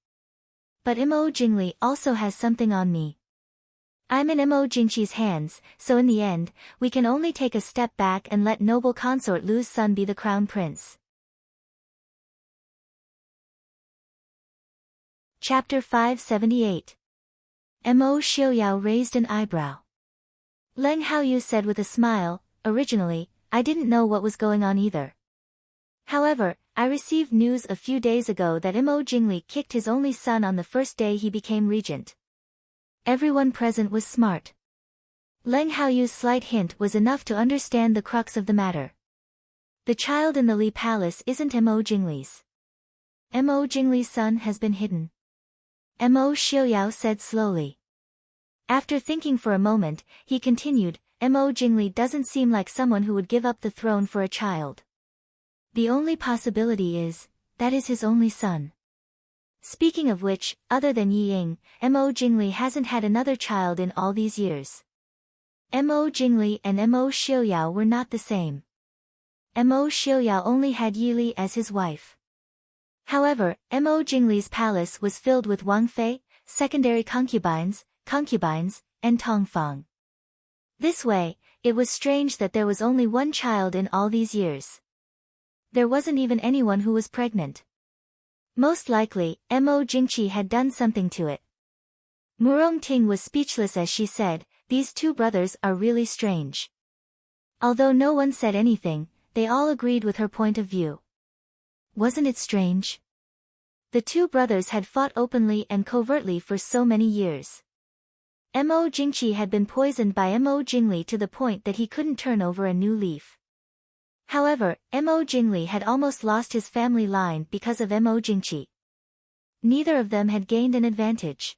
But Mo Jingli also has something on me. I'm in Mo Jingqi's hands, so in the end, we can only take a step back and let noble consort Lu's son be the crown prince. Chapter 578. Mo Xiaoyao raised an eyebrow. Leng Haoyu said with a smile, "Originally, I didn't know what was going on either. However, I received news a few days ago that Mo Jingli kicked his only son on the first day he became regent." Everyone present was smart. Leng Haoyu's slight hint was enough to understand the crux of the matter. The child in the Li Palace isn't Mo Jingli's. Mo Jingli's son has been hidden. Mo Xiaoyao said slowly. After thinking for a moment, he continued, "Mo Jingli doesn't seem like someone who would give up the throne for a child. The only possibility is, that is his only son. Speaking of which, other than Yi Ying, Mo Jingli hasn't had another child in all these years. Mo Jingli and Mo Xiaoyao were not the same. Mo Xiaoyao only had Yi Li as his wife. However, Mo Jingli's palace was filled with Wang Fei, secondary concubines, and Tong Fang. This way, it was strange that there was only one child in all these years. There wasn't even anyone who was pregnant. Most likely, Mo Jingqi had done something to it. Murong Ting was speechless as she said, "These 2 brothers are really strange." Although no one said anything, they all agreed with her point of view. Wasn't it strange? The 2 brothers had fought openly and covertly for so many years. Mo Jingqi had been poisoned by Mo Jingli to the point that he couldn't turn over a new leaf. However, Mo Jingli had almost lost his family line because of Mo Jingqi. Neither of them had gained an advantage.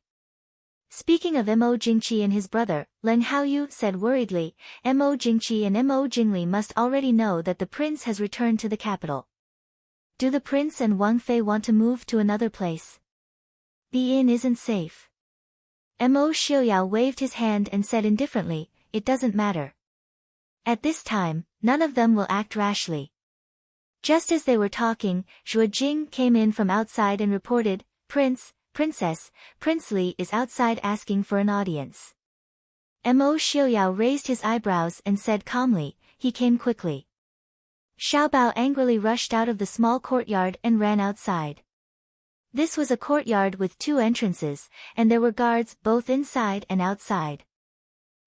Speaking of Mo Jingqi and his brother, Leng Haoyu said worriedly, Mo Jingqi and Mo Jingli must already know that the prince has returned to the capital. Do the prince and Wang Fei want to move to another place? The inn isn't safe. Mo Xiaoyao waved his hand and said indifferently, it doesn't matter. At this time, none of them will act rashly. Just as they were talking, Zhuo Jing came in from outside and reported, Prince, Princess, Prince Li is outside asking for an audience. Mo Xiaoyao raised his eyebrows and said calmly, he came quickly. Xiaobao angrily rushed out of the small courtyard and ran outside. This was a courtyard with 2 entrances, and there were guards both inside and outside.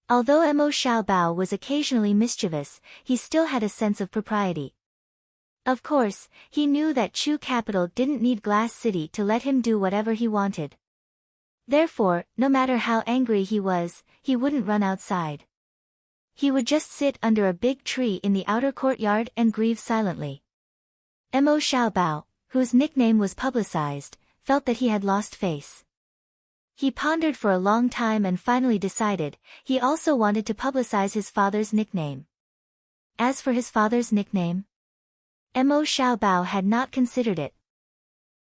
Although Mo Xiaobao was occasionally mischievous, he still had a sense of propriety. Of course, he knew that Chu capital didn't need Glass City to let him do whatever he wanted. Therefore, no matter how angry he was, he wouldn't run outside. He would just sit under a big tree in the outer courtyard and grieve silently. Mo Xiaobao, whose nickname was publicized, felt that he had lost face. He pondered for a long time and finally decided, he also wanted to publicize his father's nickname. As for his father's nickname, Mo Xiaobao had not considered it.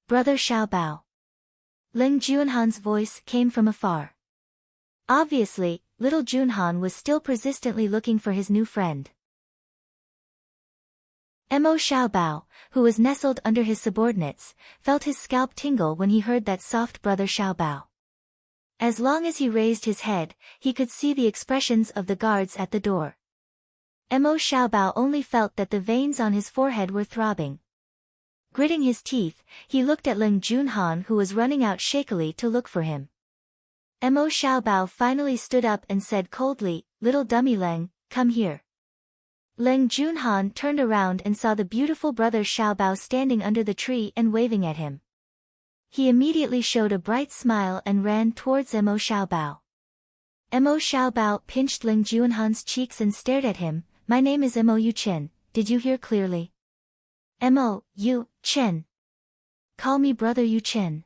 Brother Xiaobao. Ling Junhan's voice came from afar. Obviously, little Junhan was still persistently looking for his new friend. Mo Xiaobao, who was nestled under his subordinates, felt his scalp tingle when he heard that soft brother Xiaobao. As long as he raised his head, he could see the expressions of the guards at the door. Mo Xiaobao only felt that the veins on his forehead were throbbing. Gritting his teeth, he looked at Ling Junhan who was running out shakily to look for him. Mo Xiaobao finally stood up and said coldly, little dummy Leng, come here. Ling Junhan turned around and saw the beautiful brother Xiaobao standing under the tree and waving at him. He immediately showed a bright smile and ran towards Mo Xiaobao. Mo Xiaobao pinched Ling Junhan's cheeks and stared at him, my name is Mo Yu Chen, did you hear clearly? Mo Yu Chen. Call me brother Yu Chen.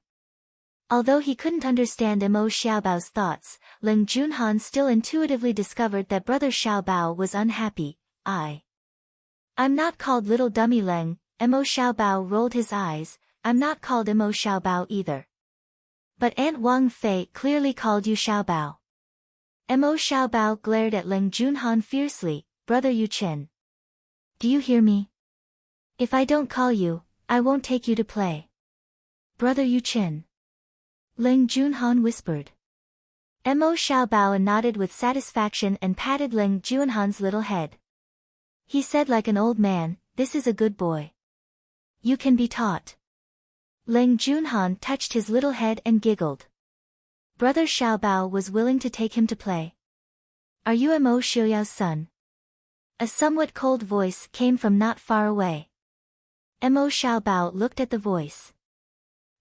Although he couldn't understand Mo Xiaobao's thoughts, Ling Junhan still intuitively discovered that brother Xiaobao was unhappy. I'm not called little dummy Leng. Mo Xiaobao rolled his eyes, I'm not called Mo Xiaobao either. But Aunt Wang Fei clearly called you Xiaobao. Mo Xiaobao glared at Ling Junhan fiercely, brother Yu Chen. Do you hear me? If I don't call you, I won't take you to play. Brother Yu Chen. Ling Junhan whispered. Mo Xiaobao nodded with satisfaction and patted Ling Junhan's little head. He said like an old man, this is a good boy. You can be taught. Ling Junhan touched his little head and giggled. Brother Xiaobao was willing to take him to play. Are you Mo Xiaoyao's son? A somewhat cold voice came from not far away. Mo Xiaobao looked at the voice.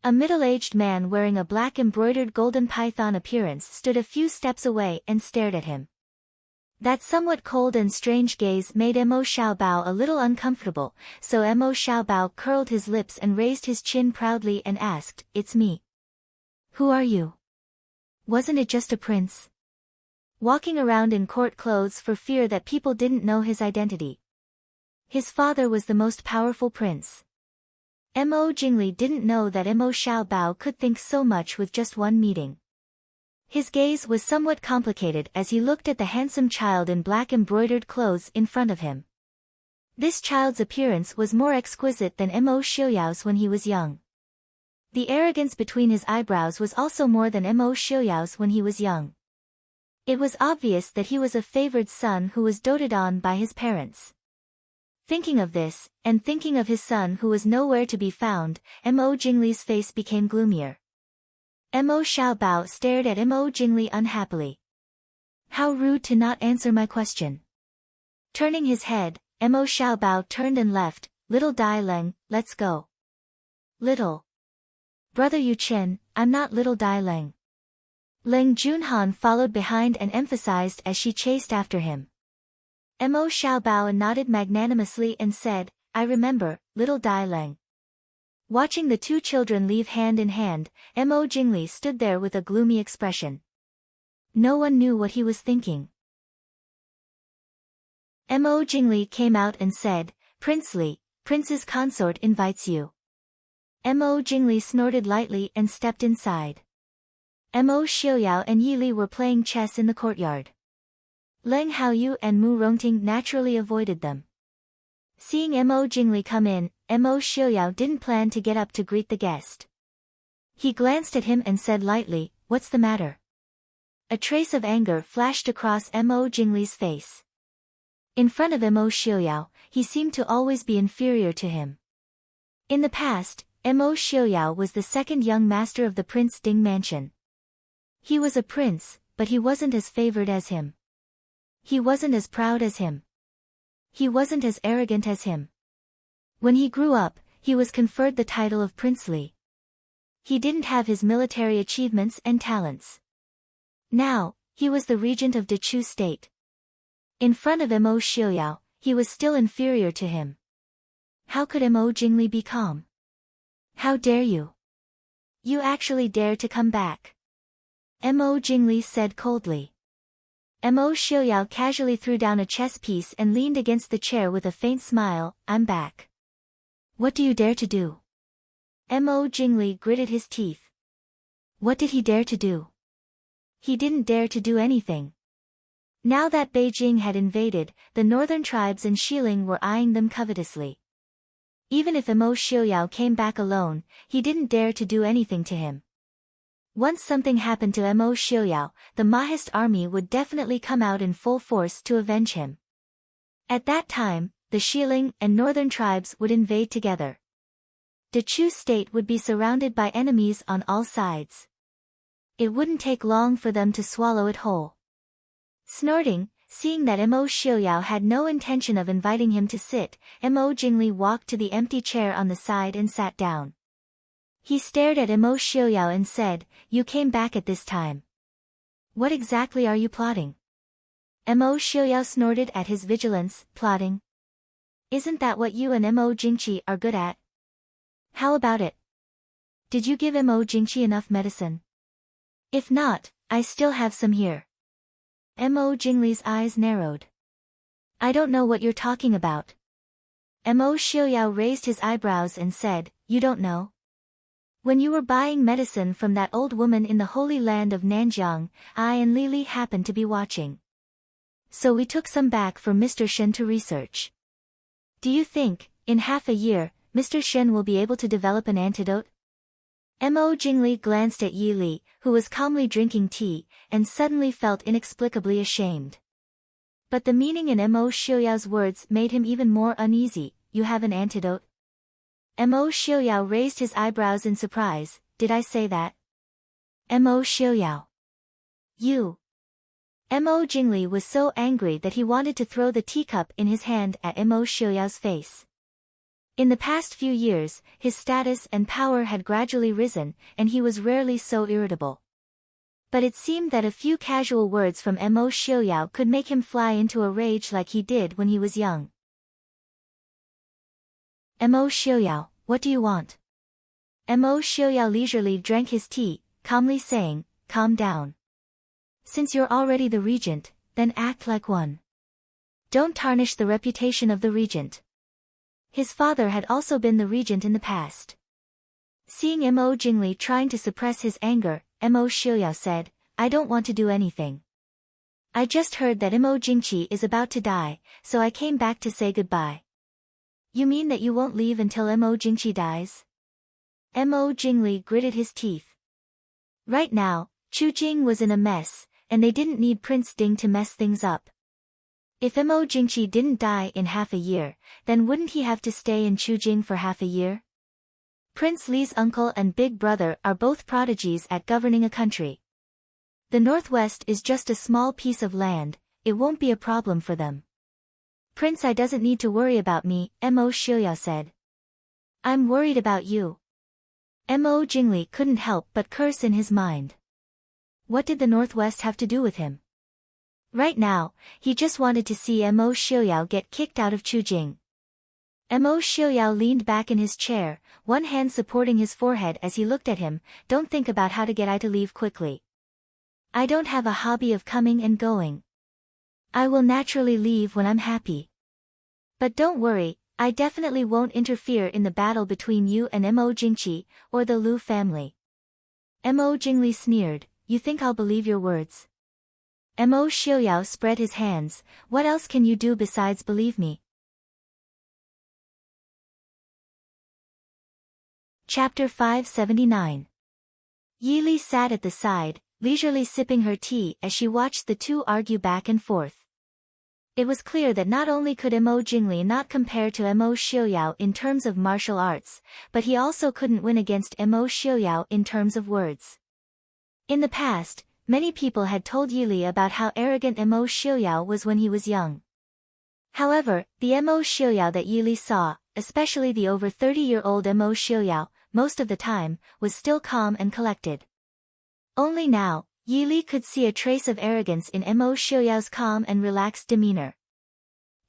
A middle-aged man wearing a black embroidered golden python appearance stood a few steps away and stared at him. That somewhat cold and strange gaze made Mo Xiaobao a little uncomfortable, so Mo Xiaobao curled his lips and raised his chin proudly and asked, it's me. Who are you? Wasn't it just a prince? Walking around in court clothes for fear that people didn't know his identity. His father was the most powerful prince. Mo Jingli didn't know that Mo Xiaobao could think so much with just one meeting. His gaze was somewhat complicated as he looked at the handsome child in black embroidered clothes in front of him. This child's appearance was more exquisite than Mo Xiaoyao's when he was young. The arrogance between his eyebrows was also more than Mo Xiaoyao's when he was young. It was obvious that he was a favored son who was doted on by his parents. Thinking of this, and thinking of his son who was nowhere to be found, Mo Jingli's face became gloomier. Mo Xiaobao stared at Mo Jingli unhappily. How rude to not answer my question. Turning his head, Mo Xiaobao turned and left, little Dai Leng, let's go. Little. Brother Yu Chen, I'm not little Dai Leng. Ling Junhan followed behind and emphasized as she chased after him. Mo Xiaobao nodded magnanimously and said, I remember, little Dai Leng. Watching the two children leave hand in hand, Mo Jingli stood there with a gloomy expression. No one knew what he was thinking. Mo Jingli came out and said, "Prince Li, Prince's consort invites you." Mo Jingli snorted lightly and stepped inside. Mo Xiaoyao and Yi Li were playing chess in the courtyard. Leng Haoyu and Mu Rongting naturally avoided them. Seeing Mo Jingli come in, Mo Xiaoyao didn't plan to get up to greet the guest. He glanced at him and said lightly, "What's the matter?" A trace of anger flashed across Mo Jingli's face. In front of Mo Xiaoyao, he seemed to always be inferior to him. In the past, Mo Xiaoyao was the second young master of the Prince Ding mansion. He was a prince, but he wasn't as favored as him. He wasn't as proud as him. He wasn't as arrogant as him. When he grew up, he was conferred the title of Prince Li. He didn't have his military achievements and talents. Now, he was the regent of Dechu state. In front of Mo Xiaoyao, he was still inferior to him. How could Mo Jingli be calm? "How dare you? You actually dare to come back?" Mo Jingli said coldly. Mo Xiaoyao casually threw down a chess piece and leaned against the chair with a faint smile. "I'm back." "What do you dare to do?" Mo Jingli gritted his teeth. What did he dare to do? He didn't dare to do anything. Now that Beijing had invaded, the northern tribes in Xiling were eyeing them covetously. Even if Mo Xiaoyao came back alone, he didn't dare to do anything to him. Once something happened to Mo Xiaoyao, the Mahist army would definitely come out in full force to avenge him. At that time, the Xiling and northern tribes would invade together. Dechu state would be surrounded by enemies on all sides. It wouldn't take long for them to swallow it whole. Snorting, seeing that Mo Xiaoyao had no intention of inviting him to sit, Mo Jingli walked to the empty chair on the side and sat down. He stared at Mo Xiaoyao and said, "You came back at this time. What exactly are you plotting?" Mo Xiaoyao snorted at his vigilance. "Plotting? Isn't that what you and Mo Jingqi are good at? How about it? Did you give Mo Jingqi enough medicine? If not, I still have some here." Mo Jingli's eyes narrowed. "I don't know what you're talking about." Mo Xiaoyao raised his eyebrows and said, "You don't know? When you were buying medicine from that old woman in the holy land of Nanjiang, I and Lili happened to be watching. So we took some back for Mr. Shen to research. Do you think, in half a year, Mr. Shen will be able to develop an antidote?" Mo Jingli glanced at Yi Li, who was calmly drinking tea, and suddenly felt inexplicably ashamed. But the meaning in Mo Xiaoyao's words made him even more uneasy. "You have an antidote?" Mo Xiaoyao raised his eyebrows in surprise. "Did I say that?" Mo Xiaoyao. You. Mo Jingli was so angry that he wanted to throw the teacup in his hand at Mo Xiaoyao's face. In the past few years, his status and power had gradually risen, and he was rarely so irritable. But it seemed that a few casual words from Mo Xiaoyao could make him fly into a rage like he did when he was young. "Mo Xiaoyao, what do you want?" Mo Xiaoyao leisurely drank his tea, calmly saying, "Calm down. Since you're already the regent, then act like one. Don't tarnish the reputation of the regent." His father had also been the regent in the past. Seeing Mo Jingli trying to suppress his anger, Mo Xiaoyao said, "I don't want to do anything. I just heard that Mo Jingqi is about to die, so I came back to say goodbye." "You mean that you won't leave until Mo Jingqi dies?" Mo Jingli gritted his teeth. Right now, Chujing was in a mess, and they didn't need Prince Ding to mess things up. If Mo Jingqi didn't die in half a year, then wouldn't he have to stay in Chujing for half a year? Prince Li's uncle and big brother are both prodigies at governing a country. The Northwest is just a small piece of land, it won't be a problem for them. "Prince I doesn't need to worry about me," Mo Xiaoyao said. "I'm worried about you." Mo Jingli couldn't help but curse in his mind. What did the Northwest have to do with him? Right now, he just wanted to see Mo Xiaoyao get kicked out of Chujing. Mo Xiaoyao leaned back in his chair, one hand supporting his forehead as he looked at him. "Don't think about how to get I to leave quickly. I don't have a hobby of coming and going. I will naturally leave when I'm happy. But don't worry, I definitely won't interfere in the battle between you and Mo Jingqi, or the Lu family. Mo Jingli sneered, you think I'll believe your words? Mo Xiuyao spread his hands, what else can you do besides believe me? Chapter 579. Yi Li sat at the side, leisurely sipping her tea as she watched the two argue back and forth. It was clear that not only could Mo Jingli not compare to Mo Xiuyao in terms of martial arts, but he also couldn't win against Mo Xiuyao in terms of words. In the past, many people had told Yi Li about how arrogant Mo Xiuyao was when he was young. However, the Mo Xiuyao that Yi Li saw, especially the over 30-year-old Mo Xiuyao, most of the time, was still calm and collected. Only now, Yi Li could see a trace of arrogance in Mo Xiuyao's calm and relaxed demeanor.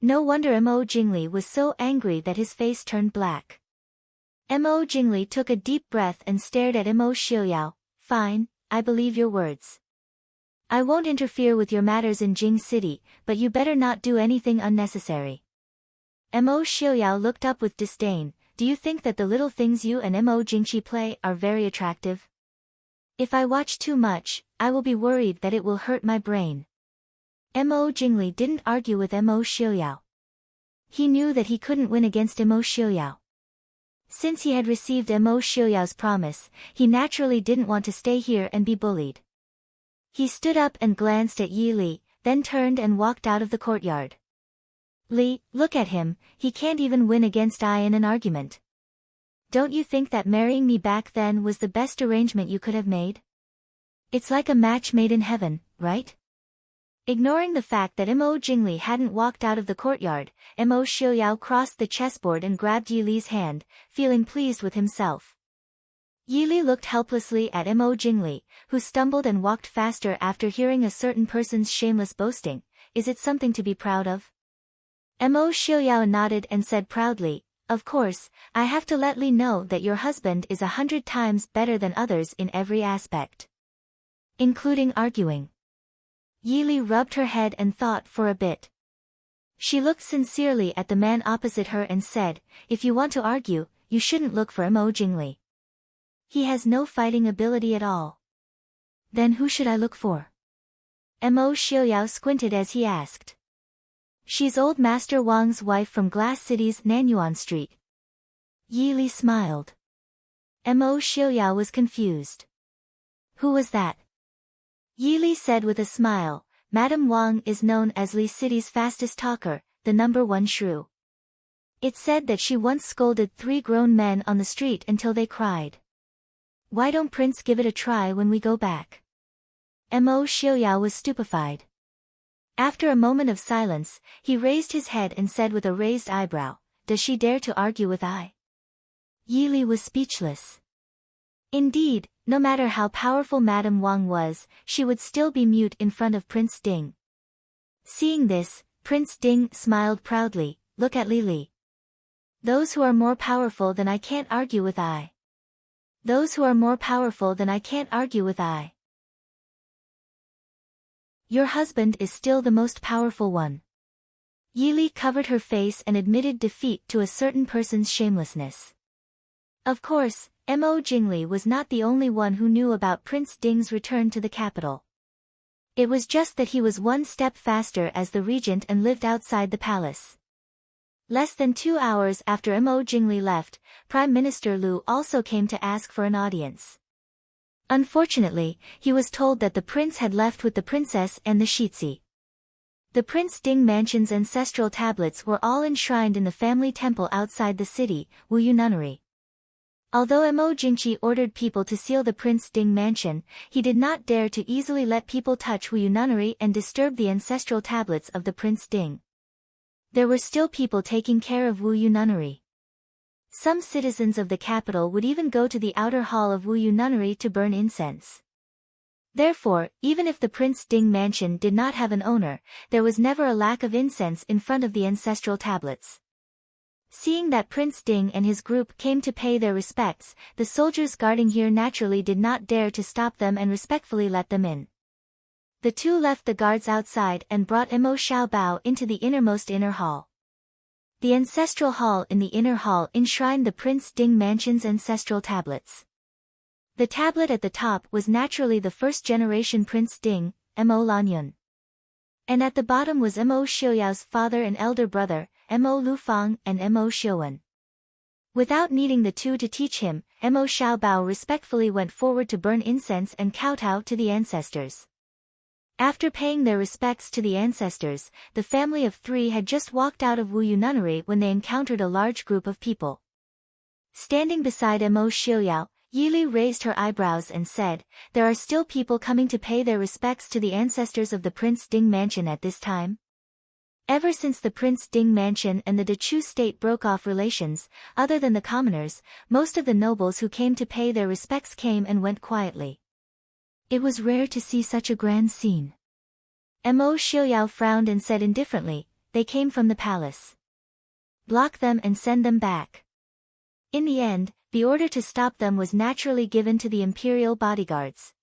No wonder Mo Jingli was so angry that his face turned black. Mo Jingli took a deep breath and stared at Mo Xiuyao. Fine, I believe your words. I won't interfere with your matters in Jing City, but you better not do anything unnecessary. Mo Xiuyao looked up with disdain. Do you think that the little things you and Mo Jingqi play are very attractive? If I watch too much, I will be worried that it will hurt my brain. Mo Jingli didn't argue with Mo Xiuyao. He knew that he couldn't win against Mo Xiuyao. Since he had received Mo Xiuyao's promise, he naturally didn't want to stay here and be bullied. He stood up and glanced at Yi Li, then turned and walked out of the courtyard. Li, look at him, he can't even win against I in an argument. Don't you think that marrying me back then was the best arrangement you could have made? It's like a match made in heaven, right? Ignoring the fact that Mo Jingli hadn't walked out of the courtyard, Mo Xiuyao crossed the chessboard and grabbed Yi Li's hand, feeling pleased with himself. Yi Li looked helplessly at Mo Jingli, who stumbled and walked faster after hearing a certain person's shameless boasting. Is it something to be proud of? Mo Xiuyao nodded and said proudly, of course, I have to let Li know that your husband is 100 times better than others in every aspect. Including arguing. Yi Li rubbed her head and thought for a bit. She looked sincerely at the man opposite her and said, if you want to argue, you shouldn't look for Mo Jingli. He has no fighting ability at all. Then who should I look for? Mo Xiuyao squinted as he asked. She's old Master Wang's wife from Glass City's Nanyuan Street. Yi Li smiled. Mo Xiuyao was confused. Who was that? Yi Li said with a smile, Madame Wang is known as Li City's fastest talker, the #1 shrew. It's said that she once scolded 3 grown men on the street until they cried. Why don't Prince give it a try when we go back? Mo Xiuyao was stupefied. After a moment of silence, he raised his head and said with a raised eyebrow, does she dare to argue with I? Yi Li was speechless. Indeed, no matter how powerful Madame Wang was, she would still be mute in front of Prince Ding. Seeing this, Prince Ding smiled proudly, look at Li Li. Those who are more powerful than I can't argue with I. Those who are more powerful than I can't argue with I. Your husband is still the most powerful one. Yi Li covered her face and admitted defeat to a certain person's shamelessness. Of course, Mo Jingli was not the only one who knew about Prince Ding's return to the capital. It was just that he was one step faster as the regent and lived outside the palace. Less than 2 hours after Mo Jingli left, Prime Minister Lu also came to ask for an audience. Unfortunately, he was told that the prince had left with the princess and the Shitzi. The Prince Ding mansion's ancestral tablets were all enshrined in the family temple outside the city, Wuyu Nunnery. Although Mo Jingqi ordered people to seal the Prince Ding mansion, he did not dare to easily let people touch Wuyu Nunnery and disturb the ancestral tablets of the Prince Ding. There were still people taking care of Wuyu Nunnery. Some citizens of the capital would even go to the outer hall of Wuyu Nunnery to burn incense. Therefore, even if the Prince Ding mansion did not have an owner, there was never a lack of incense in front of the ancestral tablets. Seeing that Prince Ding and his group came to pay their respects, the soldiers guarding here naturally did not dare to stop them and respectfully let them in. The two left the guards outside and brought Mo Xiaobao into the innermost inner hall. The ancestral hall in the inner hall enshrined the Prince Ding Mansion's ancestral tablets. The tablet at the top was naturally the first-generation Prince Ding, Mo Lanyun. And at the bottom was Mo Xiuyao's father and elder brother, Mo Lufang and Mo Xiuwen. Without needing the two to teach him, Mo Xiaobao respectfully went forward to burn incense and kowtow to the ancestors. After paying their respects to the ancestors, the family of three had just walked out of Wuyu Nunnery when they encountered a large group of people. Standing beside Mo Xiuyao, Yili raised her eyebrows and said, "There are still people coming to pay their respects to the ancestors of the Prince Ding Mansion at this time?" Ever since the Prince Ding Mansion and the Dechu state broke off relations, other than the commoners, most of the nobles who came to pay their respects came and went quietly. It was rare to see such a grand scene. Mo Xiuyao frowned and said indifferently, "They came from the palace. Block them and send them back." In the end, the order to stop them was naturally given to the imperial bodyguards.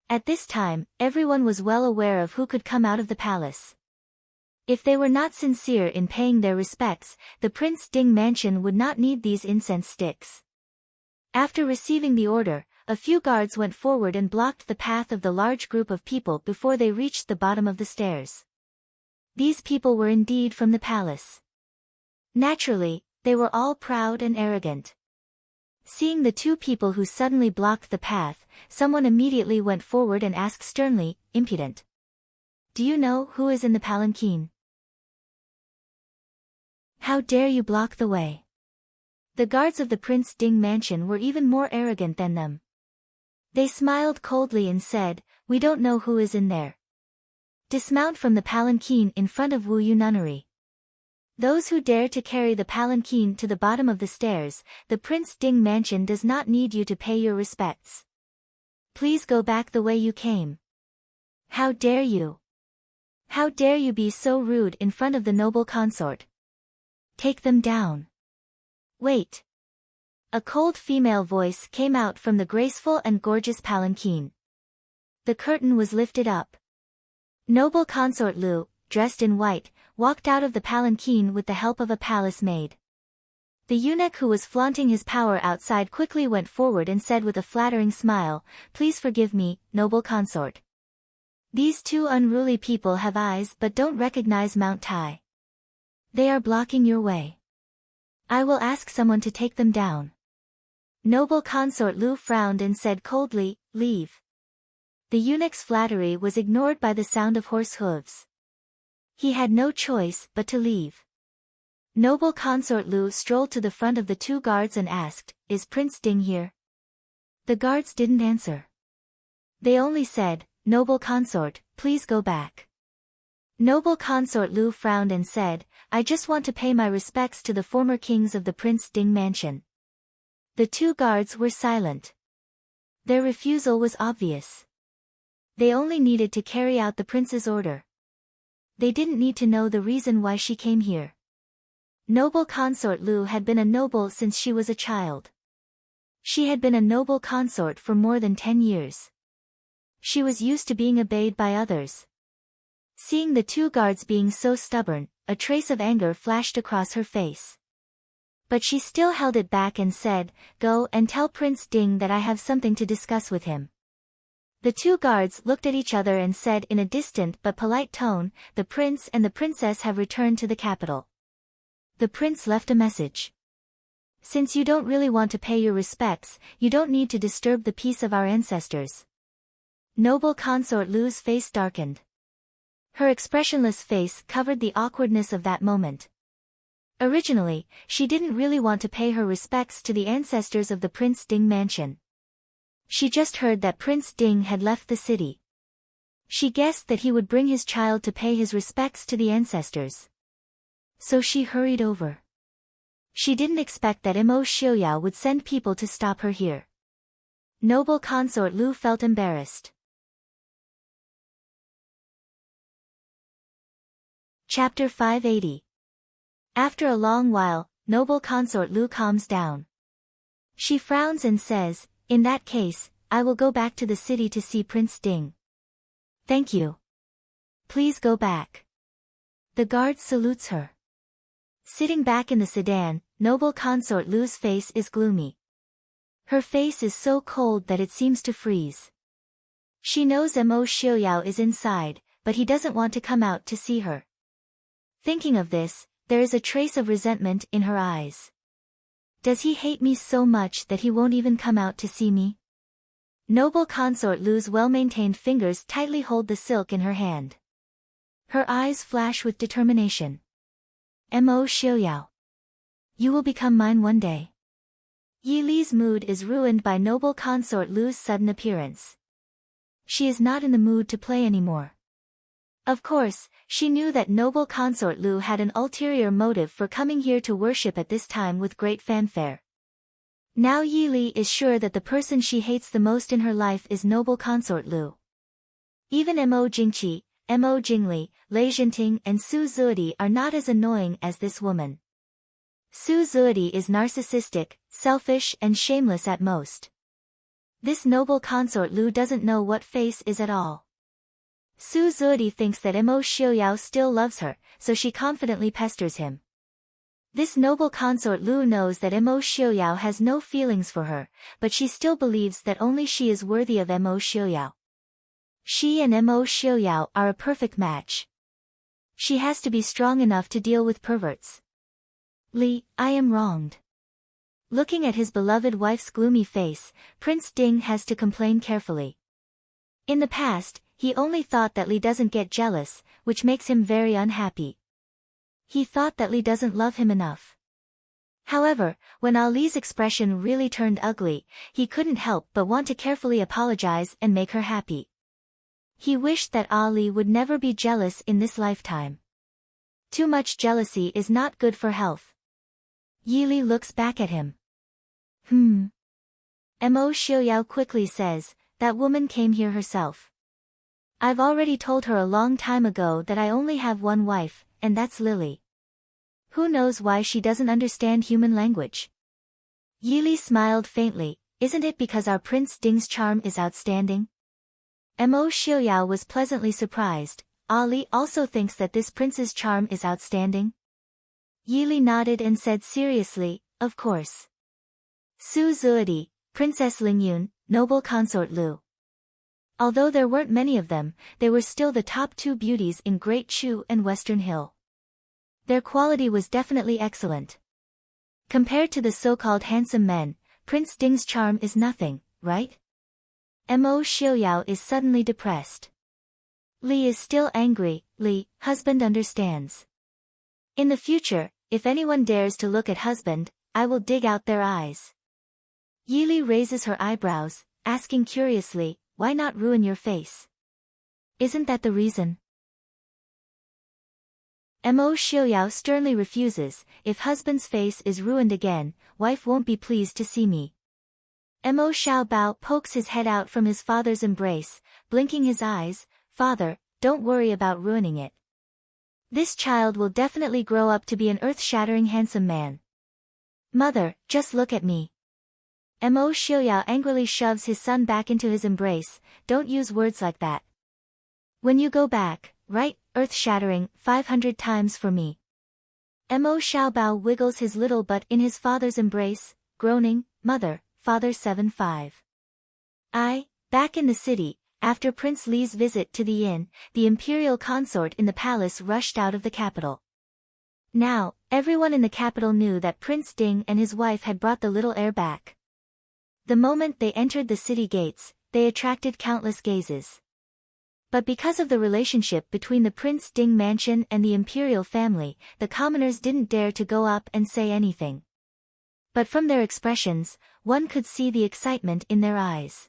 At this time, everyone was well aware of who could come out of the palace. If they were not sincere in paying their respects, the Prince Ding Mansion would not need these incense sticks. After receiving the order, a few guards went forward and blocked the path of the large group of people before they reached the bottom of the stairs. These people were indeed from the palace. Naturally, they were all proud and arrogant. Seeing the two people who suddenly blocked the path, someone immediately went forward and asked sternly, "Impudent. Do you know who is in the palanquin? How dare you block the way?" The guards of the Prince Ding Mansion were even more arrogant than them. They smiled coldly and said, "We don't know who is in there. Dismount from the palanquin in front of Wuyu Nunnery. Those who dare to carry the palanquin to the bottom of the stairs, the Prince Ding Mansion does not need you to pay your respects. Please go back the way you came. How dare you? How dare you be so rude in front of the noble consort? Take them down." "Wait." A cold female voice came out from the graceful and gorgeous palanquin. The curtain was lifted up. Noble consort Lu, dressed in white, walked out of the palanquin with the help of a palace maid. The eunuch who was flaunting his power outside quickly went forward and said with a flattering smile, "Please forgive me, noble consort. These two unruly people have eyes but don't recognize Mount Tai. They are blocking your way. I will ask someone to take them down." Noble consort Lu frowned and said coldly, "Leave." The eunuch's flattery was ignored by the sound of horse hooves. He had no choice but to leave. Noble consort Lu strolled to the front of the two guards and asked, "Is Prince Ding here?" The guards didn't answer. They only said, "Noble consort, please go back." Noble consort Lu frowned and said, "I just want to pay my respects to the former kings of the Prince Ding Mansion." The two guards were silent. Their refusal was obvious. They only needed to carry out the prince's order. They didn't need to know the reason why she came here. Noble consort Lu had been a noble since she was a child. She had been a noble consort for more than 10 years. She was used to being obeyed by others. Seeing the two guards being so stubborn, a trace of anger flashed across her face. But she still held it back and said, "Go and tell Prince Ding that I have something to discuss with him." The two guards looked at each other and said in a distant but polite tone, "The prince and the princess have returned to the capital." The prince left a message. "Since you don't really want to pay your respects, you don't need to disturb the peace of our ancestors." Noble consort Lu's face darkened. Her expressionless face covered the awkwardness of that moment. Originally, she didn't really want to pay her respects to the ancestors of the Prince Ding Mansion. She just heard that Prince Ding had left the city. She guessed that he would bring his child to pay his respects to the ancestors. So she hurried over. She didn't expect that Mo Xiuyao would send people to stop her here. Noble consort Lu felt embarrassed. Chapter 580. After a long while, noble consort Lu calms down. She frowns and says, "In that case, I will go back to the city to see Prince Ding." Thank you. Please go back. The guard salutes her. Sitting back in the sedan, noble consort Lu's face is gloomy. Her face is so cold that it seems to freeze. She knows Mo Xiaoyao is inside, but he doesn't want to come out to see her. Thinking of this, there is a trace of resentment in her eyes. Does he hate me so much that he won't even come out to see me? Noble consort Lu's well-maintained fingers tightly hold the silk in her hand. Her eyes flash with determination. Mo Xiaoyao. You will become mine one day. Yi Li's mood is ruined by noble consort Lu's sudden appearance. She is not in the mood to play anymore. Of course, she knew that noble consort Lu had an ulterior motive for coming here to worship at this time with great fanfare. Now Yi Li is sure that the person she hates the most in her life is noble consort Lu. Even Mo Jingqi, Mo Jingli, Lei Zhenting and Su Zuodi are not as annoying as this woman. Su Zuodi is narcissistic, selfish and shameless at most. This noble consort Lu doesn't know what face is at all. Su Zuodi thinks that Mo Xiaoyao still loves her, so she confidently pesters him. This noble consort Lu knows that Mo Xiaoyao has no feelings for her, but she still believes that only she is worthy of Mo Xiaoyao. She and Mo Xiaoyao are a perfect match. She has to be strong enough to deal with perverts. Li, I am wronged. Looking at his beloved wife's gloomy face, Prince Ding has to complain carefully. In the past, he only thought that Li doesn't get jealous, which makes him very unhappy. He thought that Li doesn't love him enough. However, when Li's expression really turned ugly, he couldn't help but want to carefully apologize and make her happy. He wished that Li would never be jealous in this lifetime. Too much jealousy is not good for health. Yi Li looks back at him. Mo Xiaoyao quickly says, that woman came here herself. I've already told her a long time ago that I only have one wife, and that's Lily. Who knows why she doesn't understand human language? Yi Li smiled faintly, isn't it because our Prince Ding's charm is outstanding? Mo Xiaoyao was pleasantly surprised. Li also thinks that this prince's charm is outstanding? Yi Li nodded and said seriously, of course. Su Zuodi, Princess Lingyun, noble consort Lu. Although there weren't many of them, they were still the top two beauties in Great Chu and Western Hill. Their quality was definitely excellent. Compared to the so-called handsome men, Prince Ding's charm is nothing, right? Mo Xiaoyao is suddenly depressed. Li is still angry. Li, husband understands. In the future, if anyone dares to look at husband, I will dig out their eyes. Yi Li raises her eyebrows, asking curiously, why not ruin your face? Isn't that the reason? Mo Xiaoyao sternly refuses, if husband's face is ruined again, wife won't be pleased to see me. Mo Xiaobao pokes his head out from his father's embrace, blinking his eyes, Father, don't worry about ruining it. This child will definitely grow up to be an earth-shattering handsome man. Mother, just look at me. Mo Xiaoyao angrily shoves his son back into his embrace, don't use words like that. When you go back, write, earth-shattering, 500 times for me. Mo Xiaobao wiggles his little butt in his father's embrace, groaning, Mother, Father 75. Back in the city, after Prince Li's visit to the inn, the imperial consort in the palace rushed out of the capital. Now, everyone in the capital knew that Prince Ding and his wife had brought the little heir back. The moment they entered the city gates, they attracted countless gazes. But because of the relationship between the Prince Ding mansion and the imperial family, the commoners didn't dare to go up and say anything. But from their expressions, one could see the excitement in their eyes.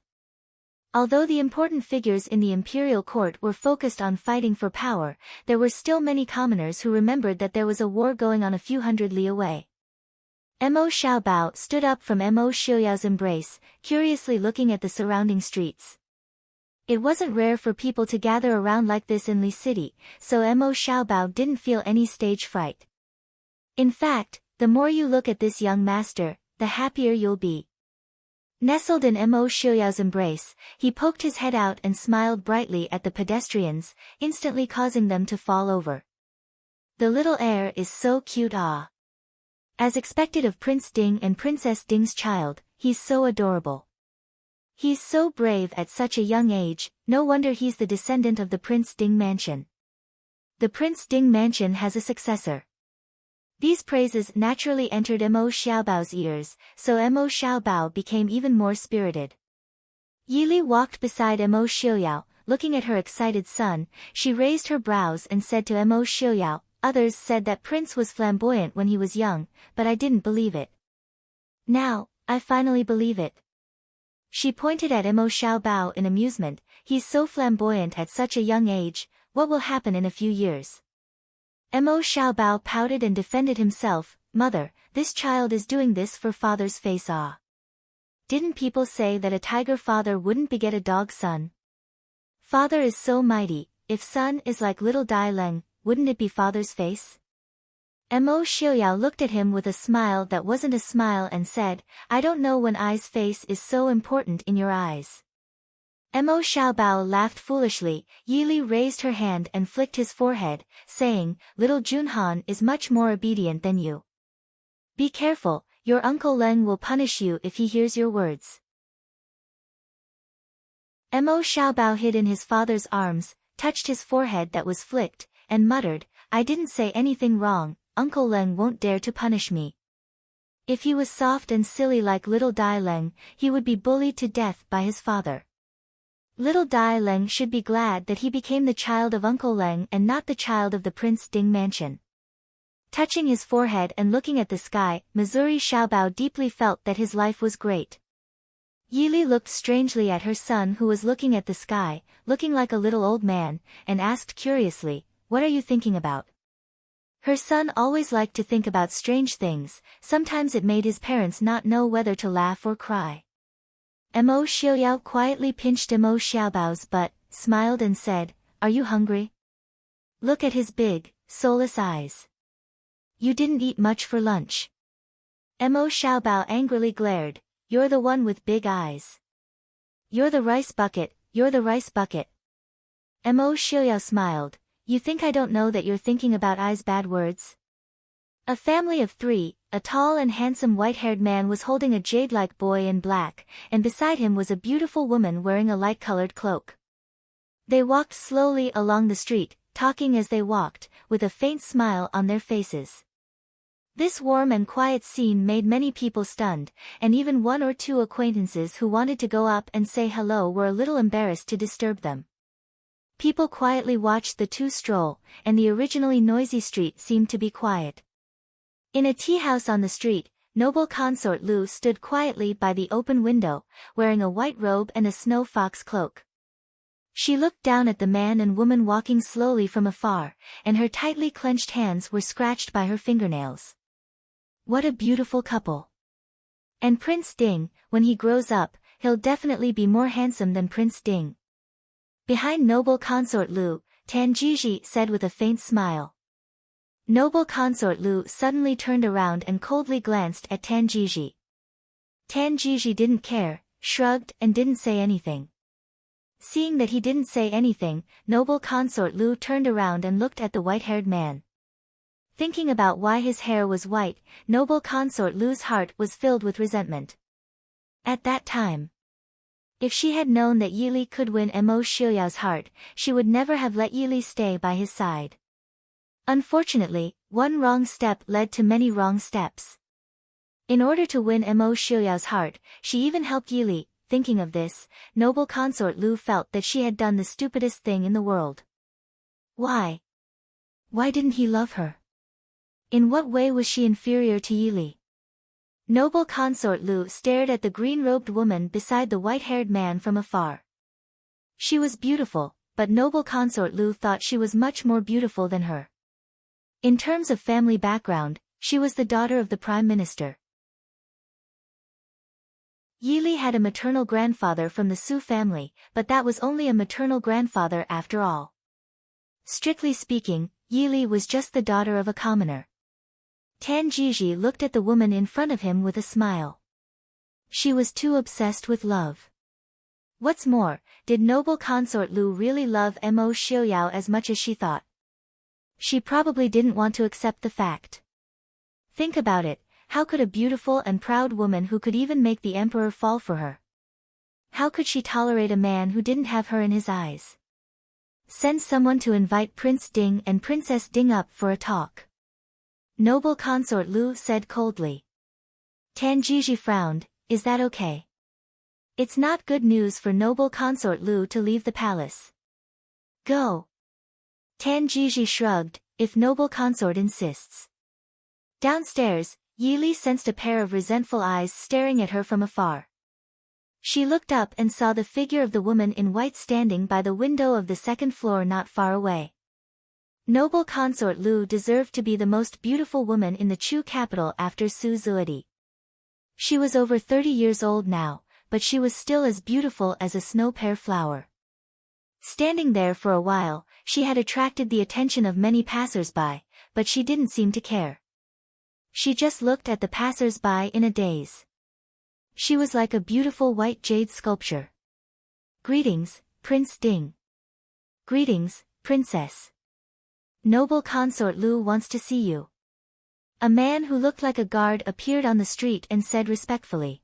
Although the important figures in the imperial court were focused on fighting for power, there were still many commoners who remembered that there was a war going on a few hundred li away. Mo Xiaobao stood up from Mo Xiaoyao's embrace, curiously looking at the surrounding streets. It wasn't rare for people to gather around like this in Li City, so Mo Xiaobao didn't feel any stage fright. In fact, the more you look at this young master, the happier you'll be. Nestled in Mo Xiaoyao's embrace, he poked his head out and smiled brightly at the pedestrians, instantly causing them to fall over. The little heir is so cute, ah. As expected of Prince Ding and Princess Ding's child, he's so adorable. He's so brave at such a young age, no wonder he's the descendant of the Prince Ding mansion. The Prince Ding mansion has a successor. These praises naturally entered Mo Xiaobao's ears, so Mo Xiaobao became even more spirited. Yili walked beside Mo Xiaoyao, looking at her excited son. She raised her brows and said to Mo Xiaoyao, "Others said that Prince was flamboyant when he was young, but I didn't believe it. Now, I finally believe it." She pointed at Mo Xiaobao in amusement. "He's so flamboyant at such a young age, what will happen in a few years?" Mo Xiaobao pouted and defended himself. "Mother, this child is doing this for father's face, ah. Didn't people say that a tiger father wouldn't beget a dog son? Father is so mighty, if son is like little Dai Leng, wouldn't it be father's face?" Mo Xiaoyao looked at him with a smile that wasn't a smile and said, "I don't know when Ai's face is so important in your eyes." Mo Xiaobao laughed foolishly. Yili raised her hand and flicked his forehead, saying, "Little Junhan is much more obedient than you. Be careful, your Uncle Leng will punish you if he hears your words." Mo Xiaobao hid in his father's arms, touched his forehead that was flicked, and muttered, "I didn't say anything wrong, Uncle Leng won't dare to punish me. If he was soft and silly like little Dai Leng, he would be bullied to death by his father. Little Dai Leng should be glad that he became the child of Uncle Leng and not the child of the Prince Ding mansion." Touching his forehead and looking at the sky, Missouri Xiaobao deeply felt that his life was great. Yili looked strangely at her son who was looking at the sky, looking like a little old man, and asked curiously, "What are you thinking about?" Her son always liked to think about strange things. Sometimes it made his parents not know whether to laugh or cry. Mo Xiaoyao quietly pinched Mo Xiaobao's butt, smiled and said, "Are you hungry? Look at his big, soulless eyes. You didn't eat much for lunch." Mo Xiaobao angrily glared, "You're the one with big eyes. You're the rice bucket, you're the rice bucket." Mo Xiaoyao smiled, "You think I don't know that you're thinking about Ai's bad words?" A family of three, a tall and handsome white-haired man was holding a jade-like boy in black, and beside him was a beautiful woman wearing a light-colored cloak. They walked slowly along the street, talking as they walked, with a faint smile on their faces. This warm and quiet scene made many people stunned, and even one or two acquaintances who wanted to go up and say hello were a little embarrassed to disturb them. People quietly watched the two stroll, and the originally noisy street seemed to be quiet. In a tea house on the street, noble consort Lu stood quietly by the open window, wearing a white robe and a snow fox cloak. She looked down at the man and woman walking slowly from afar, and her tightly clenched hands were scratched by her fingernails. What a beautiful couple. And Prince Ding, when he grows up, he'll definitely be more handsome than Prince Ding. Behind noble consort Lu, Tan Jiji said with a faint smile. Noble consort Lu suddenly turned around and coldly glanced at Tan Jiji. Tan Jiji didn't care, shrugged and didn't say anything. Seeing that he didn't say anything, noble consort Lu turned around and looked at the white-haired man. Thinking about why his hair was white, noble consort Lu's heart was filled with resentment. At that time, if she had known that Yili could win Mo Xiaoyao's heart, she would never have let Yili stay by his side. Unfortunately, one wrong step led to many wrong steps. In order to win Mo Xiaoyao's heart, she even helped Yili. Thinking of this, noble consort Lu felt that she had done the stupidest thing in the world. Why? Why didn't he love her? In what way was she inferior to Yili? Noble consort Lu stared at the green-robed woman beside the white-haired man from afar. She was beautiful, but noble consort Lu thought she was much more beautiful than her. In terms of family background, she was the daughter of the Prime Minister. Yili had a maternal grandfather from the Su family, but that was only a maternal grandfather after all. Strictly speaking, Yili was just the daughter of a commoner. Tan Jiji looked at the woman in front of him with a smile. She was too obsessed with love. What's more, did noble consort Lu really love Mo Xiaoyao as much as she thought? She probably didn't want to accept the fact. Think about it, how could a beautiful and proud woman who could even make the emperor fall for her? How could she tolerate a man who didn't have her in his eyes? Send someone to invite Prince Ding and Princess Ding up for a talk. Noble consort Lu said coldly. Tan Jiji frowned, is that okay? It's not good news for noble consort Lu to leave the palace. Go. Tan Jiji shrugged, if noble consort insists. Downstairs, Yi Li sensed a pair of resentful eyes staring at her from afar. She looked up and saw the figure of the woman in white standing by the window of the second floor not far away. Noble consort Lu deserved to be the most beautiful woman in the Chu capital after Su Zuodi. She was over 30 years old now, but she was still as beautiful as a snow pear flower. Standing there for a while, she had attracted the attention of many passers-by, but she didn't seem to care. She just looked at the passers-by in a daze. She was like a beautiful white jade sculpture. Greetings, Prince Ding. Greetings, Princess. Noble consort Lu wants to see you. A man who looked like a guard appeared on the street and said respectfully.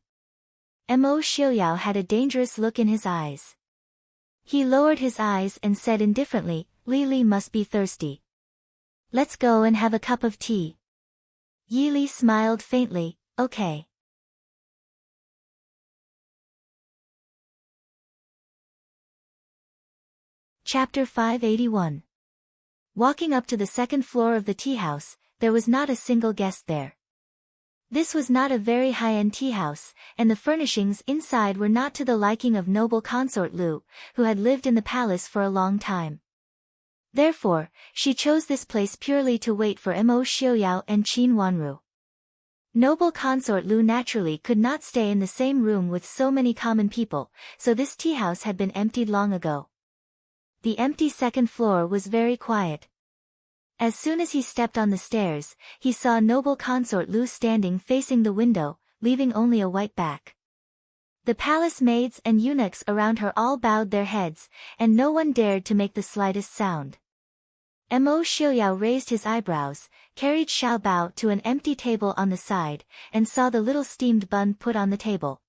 Mo Xiaoyao had a dangerous look in his eyes. He lowered his eyes and said indifferently, Li Li must be thirsty. Let's go and have a cup of tea. Yi Li smiled faintly, okay. Chapter 581. Walking up to the second floor of the tea house, there was not a single guest there. This was not a very high-end tea house, and the furnishings inside were not to the liking of noble consort Lu, who had lived in the palace for a long time. Therefore, she chose this place purely to wait for Mo Xiaoyao and Qin Wanru. Noble consort Lu naturally could not stay in the same room with so many common people, so this tea house had been emptied long ago. The empty second floor was very quiet. As soon as he stepped on the stairs, he saw noble consort Lu standing facing the window, leaving only a white back. The palace maids and eunuchs around her all bowed their heads, and no one dared to make the slightest sound. Mo Xiaoyao raised his eyebrows, carried Xiao Bao to an empty table on the side, and saw the little steamed bun put on the table.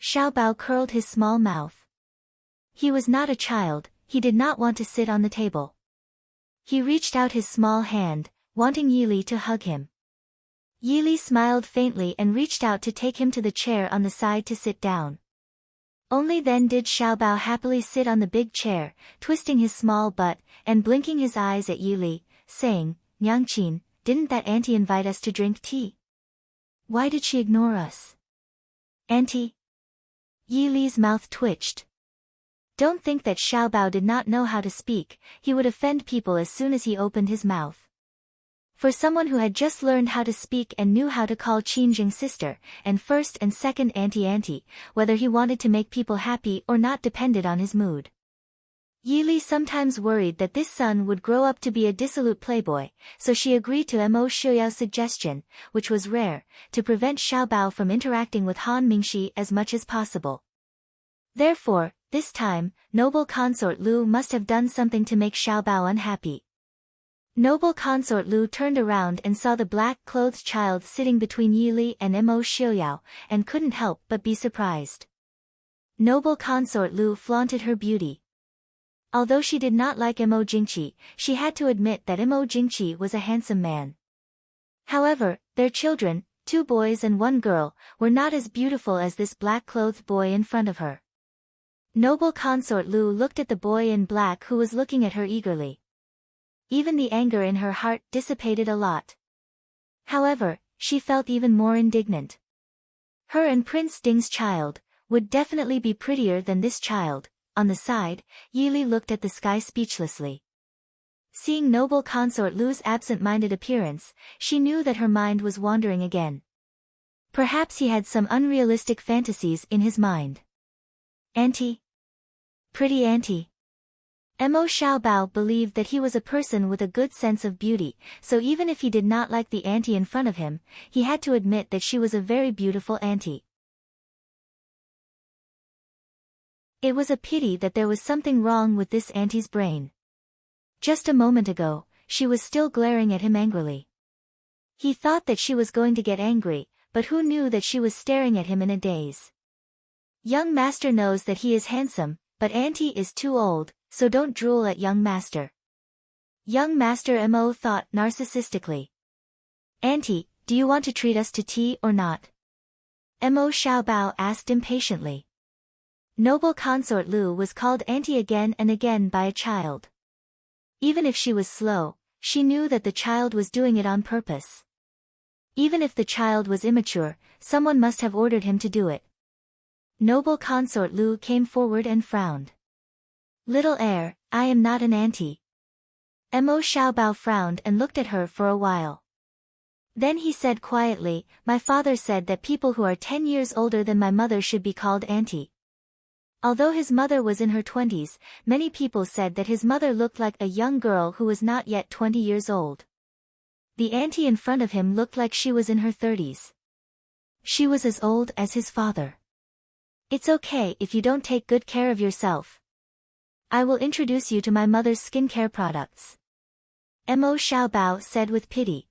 Xiao Bao curled his small mouth. He was not a child, he did not want to sit on the table. He reached out his small hand, wanting Yi Li to hug him. Yi Li smiled faintly and reached out to take him to the chair on the side to sit down. Only then did Xiao Bao happily sit on the big chair, twisting his small butt, and blinking his eyes at Yi Li, saying, Nyangqin, didn't that auntie invite us to drink tea? Why did she ignore us? Auntie? Yi Li's mouth twitched. Don't think that Xiao Bao did not know how to speak, he would offend people as soon as he opened his mouth. For someone who had just learned how to speak and knew how to call Qinjing sister, and first and second auntie, whether he wanted to make people happy or not depended on his mood. Yi Li sometimes worried that this son would grow up to be a dissolute playboy, so she agreed to Mo Xiaoyao's suggestion, which was rare, to prevent Xiao Bao from interacting with Han Mingxi as much as possible. Therefore, this time, noble consort Lu must have done something to make Xiao Bao unhappy. Noble consort Lu turned around and saw the black-clothed child sitting between Yi Li and Mo Xiaoyao, and couldn't help but be surprised. Noble consort Lu flaunted her beauty. Although she did not like Mo Jingqi, she had to admit that Mo Jingqi was a handsome man. However, their children, 2 boys and 1 girl, were not as beautiful as this black-clothed boy in front of her. Noble consort Lu looked at the boy in black who was looking at her eagerly. Even the anger in her heart dissipated a lot. However, she felt even more indignant. Her and Prince Ding's child would definitely be prettier than this child. On the side, Yi Li looked at the sky speechlessly. Seeing noble consort Lu's absent-minded appearance, she knew that her mind was wandering again. Perhaps he had some unrealistic fantasies in his mind. Auntie? Pretty auntie. Mo Xiaobao believed that he was a person with a good sense of beauty, so even if he did not like the auntie in front of him, he had to admit that she was a very beautiful auntie. It was a pity that there was something wrong with this auntie's brain. Just a moment ago, she was still glaring at him angrily. He thought that she was going to get angry, but who knew that she was staring at him in a daze. Young master knows that he is handsome, but auntie is too old, so don't drool at young master. Young master Mo thought narcissistically. Auntie, do you want to treat us to tea or not? Mo Xiaobao asked impatiently. Noble consort Lu was called auntie again and again by a child. Even if she was slow, she knew that the child was doing it on purpose. Even if the child was immature, someone must have ordered him to do it. Noble consort Lu came forward and frowned. Little heir, I am not an auntie. Mo Xiaobao frowned and looked at her for a while. Then he said quietly, my father said that people who are 10 years older than my mother should be called auntie. Although his mother was in her 20s, many people said that his mother looked like a young girl who was not yet 20 years old. The auntie in front of him looked like she was in her 30s. She was as old as his father. It's okay if you don't take good care of yourself. I will introduce you to my mother's skincare products. Mo Xiaobao said with pity.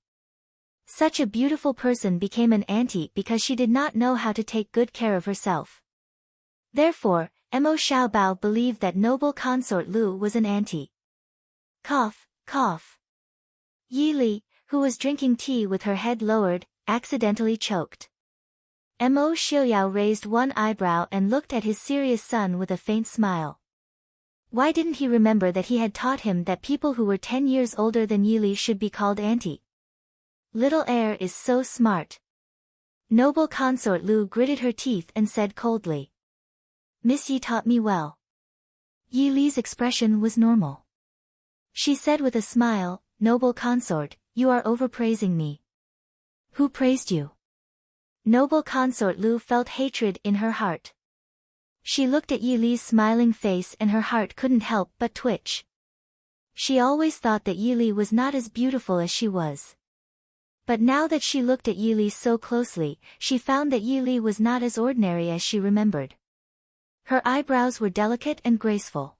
Such a beautiful person became an auntie because she did not know how to take good care of herself. Therefore, Mo Xiaobao believed that noble consort Lu was an auntie. Cough, cough. Yi Li, who was drinking tea with her head lowered, accidentally choked. Mo Xiaoyao raised one eyebrow and looked at his serious son with a faint smile. Why didn't he remember that he had taught him that people who were 10 years older than Yi Li should be called auntie? Little heir is so smart. Noble consort Lu gritted her teeth and said coldly. Miss Yi taught me well. Yi Li's expression was normal. She said with a smile, noble consort, you are overpraising me. Who praised you? Noble consort Lu felt hatred in her heart. She looked at Yi Li's smiling face and her heart couldn't help but twitch. She always thought that Yi Li was not as beautiful as she was. But now that she looked at Yi Li so closely, she found that Yi Li was not as ordinary as she remembered. Her eyebrows were delicate and graceful.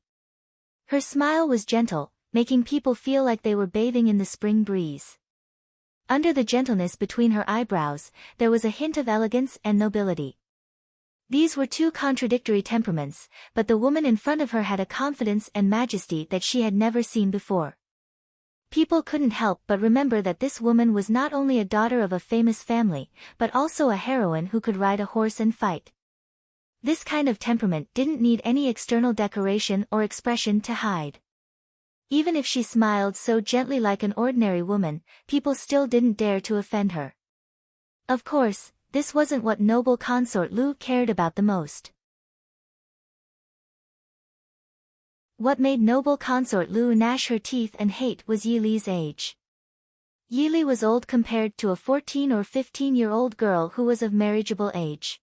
Her smile was gentle, making people feel like they were bathing in the spring breeze. Under the gentleness between her eyebrows, there was a hint of elegance and nobility. These were two contradictory temperaments, but the woman in front of her had a confidence and majesty that she had never seen before. People couldn't help but remember that this woman was not only a daughter of a famous family, but also a heroine who could ride a horse and fight. This kind of temperament didn't need any external decoration or expression to hide. Even if she smiled so gently like an ordinary woman, people still didn't dare to offend her. Of course, this wasn't what noble consort Lu cared about the most. What made noble consort Lu gnash her teeth and hate was Yi Li's age. Yi Li was old compared to a 14 or 15-year-old girl who was of marriageable age.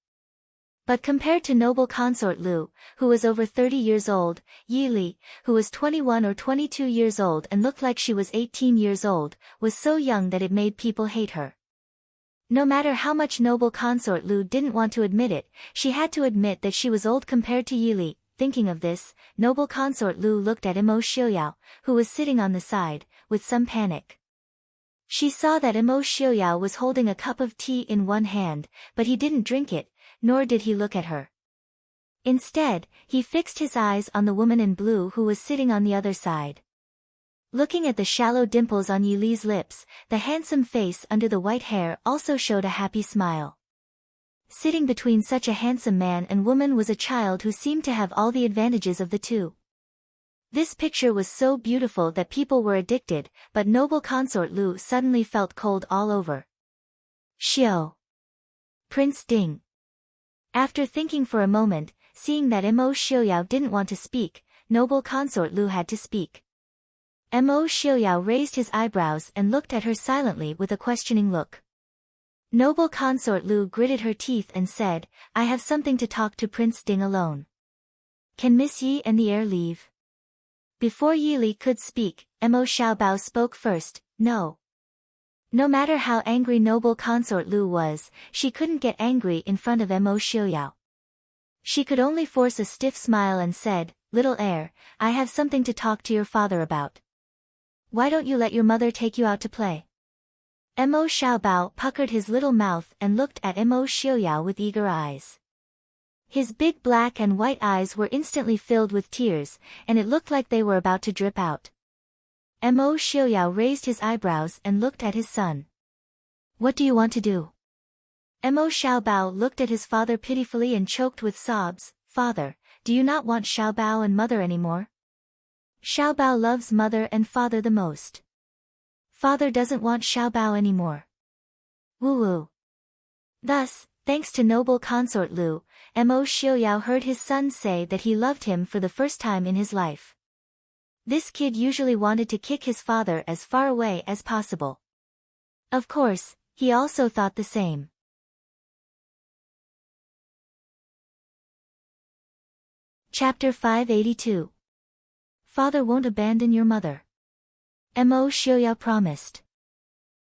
But compared to noble consort Lu, who was over 30 years old, Yi Li, who was 21 or 22 years old and looked like she was 18 years old, was so young that it made people hate her. No matter how much noble consort Lu didn't want to admit it, she had to admit that she was old compared to Yi Li. Thinking of this, noble consort Lu looked at Mo Xiaoyao, who was sitting on the side, with some panic. She saw that Mo Xiaoyao was holding a cup of tea in one hand, but he didn't drink it, nor did he look at her. Instead, he fixed his eyes on the woman in blue who was sitting on the other side. Looking at the shallow dimples on Yi Li's lips, the handsome face under the white hair also showed a happy smile. Sitting between such a handsome man and woman was a child who seemed to have all the advantages of the two. This picture was so beautiful that people were addicted, but noble consort Lu suddenly felt cold all over. Xiao. Prince Ding. After thinking for a moment, seeing that Mo Xiaoyao didn't want to speak, noble consort Lu had to speak. Mo Xiaoyao raised his eyebrows and looked at her silently with a questioning look. Noble consort Lu gritted her teeth and said, I have something to talk to Prince Ding alone. Can Miss Yi and the heir leave? Before Yi Li could speak, Mo Xiaobao spoke first, no. No matter how angry noble consort Lu was, she couldn't get angry in front of Mo Xiaoyao. She could only force a stiff smile and said, "Little heir, I have something to talk to your father about. Why don't you let your mother take you out to play?" Mo Xiaobao puckered his little mouth and looked at Mo Xiaoyao with eager eyes. His big black and white eyes were instantly filled with tears, and it looked like they were about to drip out. Mo Xiaoyao raised his eyebrows and looked at his son. "What do you want to do?" Mo Xiaobao looked at his father pitifully and choked with sobs. "Father, do you not want Xiaobao and mother anymore? Xiaobao loves mother and father the most. Father doesn't want Xiaobao anymore." Woo woo. Thus, thanks to noble consort Lu, Mo Xiaoyao heard his son say that he loved him for the first time in his life. This kid usually wanted to kick his father as far away as possible. Of course, he also thought the same. Chapter 582. Father won't abandon your mother. Mo Xiaoyao promised.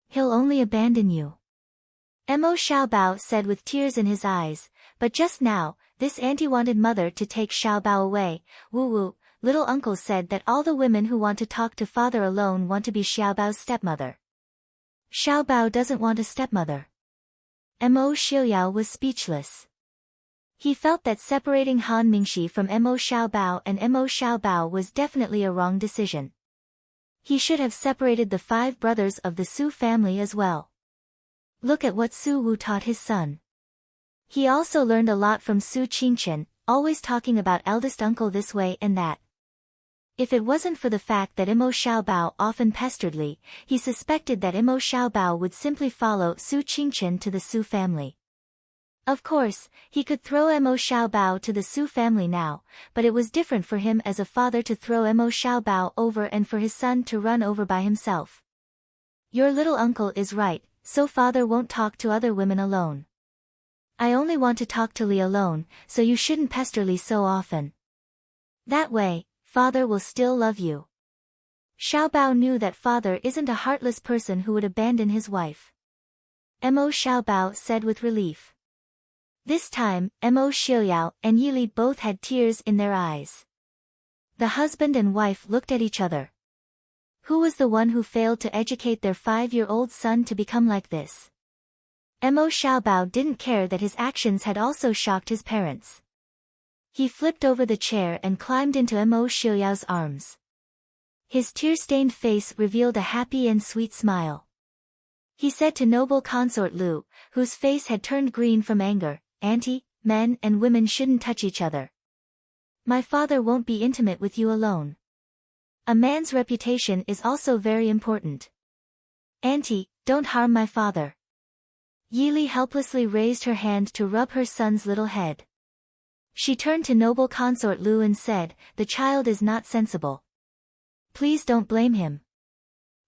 He'll only abandon you. Mo Xiaobao said with tears in his eyes, but just now, this auntie wanted mother to take Xiaobao away. Woo woo, little uncle said that all the women who want to talk to father alone want to be Xiaobao's stepmother. Xiaobao doesn't want a stepmother. Mo Xiaoyao was speechless. He felt that separating Han Mingxi from Mo Xiaobao and Mo Xiaobao was definitely a wrong decision. He should have separated the 5 brothers of the Su family as well. Look at what Su Wu taught his son. He also learned a lot from Su Qingchen, always talking about eldest uncle this way and that. If it wasn't for the fact that Mo Xiaobao often pestered Li, he suspected that Mo Xiaobao would simply follow Su Qingchen to the Su family. Of course, he could throw Mo Xiaobao to the Su family now, but it was different for him as a father to throw Mo Xiaobao over and for his son to run over by himself. Your little uncle is right, so father won't talk to other women alone. I only want to talk to Li alone, so you shouldn't pester Li so often. That way, father will still love you. Xiaobao knew that father isn't a heartless person who would abandon his wife. Mo Xiaobao said with relief. This time, Mo Xiaoyao and Yili both had tears in their eyes. The husband and wife looked at each other. Who was the one who failed to educate their 5-year-old son to become like this? Mo Xiaobao didn't care that his actions had also shocked his parents. He flipped over the chair and climbed into Mo Xiaoyao's arms. His tear-stained face revealed a happy and sweet smile. He said to noble consort Lu, whose face had turned green from anger, "Auntie, men and women shouldn't touch each other. My father won't be intimate with you alone. A man's reputation is also very important. Auntie, don't harm my father." Yili helplessly raised her hand to rub her son's little head. She turned to noble consort Lu and said, "The child is not sensible. Please don't blame him."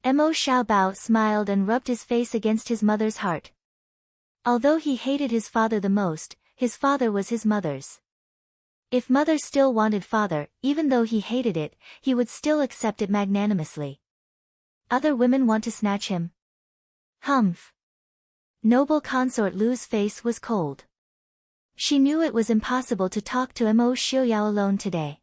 Mo Xiaobao smiled and rubbed his face against his mother's heart. Although he hated his father the most, his father was his mother's. If mother still wanted father, even though he hated it, he would still accept it magnanimously. Other women want to snatch him? Humph. Noble consort Lu's face was cold. She knew it was impossible to talk to Mo Xiaoyao alone today.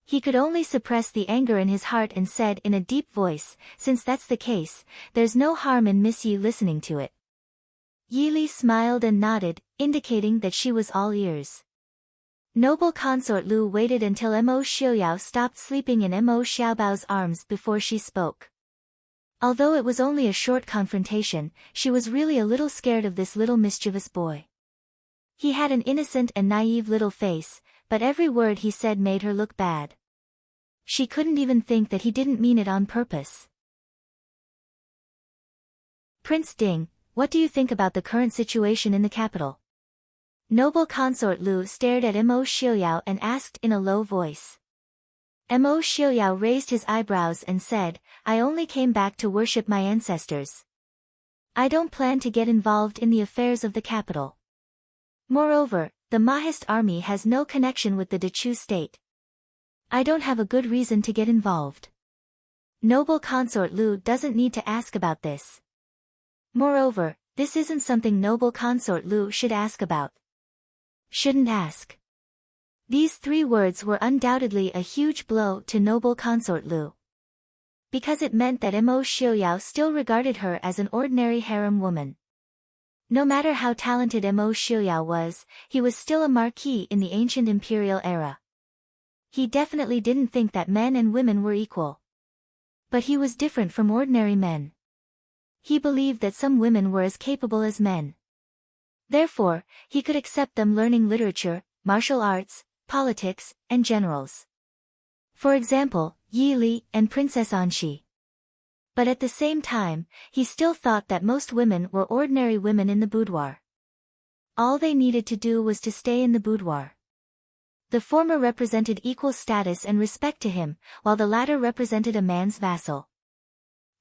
He could only suppress the anger in his heart and said in a deep voice, "Since that's the case, there's no harm in Miss Yi listening to it." Yili smiled and nodded, indicating that she was all ears. Noble consort Lu waited until Mo Xiaoyao stopped sleeping in Mo Xiaobao's arms before she spoke. Although it was only a short confrontation, she was really a little scared of this little mischievous boy. He had an innocent and naive little face, but every word he said made her look bad. She couldn't even think that he didn't mean it on purpose. Prince Ding, what do you think about the current situation in the capital? Noble consort Lu stared at Mo Xiaoyao and asked in a low voice. Mo Xiaoyao raised his eyebrows and said, "I only came back to worship my ancestors. I don't plan to get involved in the affairs of the capital. Moreover, the Mahist army has no connection with the Dechu state. I don't have a good reason to get involved. Noble consort Lu doesn't need to ask about this. Moreover, this isn't something noble consort Lu should ask about. Shouldn't ask. These 3 words were undoubtedly a huge blow to noble consort Lu, because it meant that Mo Xiaoyao still regarded her as an ordinary harem woman. No matter how talented Mo Xiaoyao was, he was still a marquis in the ancient imperial era. He definitely didn't think that men and women were equal. But he was different from ordinary men. He believed that some women were as capable as men. Therefore, he could accept them learning literature, martial arts, politics, and generals. For example, Yi Li and Princess Anxi. But at the same time, he still thought that most women were ordinary women in the boudoir. All they needed to do was to stay in the boudoir. The former represented equal status and respect to him, while the latter represented a man's vassal.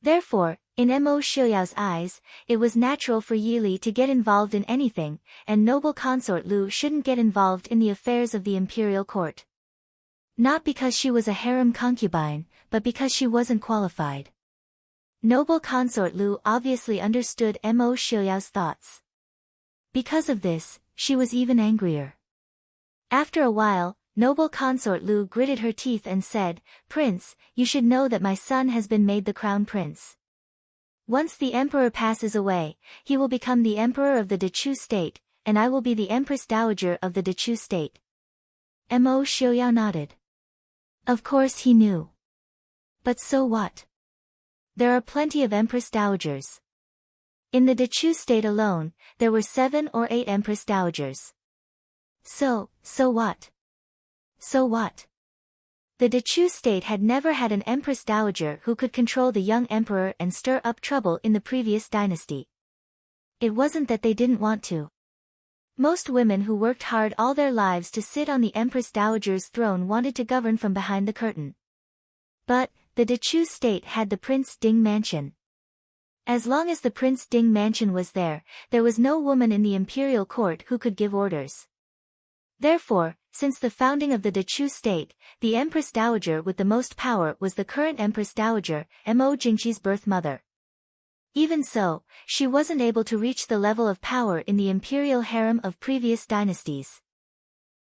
Therefore, in Mo Xiaoyao's eyes, it was natural for Yi Li to get involved in anything, and noble consort Lu shouldn't get involved in the affairs of the imperial court. Not because she was a harem concubine, but because she wasn't qualified. Noble consort Lu obviously understood Mo Xiaoyao's thoughts. Because of this, she was even angrier. After a while, noble consort Lu gritted her teeth and said, "Prince, you should know that my son has been made the crown prince. Once the emperor passes away, he will become the emperor of the Dechu state, and I will be the empress dowager of the Dechu state." Mo Xiaoyao nodded. Of course he knew. But so what? There are plenty of empress dowagers. In the Dechu state alone, there were 7 or 8 empress dowagers. So what? So what? The Dechu state had never had an empress dowager who could control the young emperor and stir up trouble in the previous dynasty. It wasn't that they didn't want to. Most women who worked hard all their lives to sit on the empress dowager's throne wanted to govern from behind the curtain. But, the Dechu state had the Prince Ding mansion. As long as the Prince Ding mansion was there was no woman in the imperial court who could give orders. Therefore, since the founding of the Dechu state, the Empress Dowager with the most power was the current Empress Dowager, Mo Jingqi's birth mother. Even so, she wasn't able to reach the level of power in the imperial harem of previous dynasties.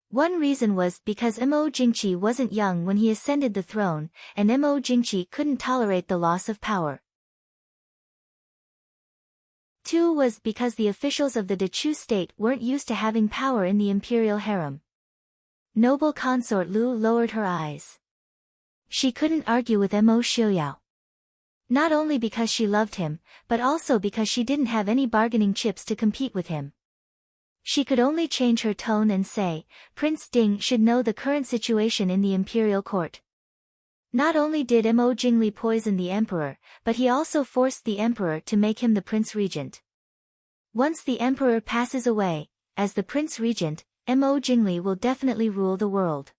One reason was because Mo Jingqi wasn't young when he ascended the throne, and Mo Jingqi couldn't tolerate the loss of power. 2 was because the officials of the Dechu state weren't used to having power in the imperial harem. Noble consort Lu lowered her eyes. She couldn't argue with Mo Xiaoyao. Not only because she loved him, but also because she didn't have any bargaining chips to compete with him. She could only change her tone and say, Prince Ding should know the current situation in the imperial court. Not only did Mo Jingli poison the emperor, but he also forced the emperor to make him the prince regent. Once the emperor passes away, as the prince regent, Mo Jingli will definitely rule the world.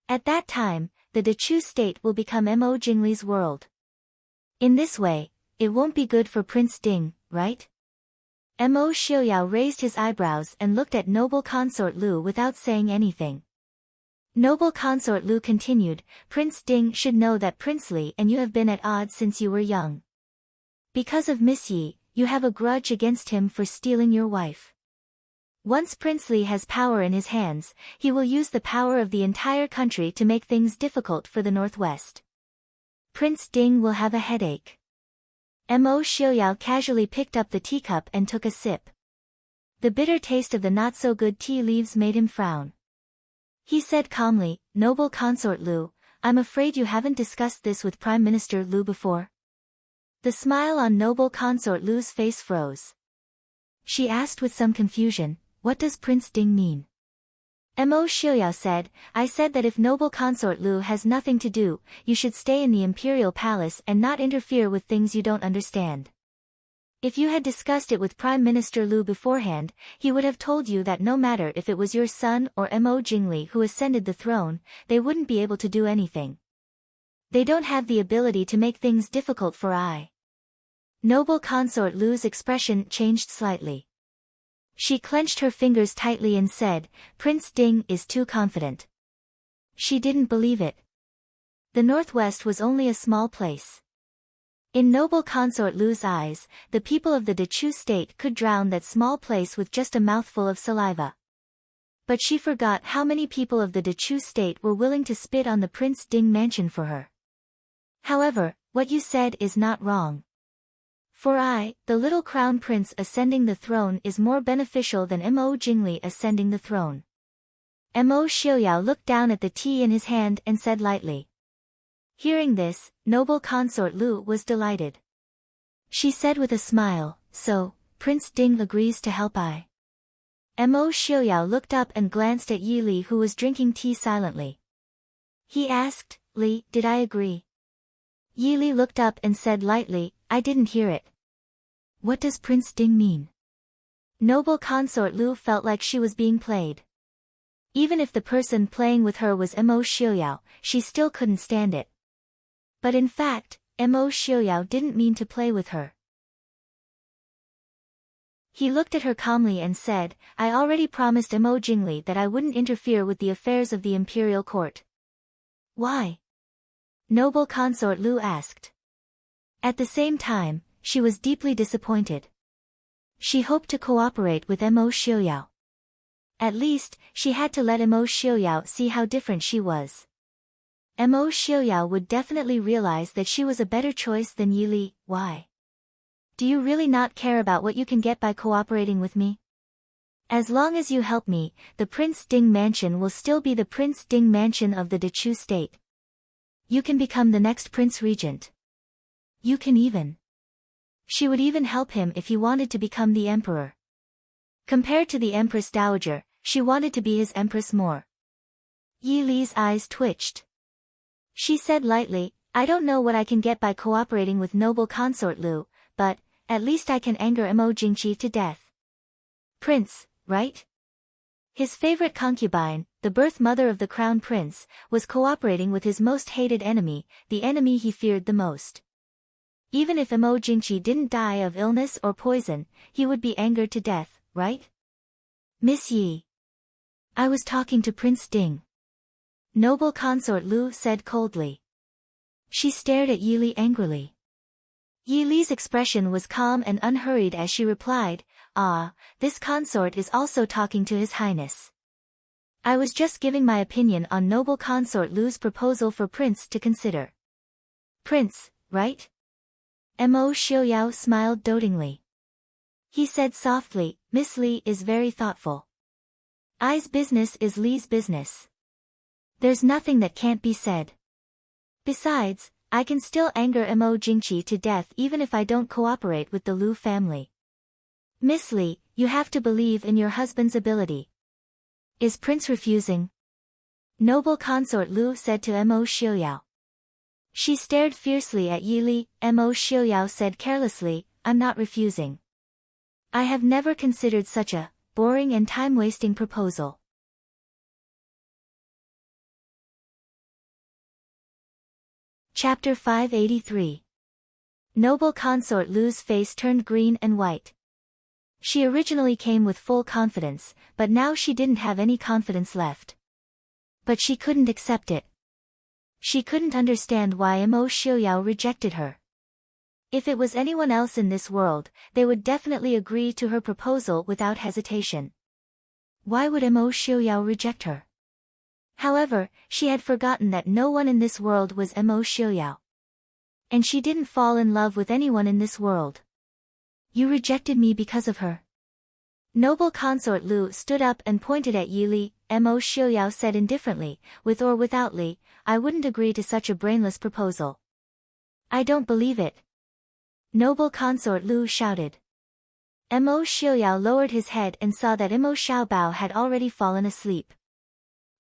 At that time, the Dechu state will become Mo Jingli's world. In this way, it won't be good for Prince Ding, right? Mo Xiaoyao raised his eyebrows and looked at noble consort Lu without saying anything. Noble consort Lu continued, Prince Ding should know that Prince Li and you have been at odds since you were young. Because of Miss Yi, you have a grudge against him for stealing your wife. Once Prince Li has power in his hands, he will use the power of the entire country to make things difficult for the Northwest. Prince Ding will have a headache. Mo Xiaoyao casually picked up the teacup and took a sip. The bitter taste of the not-so-good tea leaves made him frown. He said calmly, Noble consort Lu, I'm afraid you haven't discussed this with Prime Minister Lu before. The smile on noble consort Lu's face froze. She asked with some confusion, what does Prince Ding mean? Mo Xiaoyao said, I said that if noble consort Lu has nothing to do, you should stay in the imperial palace and not interfere with things you don't understand. If you had discussed it with Prime Minister Lu beforehand, he would have told you that no matter if it was your son or Mo Jingli who ascended the throne, they wouldn't be able to do anything. They don't have the ability to make things difficult for I. Noble consort Lu's expression changed slightly. She clenched her fingers tightly and said, Prince Ding is too confident. She didn't believe it. The Northwest was only a small place. In noble consort Lu's eyes, the people of the Dechu state could drown that small place with just a mouthful of saliva. But she forgot how many people of the Dechu state were willing to spit on the Prince Ding mansion for her. However, what you said is not wrong. For I, the little crown prince ascending the throne is more beneficial than Mo Jingli ascending the throne. Mo Xiaoyao looked down at the tea in his hand and said lightly. Hearing this, noble consort Lu was delighted. She said with a smile, so, Prince Ding agrees to help I. Mo Xiaoyao looked up and glanced at Yi Li who was drinking tea silently. He asked, Li, did I agree? Yi Li looked up and said lightly, I didn't hear it. What does Prince Ding mean? Noble consort Lu felt like she was being played. Even if the person playing with her was Mo Xiaoyao, she still couldn't stand it. But in fact, Mo Xiaoyao didn't mean to play with her. He looked at her calmly and said, I already promised Mo Jingli that I wouldn't interfere with the affairs of the imperial court. Why? Noble consort Lu asked. At the same time, she was deeply disappointed. She hoped to cooperate with Mo Xiaoyao. At least, she had to let Mo Xiaoyao see how different she was. Mo Xiaoyao would definitely realize that she was a better choice than Yi Li. Why? Do you really not care about what you can get by cooperating with me? As long as you help me, the Prince Ding mansion will still be the Prince Ding mansion of the Dechu state. You can become the next Prince Regent. You can even. She would even help him if he wanted to become the emperor. Compared to the Empress Dowager, she wanted to be his empress more. Yi Li's eyes twitched. She said lightly, I don't know what I can get by cooperating with noble consort Lu, but, at least I can anger Mo Jingqi to death. Prince, right? His favorite concubine, the birth mother of the crown prince, was cooperating with his most hated enemy, the enemy he feared the most. Even if Mo Jingqi didn't die of illness or poison, he would be angered to death, right? Miss Yi. I was talking to Prince Ding. Noble consort Lu said coldly. She stared at Yi Li angrily. Yi Li's expression was calm and unhurried as she replied, Ah, this consort is also talking to His Highness. I was just giving my opinion on noble consort Lu's proposal for Prince to consider. Prince, right? Mo Xiaoyao smiled dotingly. He said softly, Miss Li is very thoughtful. I's business is Li's business. There's nothing that can't be said. Besides, I can still anger Mo Jingqi to death even if I don't cooperate with the Lu family. Miss Li, you have to believe in your husband's ability. Is Prince refusing? Noble consort Lu said to Mo Xiaoyao. She stared fiercely at Yi Li. Mo Xiaoyao said carelessly, I'm not refusing. I have never considered such a boring and time-wasting proposal. Chapter 583. Noble consort Lu's face turned green and white. She originally came with full confidence, but now she didn't have any confidence left. But she couldn't accept it. She couldn't understand why Mo Xiaoyao rejected her. If it was anyone else in this world, they would definitely agree to her proposal without hesitation. Why would Mo Xiaoyao reject her? However, she had forgotten that no one in this world was Mo Xiaoyao. And she didn't fall in love with anyone in this world. You rejected me because of her. Noble consort Lu stood up and pointed at Yi Li. Mo Xiaoyao said indifferently, with or without Li, I wouldn't agree to such a brainless proposal. I don't believe it. Noble consort Lu shouted. Mo Xiaoyao lowered his head and saw that Mo Xiaobao had already fallen asleep.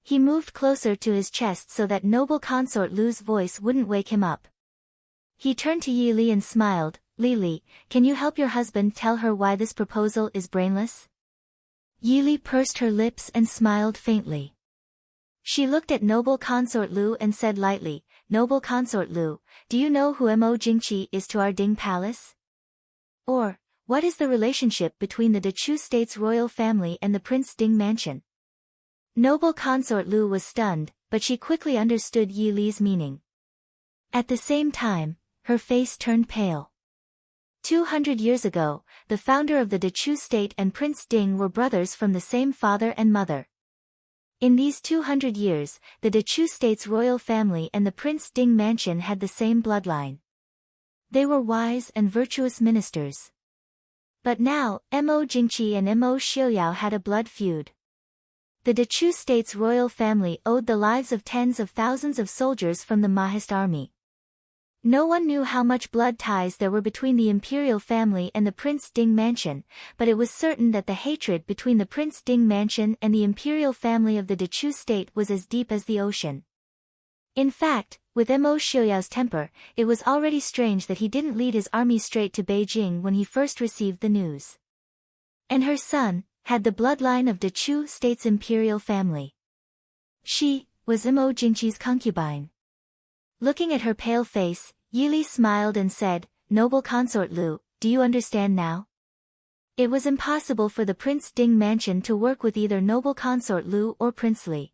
He moved closer to his chest so that noble consort Lu's voice wouldn't wake him up. He turned to Yi Li and smiled, Li, can you help your husband tell her why this proposal is brainless? Yi Li pursed her lips and smiled faintly. She looked at noble consort Lu and said lightly, Noble consort Lu, do you know who Mo Jingqi is to our Ding Palace? Or, what is the relationship between the Dechu state's royal family and the Prince Ding mansion? Noble consort Lu was stunned, but she quickly understood Yi Li's meaning. At the same time, her face turned pale. 200 years ago, the founder of the Dechu state and Prince Ding were brothers from the same father and mother. In these 200 years, the Dechu state's royal family and the Prince Ding mansion had the same bloodline. They were wise and virtuous ministers. But now, Mo Jingqi and Mo Xiuyao had a blood feud. The Dechu state's royal family owed the lives of tens of thousands of soldiers from the Mahist army. No one knew how much blood ties there were between the imperial family and the Prince Ding mansion, but it was certain that the hatred between the Prince Ding mansion and the imperial family of the Dechu state was as deep as the ocean. In fact, with Mo Xiuyao's temper, it was already strange that he didn't lead his army straight to Beijing when he first received the news. And her son had the bloodline of Dechu state's imperial family. She was Mo Jingqi's concubine. Looking at her pale face, Yili smiled and said, "Noble consort Lu, do you understand now?" It was impossible for the Prince Ding mansion to work with either noble consort Lu or Prince Li.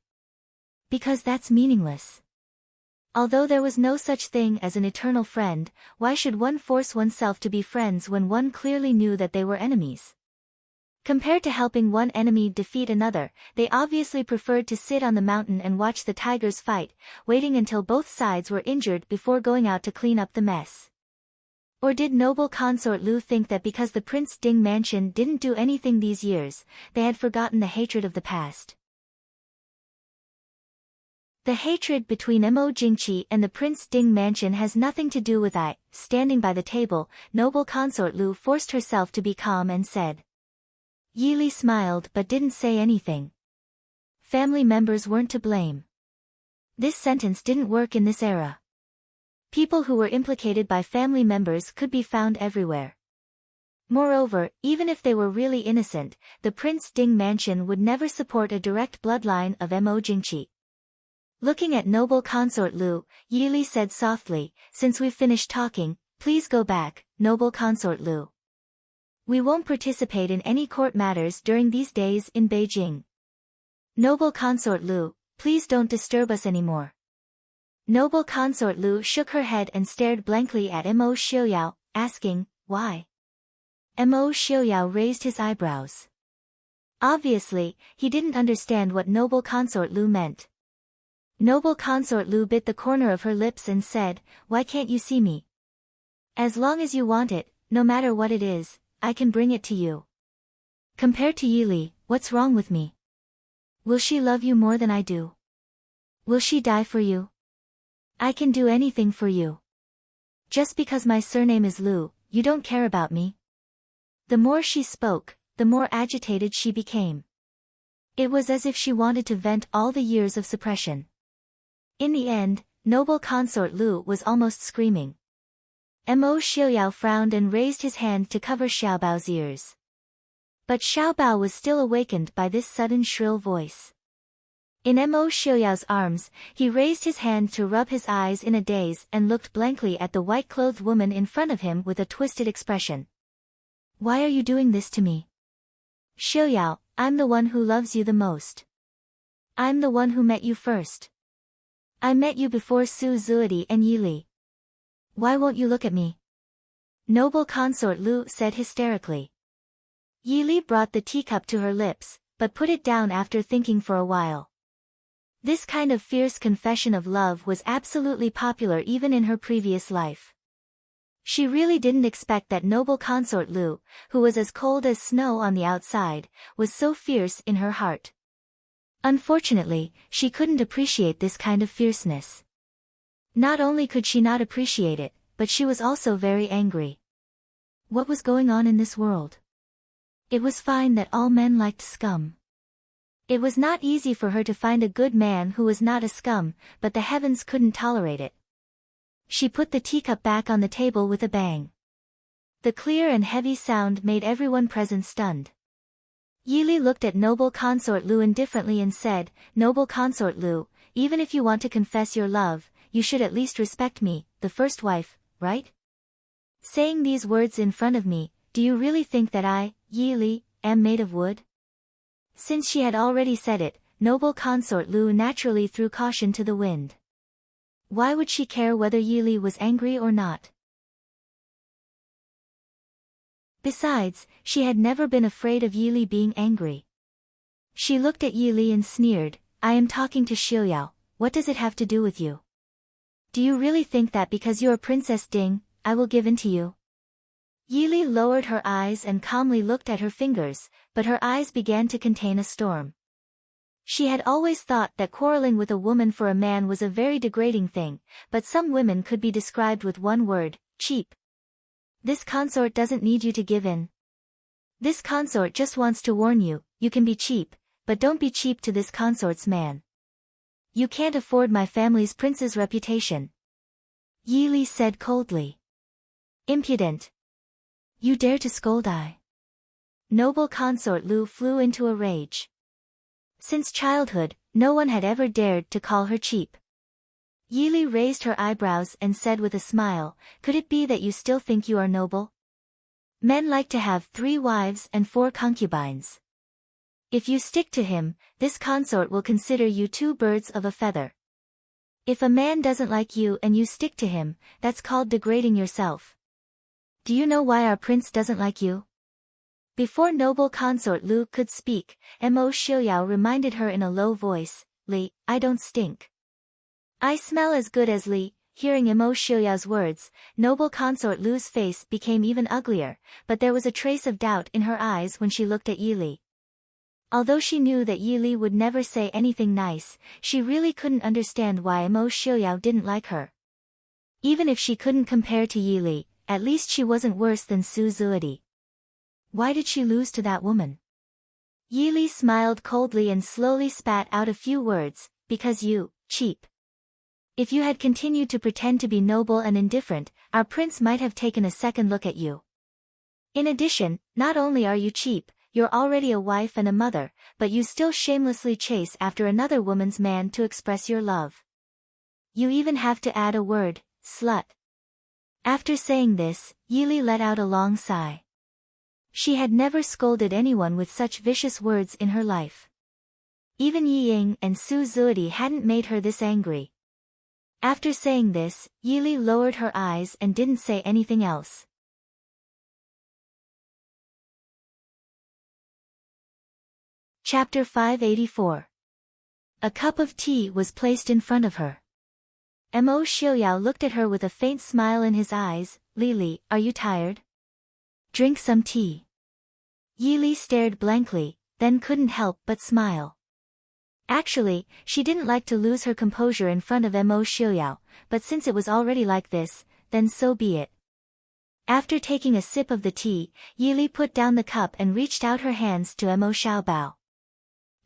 Because that's meaningless. Although there was no such thing as an eternal friend, why should one force oneself to be friends when one clearly knew that they were enemies? Compared to helping one enemy defeat another, they obviously preferred to sit on the mountain and watch the tigers fight, waiting until both sides were injured before going out to clean up the mess. Or did noble consort Lu think that because the Prince Ding mansion didn't do anything these years, they had forgotten the hatred of the past? The hatred between Mo Jingqi and the Prince Ding mansion has nothing to do with I. Standing by the table, noble consort Lu forced herself to be calm and said. Yili smiled but didn't say anything. Family members weren't to blame. This sentence didn't work in this era. People who were implicated by family members could be found everywhere. Moreover, even if they were really innocent, the Prince Ding mansion would never support a direct bloodline of Mo Jingqi. Looking at noble consort Lu, Yili said softly, "Since we've finished talking, please go back, noble consort Lu. We won't participate in any court matters during these days in Beijing. Noble consort Lu, please don't disturb us anymore." Noble consort Lu shook her head and stared blankly at Mo Xiuyao, asking, "Why?" Mo Xiuyao raised his eyebrows. Obviously, he didn't understand what noble consort Lu meant. Noble consort Lu bit the corner of her lips and said, "Why can't you see me? As long as you want it, no matter what it is, I can bring it to you. Compared to Yili, what's wrong with me? Will she love you more than I do? Will she die for you? I can do anything for you. Just because my surname is Lu, you don't care about me?" The more she spoke, the more agitated she became. It was as if she wanted to vent all the years of suppression. In the end, noble consort Lu was almost screaming. Mo Xiuyao frowned and raised his hand to cover Xiaobao's ears. But Xiaobao was still awakened by this sudden shrill voice. In Mo Xiuyao's arms, he raised his hand to rub his eyes in a daze and looked blankly at the white-clothed woman in front of him with a twisted expression. "Why are you doing this to me? Xiuyao, I'm the one who loves you the most. I'm the one who met you first. I met you before Su Zuidi and Yili. Why won't you look at me?" Noble consort Lu said hysterically. Yili brought the teacup to her lips, but put it down after thinking for a while. This kind of fierce confession of love was absolutely popular even in her previous life. She really didn't expect that noble consort Lu, who was as cold as snow on the outside, was so fierce in her heart. Unfortunately, she couldn't appreciate this kind of fierceness. Not only could she not appreciate it, but she was also very angry. What was going on in this world? It was fine that all men liked scum. It was not easy for her to find a good man who was not a scum, but the heavens couldn't tolerate it. She put the teacup back on the table with a bang. The clear and heavy sound made everyone present stunned. Yili looked at noble consort Lu indifferently and said, "Noble consort Lu, even if you want to confess your love, you should at least respect me, the first wife, right? Saying these words in front of me, do you really think that I, Yili, am made of wood?" Since she had already said it, noble consort Lu naturally threw caution to the wind. Why would she care whether Yili was angry or not? Besides, she had never been afraid of Yili being angry. She looked at Yili and sneered, I am talking to Xiuyao, what does it have to do with you? Do you really think that because you're Princess Ding, I will give in to you? Yili lowered her eyes and calmly looked at her fingers, but her eyes began to contain a storm. She had always thought that quarreling with a woman for a man was a very degrading thing, but some women could be described with one word, cheap. This consort doesn't need you to give in. This consort just wants to warn you, you can be cheap, but don't be cheap to this consort's man. You can't afford my family's prince's reputation. Yili said coldly. Impudent. You dare to scold I. Noble consort Lu flew into a rage. Since childhood, no one had ever dared to call her cheap. Yili raised her eyebrows and said with a smile, could it be that you still think you are noble? Men like to have 3 wives and 4 concubines. If you stick to him, this consort will consider you 2 birds of a feather. If a man doesn't like you and you stick to him, that's called degrading yourself. Do you know why our prince doesn't like you? Before noble consort Lu could speak, Mo Xiuyao reminded her in a low voice, Li, I don't stink. I smell as good as Li. Hearing Mo Xiuyao's words, noble consort Lu's face became even uglier, but there was a trace of doubt in her eyes when she looked at Yili. Although she knew that Yili would never say anything nice, she really couldn't understand why Mo Xiuyao didn't like her. Even if she couldn't compare to Yili, at least she wasn't worse than Su Zuidi. Why did she lose to that woman? Yili smiled coldly and slowly spat out a few words, because you, cheap. If you had continued to pretend to be noble and indifferent, our prince might have taken a second look at you. In addition, not only are you cheap, you're already a wife and a mother, but you still shamelessly chase after another woman's man to express your love. You even have to add a word, slut. After saying this, Yili let out a long sigh. She had never scolded anyone with such vicious words in her life. Even Yi Ying and Su Zuidi hadn't made her this angry. After saying this, Yili lowered her eyes and didn't say anything else. Chapter 584. A cup of tea was placed in front of her. Mo Xiuyao looked at her with a faint smile in his eyes. Li, are you tired? Drink some tea. Yili stared blankly, then couldn't help but smile. Actually, she didn't like to lose her composure in front of Mo Xiuyao, but since it was already like this, then so be it. After taking a sip of the tea, Yili put down the cup and reached out her hands to Mo Xiaobao.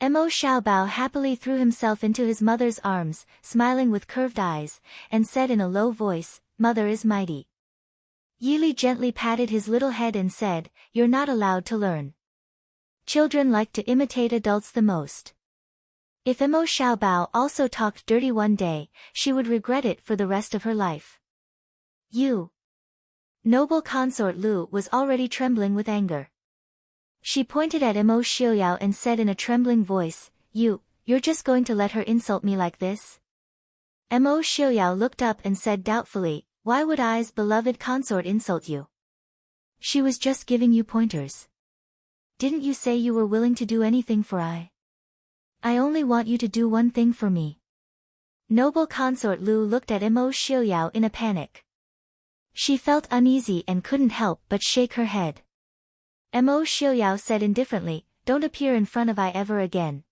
Mo Xiaobao happily threw himself into his mother's arms, smiling with curved eyes, and said in a low voice, Mother is mighty. Yili gently patted his little head and said, You're not allowed to learn. Children like to imitate adults the most. If Mo Xiaobao also talked dirty one day, she would regret it for the rest of her life. You. Noble consort Lu was already trembling with anger. She pointed at Mo Xiuyao and said in a trembling voice, You're just going to let her insult me like this? Mo Xiuyao looked up and said doubtfully, Why would I's beloved consort insult you? She was just giving you pointers. Didn't you say you were willing to do anything for I? I only want you to do one thing for me. Noble consort Lu looked at Mo Xiuyao in a panic. She felt uneasy and couldn't help but shake her head. Mo Xiuyao said indifferently, Don't appear in front of I ever again.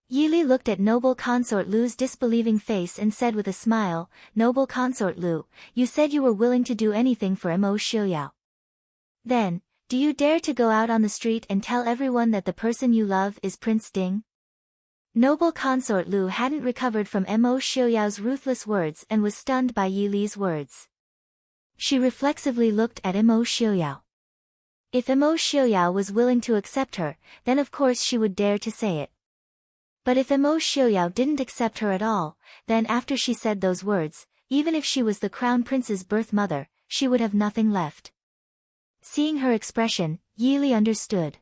Yili looked at noble consort Lu's disbelieving face and said with a smile, Noble consort Lu, you said you were willing to do anything for Mo Xiuyao. Then, do you dare to go out on the street and tell everyone that the person you love is Prince Ding? Noble consort Lu hadn't recovered from Mo Xiuyao's ruthless words and was stunned by Yili's words. She reflexively looked at Mo Xiuyao. If Mo Xiuyao was willing to accept her, then of course she would dare to say it. But if Mo Xiuyao didn't accept her at all, then after she said those words, even if she was the crown prince's birth mother, she would have nothing left. Seeing her expression, Yili understood.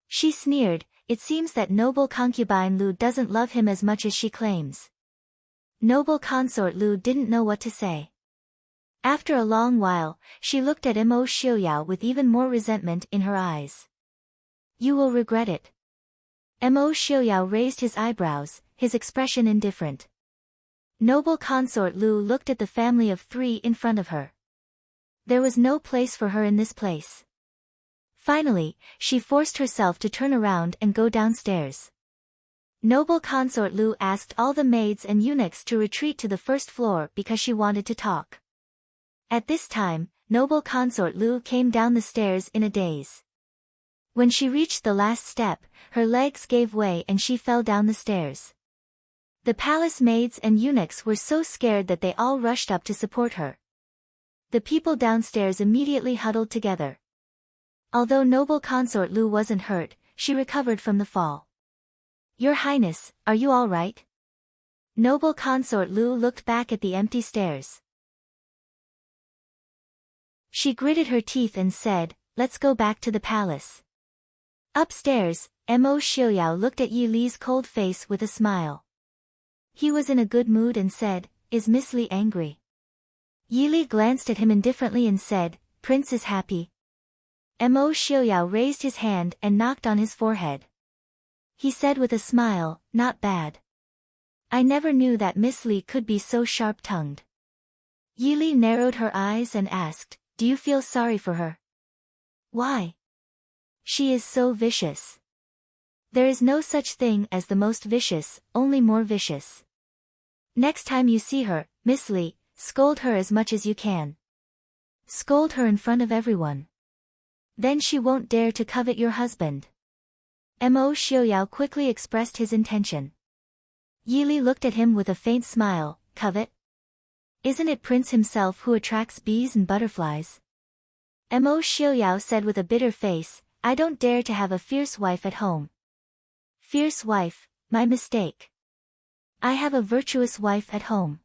She sneered, It seems that noble concubine Lu doesn't love him as much as she claims. Noble consort Lu didn't know what to say. After a long while, she looked at Mo Xiuyao with even more resentment in her eyes. You will regret it. Mo Xiaoyao raised his eyebrows, his expression indifferent. Noble consort Lu looked at the family of 3 in front of her. There was no place for her in this place. Finally, she forced herself to turn around and go downstairs. Noble consort Lu asked all the maids and eunuchs to retreat to the first floor because she wanted to talk. At this time, noble consort Lu came down the stairs in a daze. When she reached the last step, her legs gave way and she fell down the stairs. The palace maids and eunuchs were so scared that they all rushed up to support her. The people downstairs immediately huddled together. Although noble consort Lu wasn't hurt, she recovered from the fall. "Your Highness, are you all right?" Noble consort Lu looked back at the empty stairs. She gritted her teeth and said, "Let's go back to the palace." Upstairs, Mo Xiaoyao looked at Yi Li's cold face with a smile. He was in a good mood and said, "Is Miss Li angry?" Yi Li glanced at him indifferently and said, "Prince is happy." Mo Xiaoyao raised his hand and knocked on his forehead. He said with a smile, "Not bad. I never knew that Miss Li could be so sharp-tongued." Yi Li narrowed her eyes and asked, "Do you feel sorry for her?" "Why? She is so vicious." "There is no such thing as the most vicious, only more vicious. Next time you see her, Miss Li, scold her as much as you can. Scold her in front of everyone. Then she won't dare to covet your husband." Mo Xiaoyao quickly expressed his intention. Yi Li looked at him with a faint smile. "Covet? Isn't it Prince himself who attracts bees and butterflies?" Mo Xiaoyao said with a bitter face, "I don't dare to have a fierce wife at home." "Fierce wife, my mistake. I have a virtuous wife at home.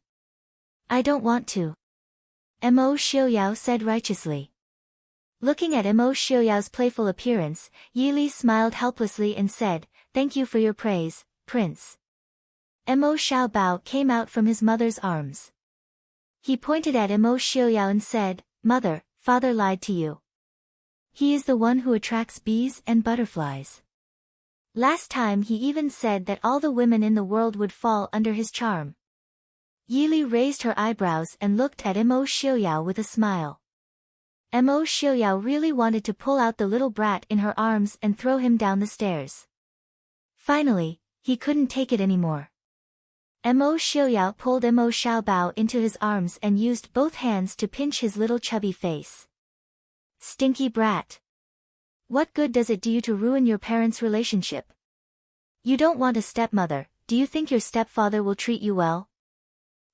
I don't want to." Mo Xiaoyao said righteously. Looking at Mo Xiaoyao's playful appearance, Yi Li smiled helplessly and said, "Thank you for your praise, Prince." Mo Xiaobao came out from his mother's arms. He pointed at Mo Xiaoyao and said, "Mother, father lied to you. He is the one who attracts bees and butterflies. Last time he even said that all the women in the world would fall under his charm." Yi Li raised her eyebrows and looked at Mo Xiaoyao with a smile. Mo Xiaoyao really wanted to pull out the little brat in her arms and throw him down the stairs. Finally, he couldn't take it anymore. Mo Xiaoyao pulled Mo Xiaobao into his arms and used both hands to pinch his little chubby face. "Stinky brat. What good does it do you to ruin your parents' relationship? You don't want a stepmother, do you think your stepfather will treat you well?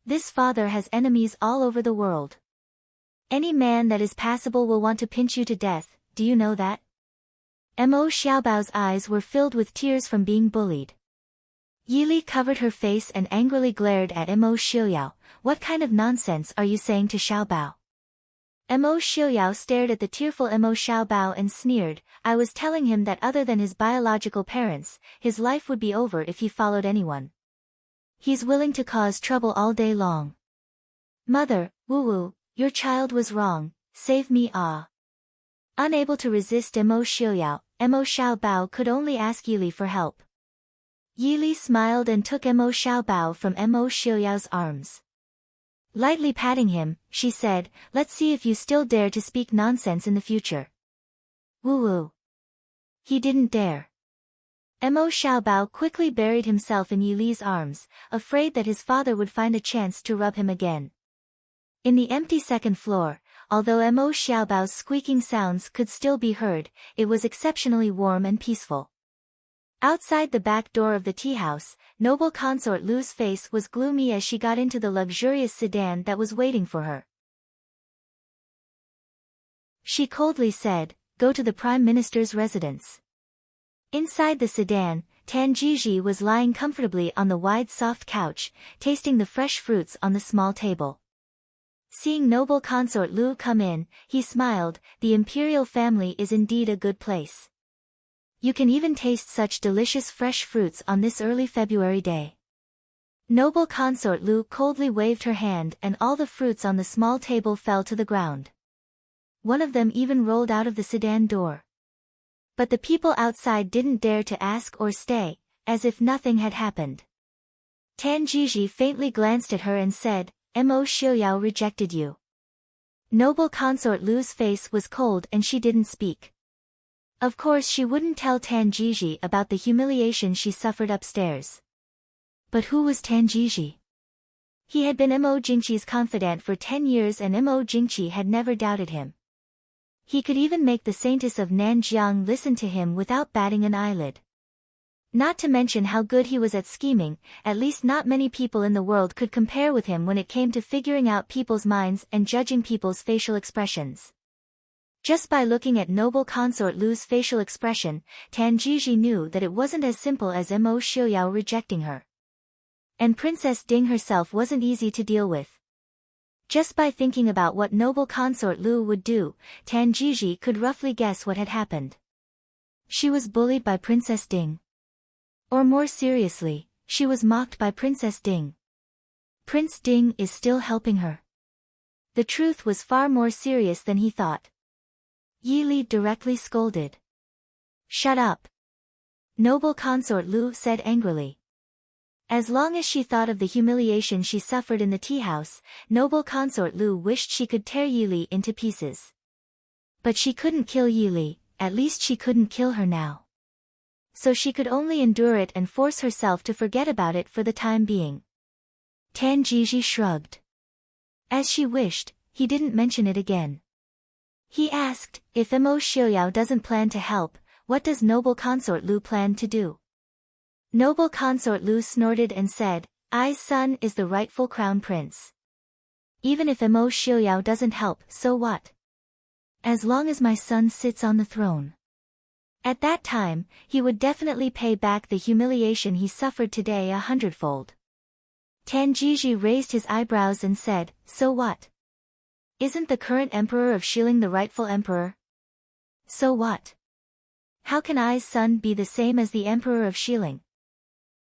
This father has enemies all over the world. Any man that is passable will want to pinch you to death, do you know that?" Mo Xiaobao's eyes were filled with tears from being bullied. Yi Li covered her face and angrily glared at Mo Xiaoyao. "What kind of nonsense are you saying to Xiaobao?" Mo Xiaoyao stared at the tearful Mo Xiaobao and sneered, "I was telling him that other than his biological parents, his life would be over if he followed anyone. He's willing to cause trouble all day long. Mother, woo-woo, your child was wrong, save me ah." Unable to resist Mo Xiaoyao, Mo Xiaobao could only ask Yi Li for help. Yi Li smiled and took Mo Xiaobao from Mo Xiaoyao's arms. Lightly patting him, she said, "Let's see if you still dare to speak nonsense in the future." Woo-woo. He didn't dare. Mo Xiaobao quickly buried himself in Yi Li's arms, afraid that his father would find a chance to rub him again. In the empty second floor, although Mo Xiaobao's squeaking sounds could still be heard, it was exceptionally warm and peaceful. Outside the back door of the tea house, noble consort Lu's face was gloomy as she got into the luxurious sedan that was waiting for her. She coldly said, "Go to the Prime Minister's residence." Inside the sedan, Tan Jiji was lying comfortably on the wide soft couch, tasting the fresh fruits on the small table. Seeing noble consort Lu come in, he smiled, "The imperial family is indeed a good place. You can even taste such delicious fresh fruits on this early February day." Noble consort Lu coldly waved her hand and all the fruits on the small table fell to the ground. One of them even rolled out of the sedan door. But the people outside didn't dare to ask or stay, as if nothing had happened. Tan Jiji faintly glanced at her and said, Mo Xiaoyao rejected you. Noble consort Lu's face was cold and she didn't speak. Of course she wouldn't tell Tan Jiji about the humiliation she suffered upstairs. But who was Tan Jiji? He had been Mo Jingqi's confidant for 10 years and Mo Jingqi had never doubted him. He could even make the Saintess of Nanjiang listen to him without batting an eyelid. Not to mention how good he was at scheming, at least not many people in the world could compare with him when it came to figuring out people's minds and judging people's facial expressions. Just by looking at noble consort Lu's facial expression, Tan Jiji knew that it wasn't as simple as Mo Xiaoyao rejecting her. And Princess Ding herself wasn't easy to deal with. Just by thinking about what noble consort Lu would do, Tan Jiji could roughly guess what had happened. She was bullied by Princess Ding. Or more seriously, she was mocked by Princess Ding. Prince Ding is still helping her. The truth was far more serious than he thought. Yi Li directly scolded. Shut up. Noble consort Lu said angrily. As long as she thought of the humiliation she suffered in the tea house, noble consort Lu wished she could tear Yi Li into pieces. But she couldn't kill Yi Li, at least she couldn't kill her now. So she could only endure it and force herself to forget about it for the time being. Tan Jiji shrugged. As she wished, he didn't mention it again. He asked, if Mo Xiaoyao doesn't plan to help, what does noble consort Lu plan to do? Noble consort Lu snorted and said, Ai's son is the rightful crown prince. Even if Mo Xiaoyao doesn't help, so what? As long as my son sits on the throne. At that time, he would definitely pay back the humiliation he suffered today 100-fold. Tan Jiji raised his eyebrows and said, so what? Isn't the current emperor of Shilin the rightful emperor? So what? How can Ai's son be the same as the emperor of Shilin?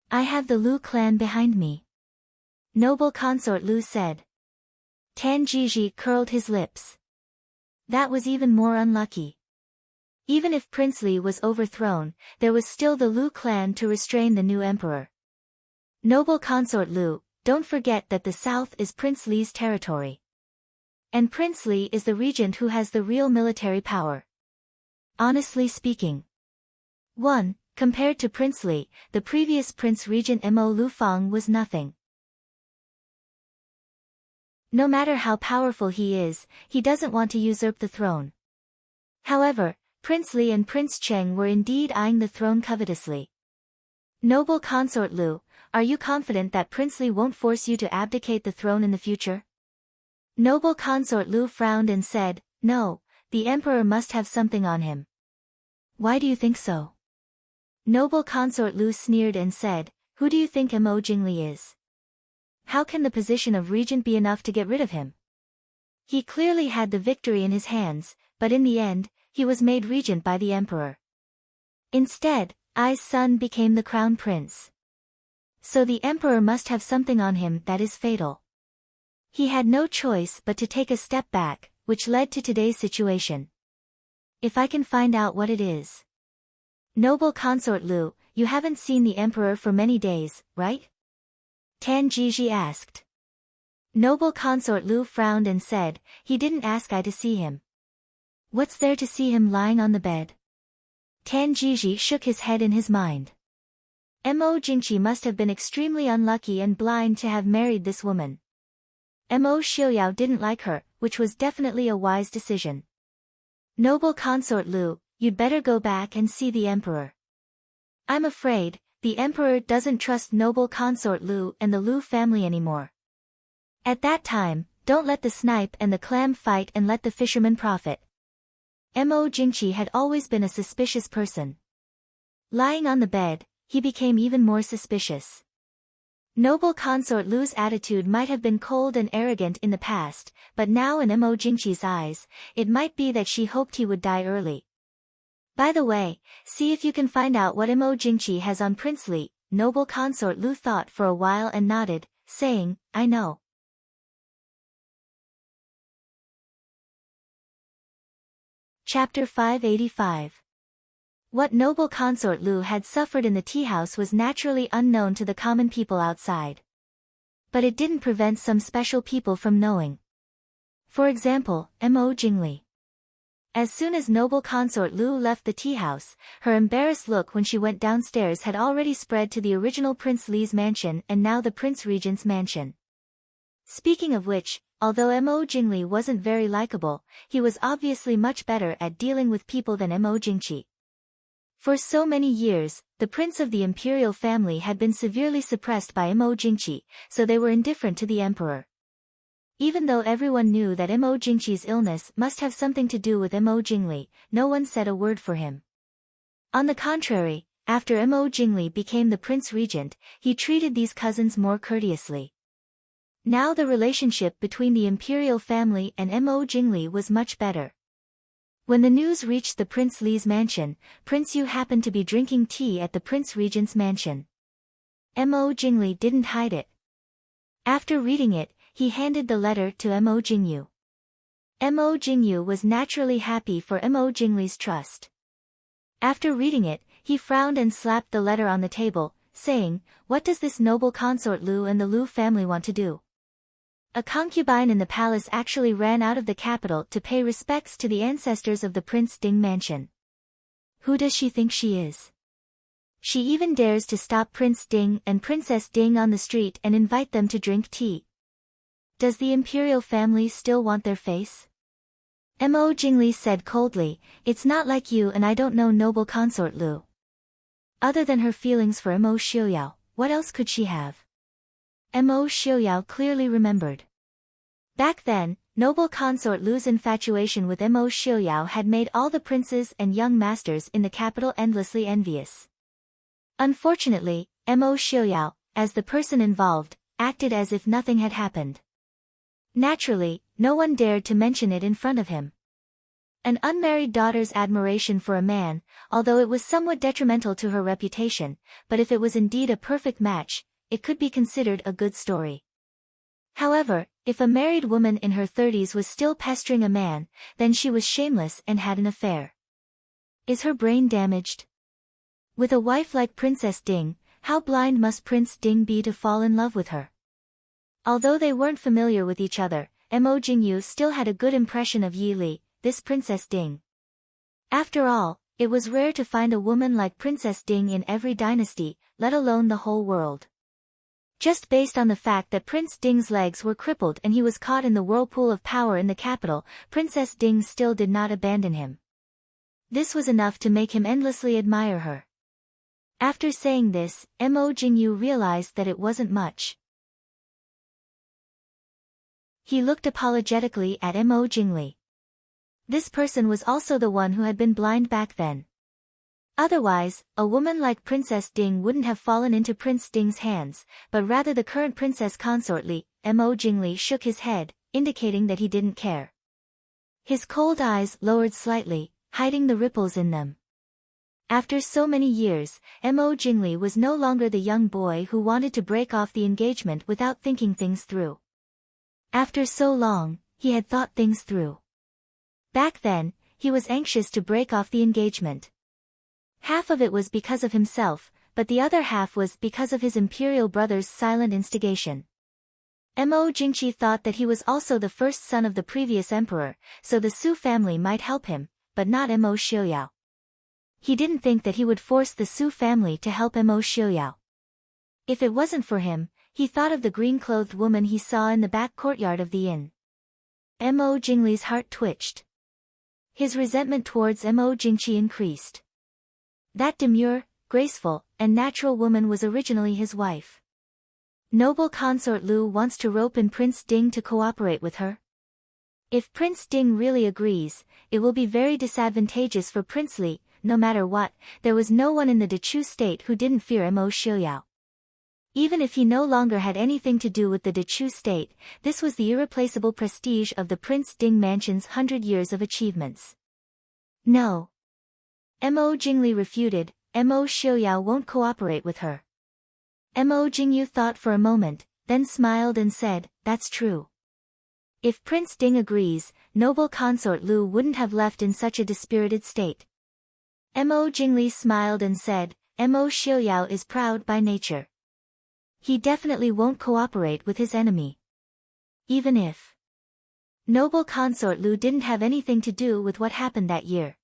I have the Lu clan behind me. Noble consort Lu said. Tan Jiji curled his lips. That was even more unlucky. Even if Prince Li was overthrown, there was still the Lu clan to restrain the new emperor. Noble consort Lu, don't forget that the south is Prince Li's territory. And Prince Li is the regent who has the real military power. Honestly speaking. 1. Compared to Prince Li, the previous Prince Regent Mo Lufang was nothing. No matter how powerful he is, he doesn't want to usurp the throne. However, Prince Li and Prince Cheng were indeed eyeing the throne covetously. Noble consort Lu, are you confident that Prince Li won't force you to abdicate the throne in the future? Noble consort Lu frowned and said, no, the emperor must have something on him. Why do you think so? Noble consort Lu sneered and said, who do you think Mo Jingli is? How can the position of regent be enough to get rid of him? He clearly had the victory in his hands, but in the end, he was made regent by the emperor. Instead, Ai's son became the crown prince. So the emperor must have something on him that is fatal. He had no choice but to take a step back, which led to today's situation. If I can find out what it is. Noble consort Lu, you haven't seen the emperor for many days, right? Tan Jiji asked. Noble consort Lu frowned and said, he didn't ask I to see him. What's there to see him lying on the bed? Tan Jiji shook his head in his mind. Mo Jingqi must have been extremely unlucky and blind to have married this woman. Mo Xiaoyao didn't like her, which was definitely a wise decision. Noble consort Lu, you'd better go back and see the emperor. I'm afraid, the emperor doesn't trust noble consort Lu and the Lu family anymore. At that time, don't let the snipe and the clam fight and let the fisherman profit. Mo Jingqi had always been a suspicious person. Lying on the bed, he became even more suspicious. Noble consort Lu's attitude might have been cold and arrogant in the past, but now in Mo Jingqi's eyes, it might be that she hoped he would die early. By the way, see if you can find out what Mo Jingqi has on Prince Li. Noble consort Lu thought for a while and nodded, saying, I know. Chapter 585. What noble consort Lu had suffered in the tea house was naturally unknown to the common people outside. But it didn't prevent some special people from knowing. For example, Mo Jingli. As soon as noble consort Lu left the tea house, her embarrassed look when she went downstairs had already spread to the original Prince Li's mansion and now the Prince Regent's mansion. Speaking of which, although Mo Jingli wasn't very likable, he was obviously much better at dealing with people than Mo Jingqi. For so many years, the prince of the imperial family had been severely suppressed by Mo Jingqi, so they were indifferent to the emperor. Even though everyone knew that Mo Jingqi's illness must have something to do with Mo Jingli, no one said a word for him. On the contrary, after Mo Jingli became the prince regent, he treated these cousins more courteously. Now the relationship between the imperial family and Mo Jingli was much better. When the news reached the Prince Li's mansion, Prince Yu happened to be drinking tea at the Prince Regent's mansion. Mo Jingli didn't hide it. After reading it, he handed the letter to Mo Jingyu. Mo Jingyu was naturally happy for Mo Jingli's trust. After reading it, he frowned and slapped the letter on the table, saying, "What does this noble consort Lu and the Lu family want to do?" A concubine in the palace actually ran out of the capital to pay respects to the ancestors of the Prince Ding mansion. Who does she think she is? She even dares to stop Prince Ding and Princess Ding on the street and invite them to drink tea. Does the imperial family still want their face? Mo Jingli said coldly, "It's not like you and I don't know noble consort Lu." Other than her feelings for Mo Xiuyao, what else could she have? Mo Xiuyao clearly remembered. Back then, noble consort Lu's infatuation with Mo Xiuyao had made all the princes and young masters in the capital endlessly envious. Unfortunately, Mo Xiuyao, as the person involved, acted as if nothing had happened. Naturally, no one dared to mention it in front of him. An unmarried daughter's admiration for a man, although it was somewhat detrimental to her reputation, but if it was indeed a perfect match, it could be considered a good story. However, if a married woman in her 30s was still pestering a man, then she was shameless and had an affair. Is her brain damaged? With a wife like Princess Ding, how blind must Prince Ding be to fall in love with her? Although they weren't familiar with each other, Mo Jingyu still had a good impression of Yi Li, this Princess Ding. After all, it was rare to find a woman like Princess Ding in every dynasty, let alone the whole world. Just based on the fact that Prince Ding's legs were crippled and he was caught in the whirlpool of power in the capital, Princess Ding still did not abandon him. This was enough to make him endlessly admire her. After saying this, Mo Jingyu realized that it wasn't much. He looked apologetically at Mo Jingli. This person was also the one who had been blind back then. Otherwise, a woman like Princess Ding wouldn't have fallen into Prince Ding's hands, but rather the current princess consort Li. Mo Jingli shook his head, indicating that he didn't care. His cold eyes lowered slightly, hiding the ripples in them. After so many years, Mo Jingli was no longer the young boy who wanted to break off the engagement without thinking things through. After so long, he had thought things through. Back then, he was anxious to break off the engagement. Half of it was because of himself, but the other half was because of his imperial brother's silent instigation. Mo Jingqi thought that he was also the first son of the previous emperor, so the Su family might help him, but not Mo Xiuyao. He didn't think that he would force the Su family to help Mo Xiuyao. If it wasn't for him, he thought of the green-clothed woman he saw in the back courtyard of the inn. Mo Jingli's heart twitched. His resentment towards Mo Jingqi increased. That demure, graceful, and natural woman was originally his wife. Noble consort Lu wants to rope in Prince Ding to cooperate with her. If Prince Ding really agrees, it will be very disadvantageous for Prince Li. No matter what, there was no one in the Dechu state who didn't fear Mo Xiuyao. Even if he no longer had anything to do with the Dechu state, this was the irreplaceable prestige of the Prince Ding mansion's 100 years of achievements. No. Mo Jingli refuted, Mo Xiuyao won't cooperate with her. Mo Jingyu thought for a moment, then smiled and said, that's true. If Prince Ding agrees, noble consort Lu wouldn't have left in such a dispirited state. Mo Jingli smiled and said, Mo Xiaoyao is proud by nature. He definitely won't cooperate with his enemy. Even if noble consort Lu didn't have anything to do with what happened that year.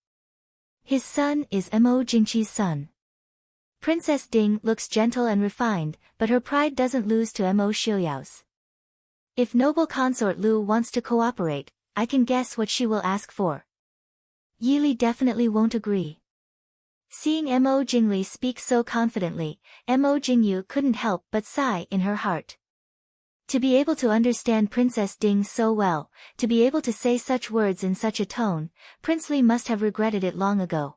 His son is Mo Jingqi's son. Princess Ding looks gentle and refined, but her pride doesn't lose to Mo Xiaoyao's. If noble consort Lu wants to cooperate, I can guess what she will ask for. Yili definitely won't agree. Seeing Mo Jingli speak so confidently, Mo Jingyu couldn't help but sigh in her heart. To be able to understand Princess Ding so well, to be able to say such words in such a tone, Prince Li must have regretted it long ago.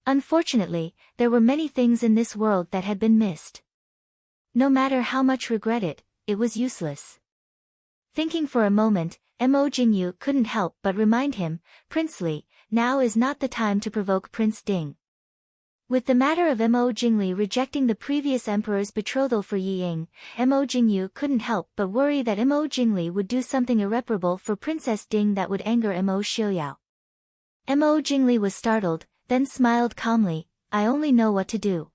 Unfortunately, there were many things in this world that had been missed. No matter how much regret it was useless. Thinking for a moment, Mo Jingyu couldn't help but remind him, Prince Li, now is not the time to provoke Prince Ding. With the matter of Mo Jingli rejecting the previous emperor's betrothal for Yi Ying, Mo Jingyu couldn't help but worry that Mo Jingli would do something irreparable for Princess Ding that would anger Mo Xiaoyao. Mo Jingli was startled, then smiled calmly, I only know what to do.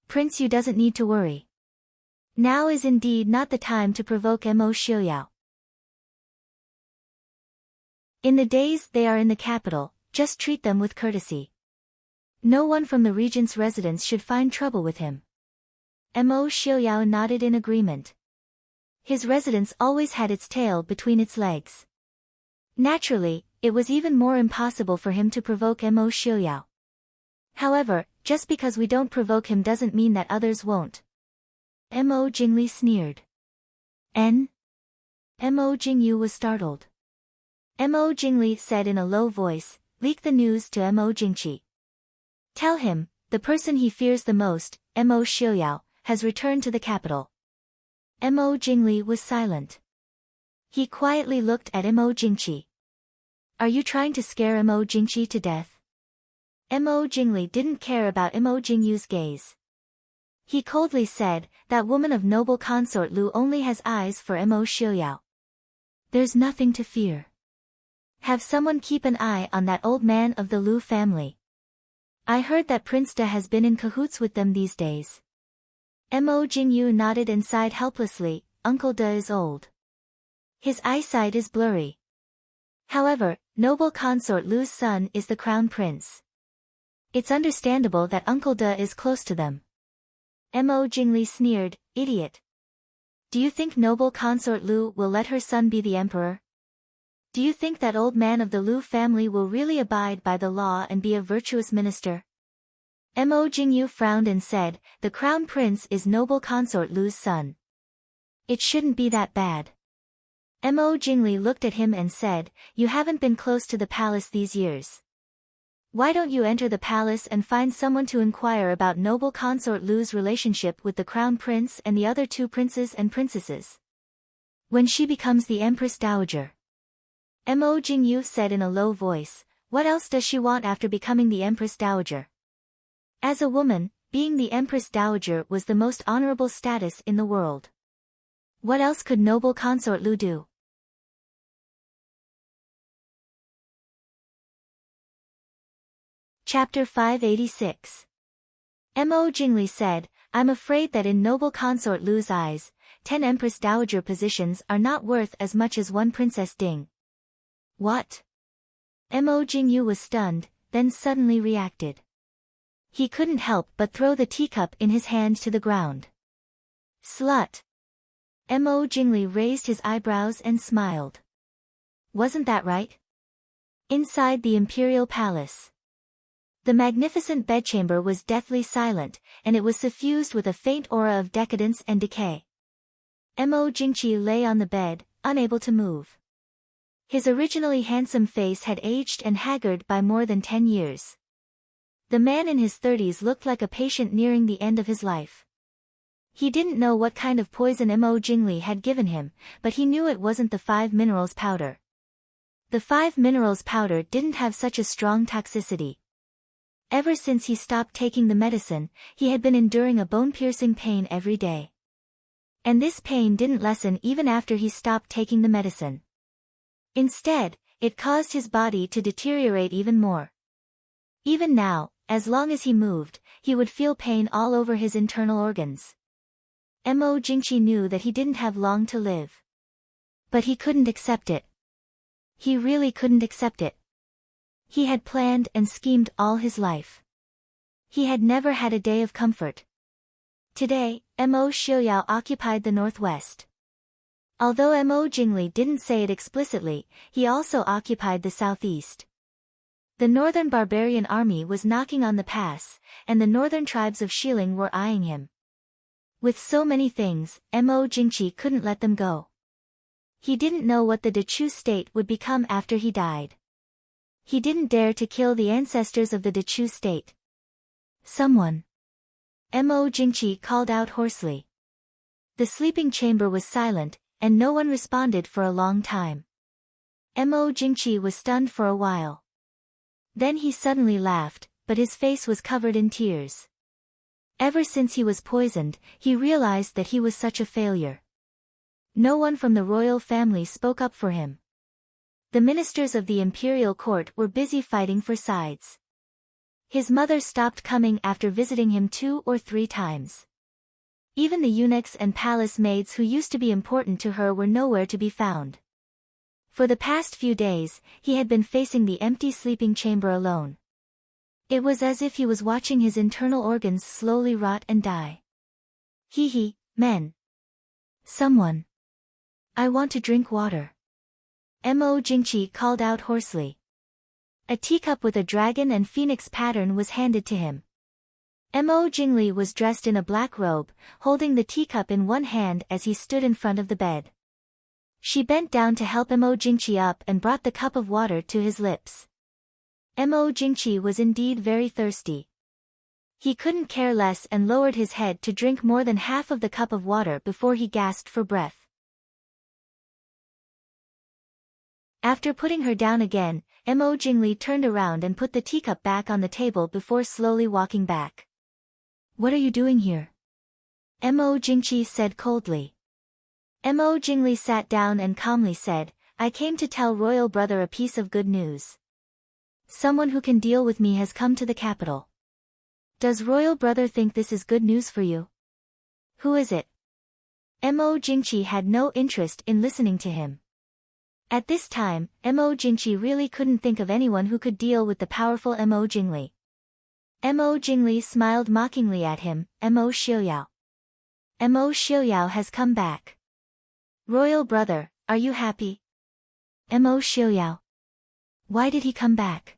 Prince Yu doesn't need to worry. Now is indeed not the time to provoke Mo Xiaoyao. In the days they are in the capital, just treat them with courtesy. No one from the regent's residence should find trouble with him. Mo Xiaoyao nodded in agreement. His residence always had its tail between its legs. Naturally, it was even more impossible for him to provoke Mo Xiaoyao. However, just because we don't provoke him doesn't mean that others won't. Mo Jingli sneered. Mo Jingyu was startled. Mo Jingli said in a low voice, leak the news to Mo Jingqi. Tell him, the person he fears the most, Mo Xiaoyao, has returned to the capital. Mo Jingli was silent. He quietly looked at Mo Jingqi. Are you trying to scare Mo Jingqi to death? Mo Jingli didn't care about Mo Jingyu's gaze. He coldly said, that woman of noble consort Lu only has eyes for Mo Xiaoyao. There's nothing to fear. Have someone keep an eye on that old man of the Lu family. I heard that Prince Da has been in cahoots with them these days. Mo Jingyu nodded and sighed helplessly, Uncle Da is old. His eyesight is blurry. However, noble consort Lu's son is the crown prince. It's understandable that Uncle Da is close to them. Mo Jingli sneered, idiot. Do you think noble consort Lu will let her son be the emperor? Do you think that old man of the Lu family will really abide by the law and be a virtuous minister? Mo Jingyu frowned and said, the crown prince is noble consort Lu's son. It shouldn't be that bad. Mo Jingli looked at him and said, you haven't been close to the palace these years. Why don't you enter the palace and find someone to inquire about noble consort Lu's relationship with the crown prince and the other two princes and princesses? When she becomes the empress dowager. Mo Jingyu said in a low voice, what else does she want after becoming the empress dowager? As a woman, being the empress dowager was the most honorable status in the world. What else could noble consort Lu do? Chapter 586. Mo Jingli said, I'm afraid that in noble consort Lu's eyes, 10 empress dowager positions are not worth as much as one princess Ding. What? Mo Jingyu was stunned, then suddenly reacted. He couldn't help but throw the teacup in his hand to the ground. Slut. Mo Jingli raised his eyebrows and smiled. Wasn't that right? Inside the imperial palace. The magnificent bedchamber was deathly silent, and it was suffused with a faint aura of decadence and decay. Mo Jingqi lay on the bed, unable to move. His originally handsome face had aged and haggard by more than 10 years. The man in his 30s looked like a patient nearing the end of his life. He didn't know what kind of poison Mo Jingli had given him, but he knew it wasn't the 5 minerals powder. The 5 minerals powder didn't have such a strong toxicity. Ever since he stopped taking the medicine, he had been enduring a bone-piercing pain every day. And this pain didn't lessen even after he stopped taking the medicine. Instead, it caused his body to deteriorate even more. Even now, as long as he moved, he would feel pain all over his internal organs. Mo Jingqi knew that he didn't have long to live. But he couldn't accept it. He really couldn't accept it. He had planned and schemed all his life. He had never had a day of comfort. Today, Mo Xiaoyao occupied the northwest. Although Mo Jingli didn't say it explicitly, he also occupied the southeast. The northern barbarian army was knocking on the pass, and the northern tribes of Xiling were eyeing him. With so many things, Mo Jingqi couldn't let them go. He didn't know what the Dechu state would become after he died. He didn't dare to kill the ancestors of the Dechu state. Someone. Mo Jingqi called out hoarsely. The sleeping chamber was silent, and no one responded for a long time. Mo Jingqi was stunned for a while. Then he suddenly laughed, but his face was covered in tears. Ever since he was poisoned, he realized that he was such a failure. No one from the royal family spoke up for him. The ministers of the imperial court were busy fighting for sides. His mother stopped coming after visiting him 2 or 3 times. Even the eunuchs and palace maids who used to be important to her were nowhere to be found. For the past few days, he had been facing the empty sleeping chamber alone. It was as if he was watching his internal organs slowly rot and die. Hee, men. Someone. I want to drink water. Mo Jingqi called out hoarsely. A teacup with a dragon and phoenix pattern was handed to him. Mo Jingli was dressed in a black robe, holding the teacup in one hand as he stood in front of the bed. She bent down to help Mo Jingqi up and brought the cup of water to his lips. Mo Jingqi was indeed very thirsty. He couldn't care less and lowered his head to drink more than half of the cup of water before he gasped for breath. After putting her down again, Mo Jingli turned around and put the teacup back on the table before slowly walking back. What are you doing here? Mo Jingqi said coldly. Mo Jingli sat down and calmly said, I came to tell royal brother a piece of good news. Someone who can deal with me has come to the capital. Does royal brother think this is good news for you? Who is it? Mo Jingqi had no interest in listening to him. At this time, Mo Jingqi really couldn't think of anyone who could deal with the powerful Mo Jingli. Mo Jingli smiled mockingly at him. Mo Xiaoyao. Mo Xiaoyao has come back. Royal brother, are you happy? Mo Xiaoyao. Why did he come back?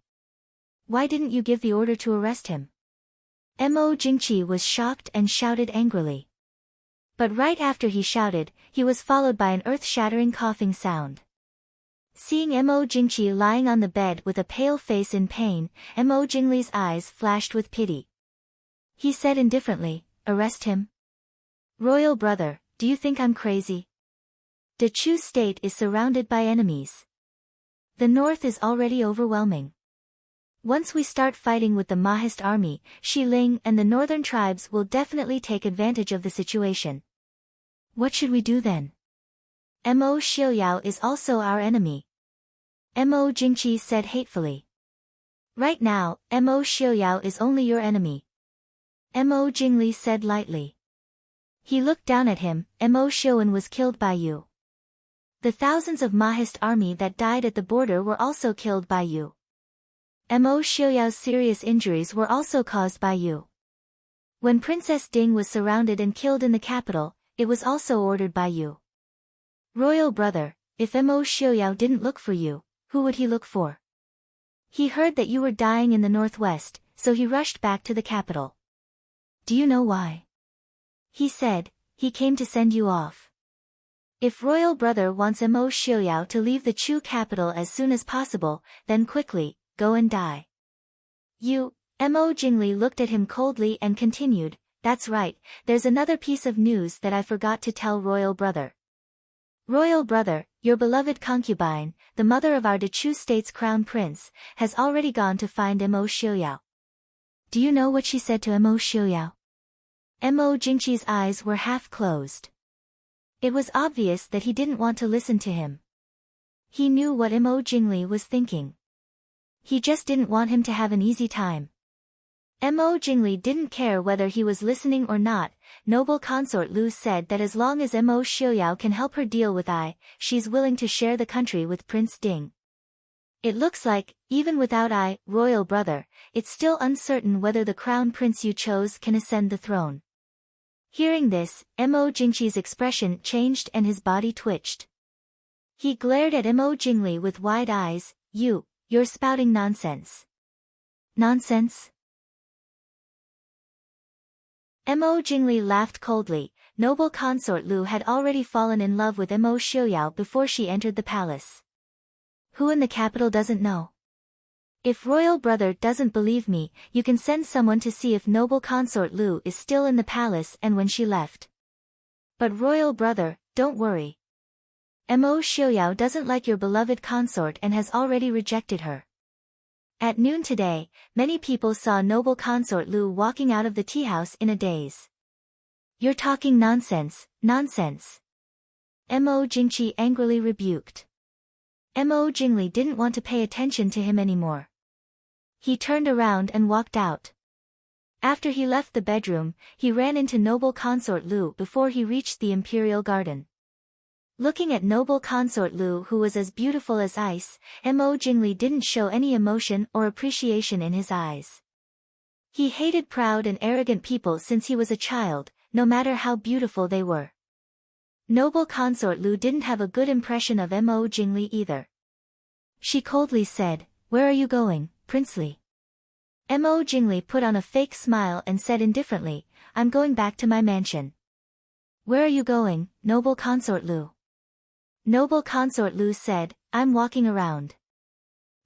Why didn't you give the order to arrest him? Mo Jingqi was shocked and shouted angrily. But right after he shouted, he was followed by an earth-shattering coughing sound. Seeing Mo Jingqi lying on the bed with a pale face in pain, Mo Jingli's eyes flashed with pity. He said indifferently, arrest him? Royal brother, do you think I'm crazy? Dechu state is surrounded by enemies. The north is already overwhelming. Once we start fighting with the Mahist army, Xiling and the northern tribes will definitely take advantage of the situation. What should we do then? Mo Xiaoyao is also our enemy. Mo Jingqi said hatefully. Right now, Mo Xiaoyao is only your enemy. Mo Jingli said lightly. He looked down at him. Mo Xiaoyan was killed by you. The thousands of Mahist army that died at the border were also killed by you. Mo Xiaoyao's serious injuries were also caused by you. When Princess Ding was surrounded and killed in the capital, it was also ordered by you. Royal brother, if Mo Xiaoyao didn't look for you, who would he look for? He heard that you were dying in the northwest, so he rushed back to the capital. Do you know why? He said, he came to send you off. If royal brother wants Mo Xiaoyao to leave the Chu capital as soon as possible, then quickly, go and die. You, Mo Jingli looked at him coldly and continued, that's right, there's another piece of news that I forgot to tell royal brother. Royal brother, your beloved concubine, the mother of our Dechu state's crown prince, has already gone to find Mo Xiaoyao. Do you know what she said to Mo Xiaoyao? Mo Jingqi's eyes were half closed. It was obvious that he didn't want to listen to him. He knew what Mo Jingli was thinking. He just didn't want him to have an easy time. Mo Jingli didn't care whether he was listening or not. Noble consort Lu said that as long as Mo Xiaoyao can help her deal with she's willing to share the country with Prince Ding. It looks like, even without royal brother, it's still uncertain whether the crown prince you chose can ascend the throne. Hearing this, Mo Jingqi's expression changed and his body twitched. He glared at Mo Jingli with wide eyes. You're spouting nonsense. Nonsense? Mo Jingli laughed coldly. Noble consort Lu had already fallen in love with Mo Xiaoyao before she entered the palace. Who in the capital doesn't know? If royal brother doesn't believe me, you can send someone to see if noble consort Lu is still in the palace and when she left. But royal brother, don't worry. Mo Xiaoyao doesn't like your beloved consort and has already rejected her. At noon today, many people saw noble consort Lu walking out of the tea house in a daze. You're talking nonsense, nonsense. Mo Jingqi angrily rebuked. Mo Jingli didn't want to pay attention to him anymore. He turned around and walked out. After he left the bedroom, he ran into noble consort Lu before he reached the imperial garden. Looking at noble consort Lu, who was as beautiful as ice, Mo Jingli didn't show any emotion or appreciation in his eyes. He hated proud and arrogant people since he was a child, no matter how beautiful they were. Noble consort Lu didn't have a good impression of Mo Jingli either. She coldly said, "Where are you going, Princely?" Mo Jingli put on a fake smile and said indifferently, "I'm going back to my mansion." "Where are you going, noble consort Lu?" Noble consort Lu said, "I'm walking around."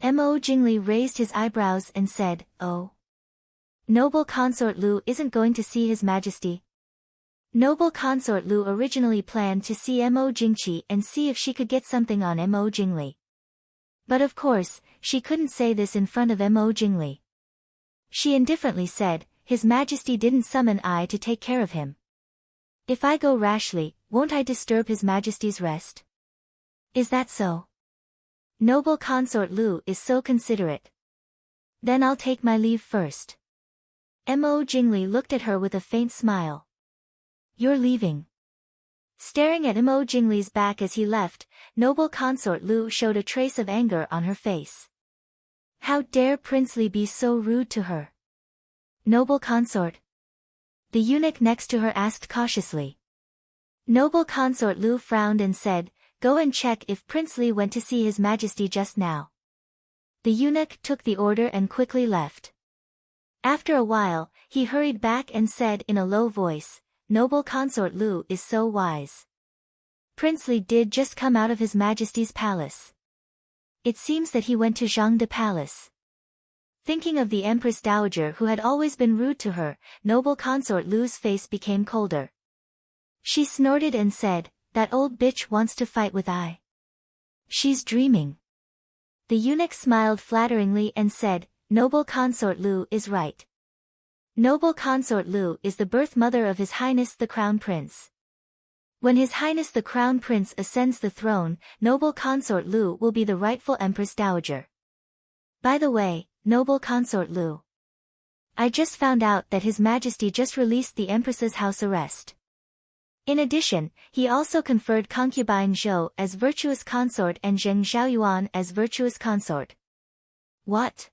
Mo Jingli raised his eyebrows and said, "Oh. Noble consort Lu isn't going to see His Majesty?" Noble consort Lu originally planned to see Mo Jingqi and see if she could get something on Mo Jingli. But of course, she couldn't say this in front of Mo Jingli. She indifferently said, "His Majesty didn't summon I to take care of him. If I go rashly, won't I disturb His Majesty's rest?" "Is that so?" Noble consort Lu is so considerate. "Then I'll take my leave first." Mo Jingli looked at her with a faint smile. "You're leaving?" Staring at Mo Jingli's back as he left, noble consort Lu showed a trace of anger on her face. How dare Princely be so rude to her? "Noble consort?" the eunuch next to her asked cautiously. Noble consort Lu frowned and said, "Go and check if Princely went to see His Majesty just now." The eunuch took the order and quickly left. After a while, he hurried back and said in a low voice, "Noble consort Lu is so wise. Princely did just come out of His Majesty's palace. It seems that he went to Zhangde Palace." Thinking of the Empress Dowager who had always been rude to her, noble consort Lu's face became colder. She snorted and said, "That old bitch wants to fight with I. She's dreaming." The eunuch smiled flatteringly and said, "Noble consort Lu is right. Noble consort Lu is the birth mother of His Highness the Crown Prince. When His Highness the Crown Prince ascends the throne, noble consort Lu will be the rightful Empress Dowager. By the way, noble consort Lu, I just found out that His Majesty just released the Empress's house arrest. In addition, he also conferred concubine Zhou as virtuous consort and Zheng Xiaoyuan as virtuous consort." "What?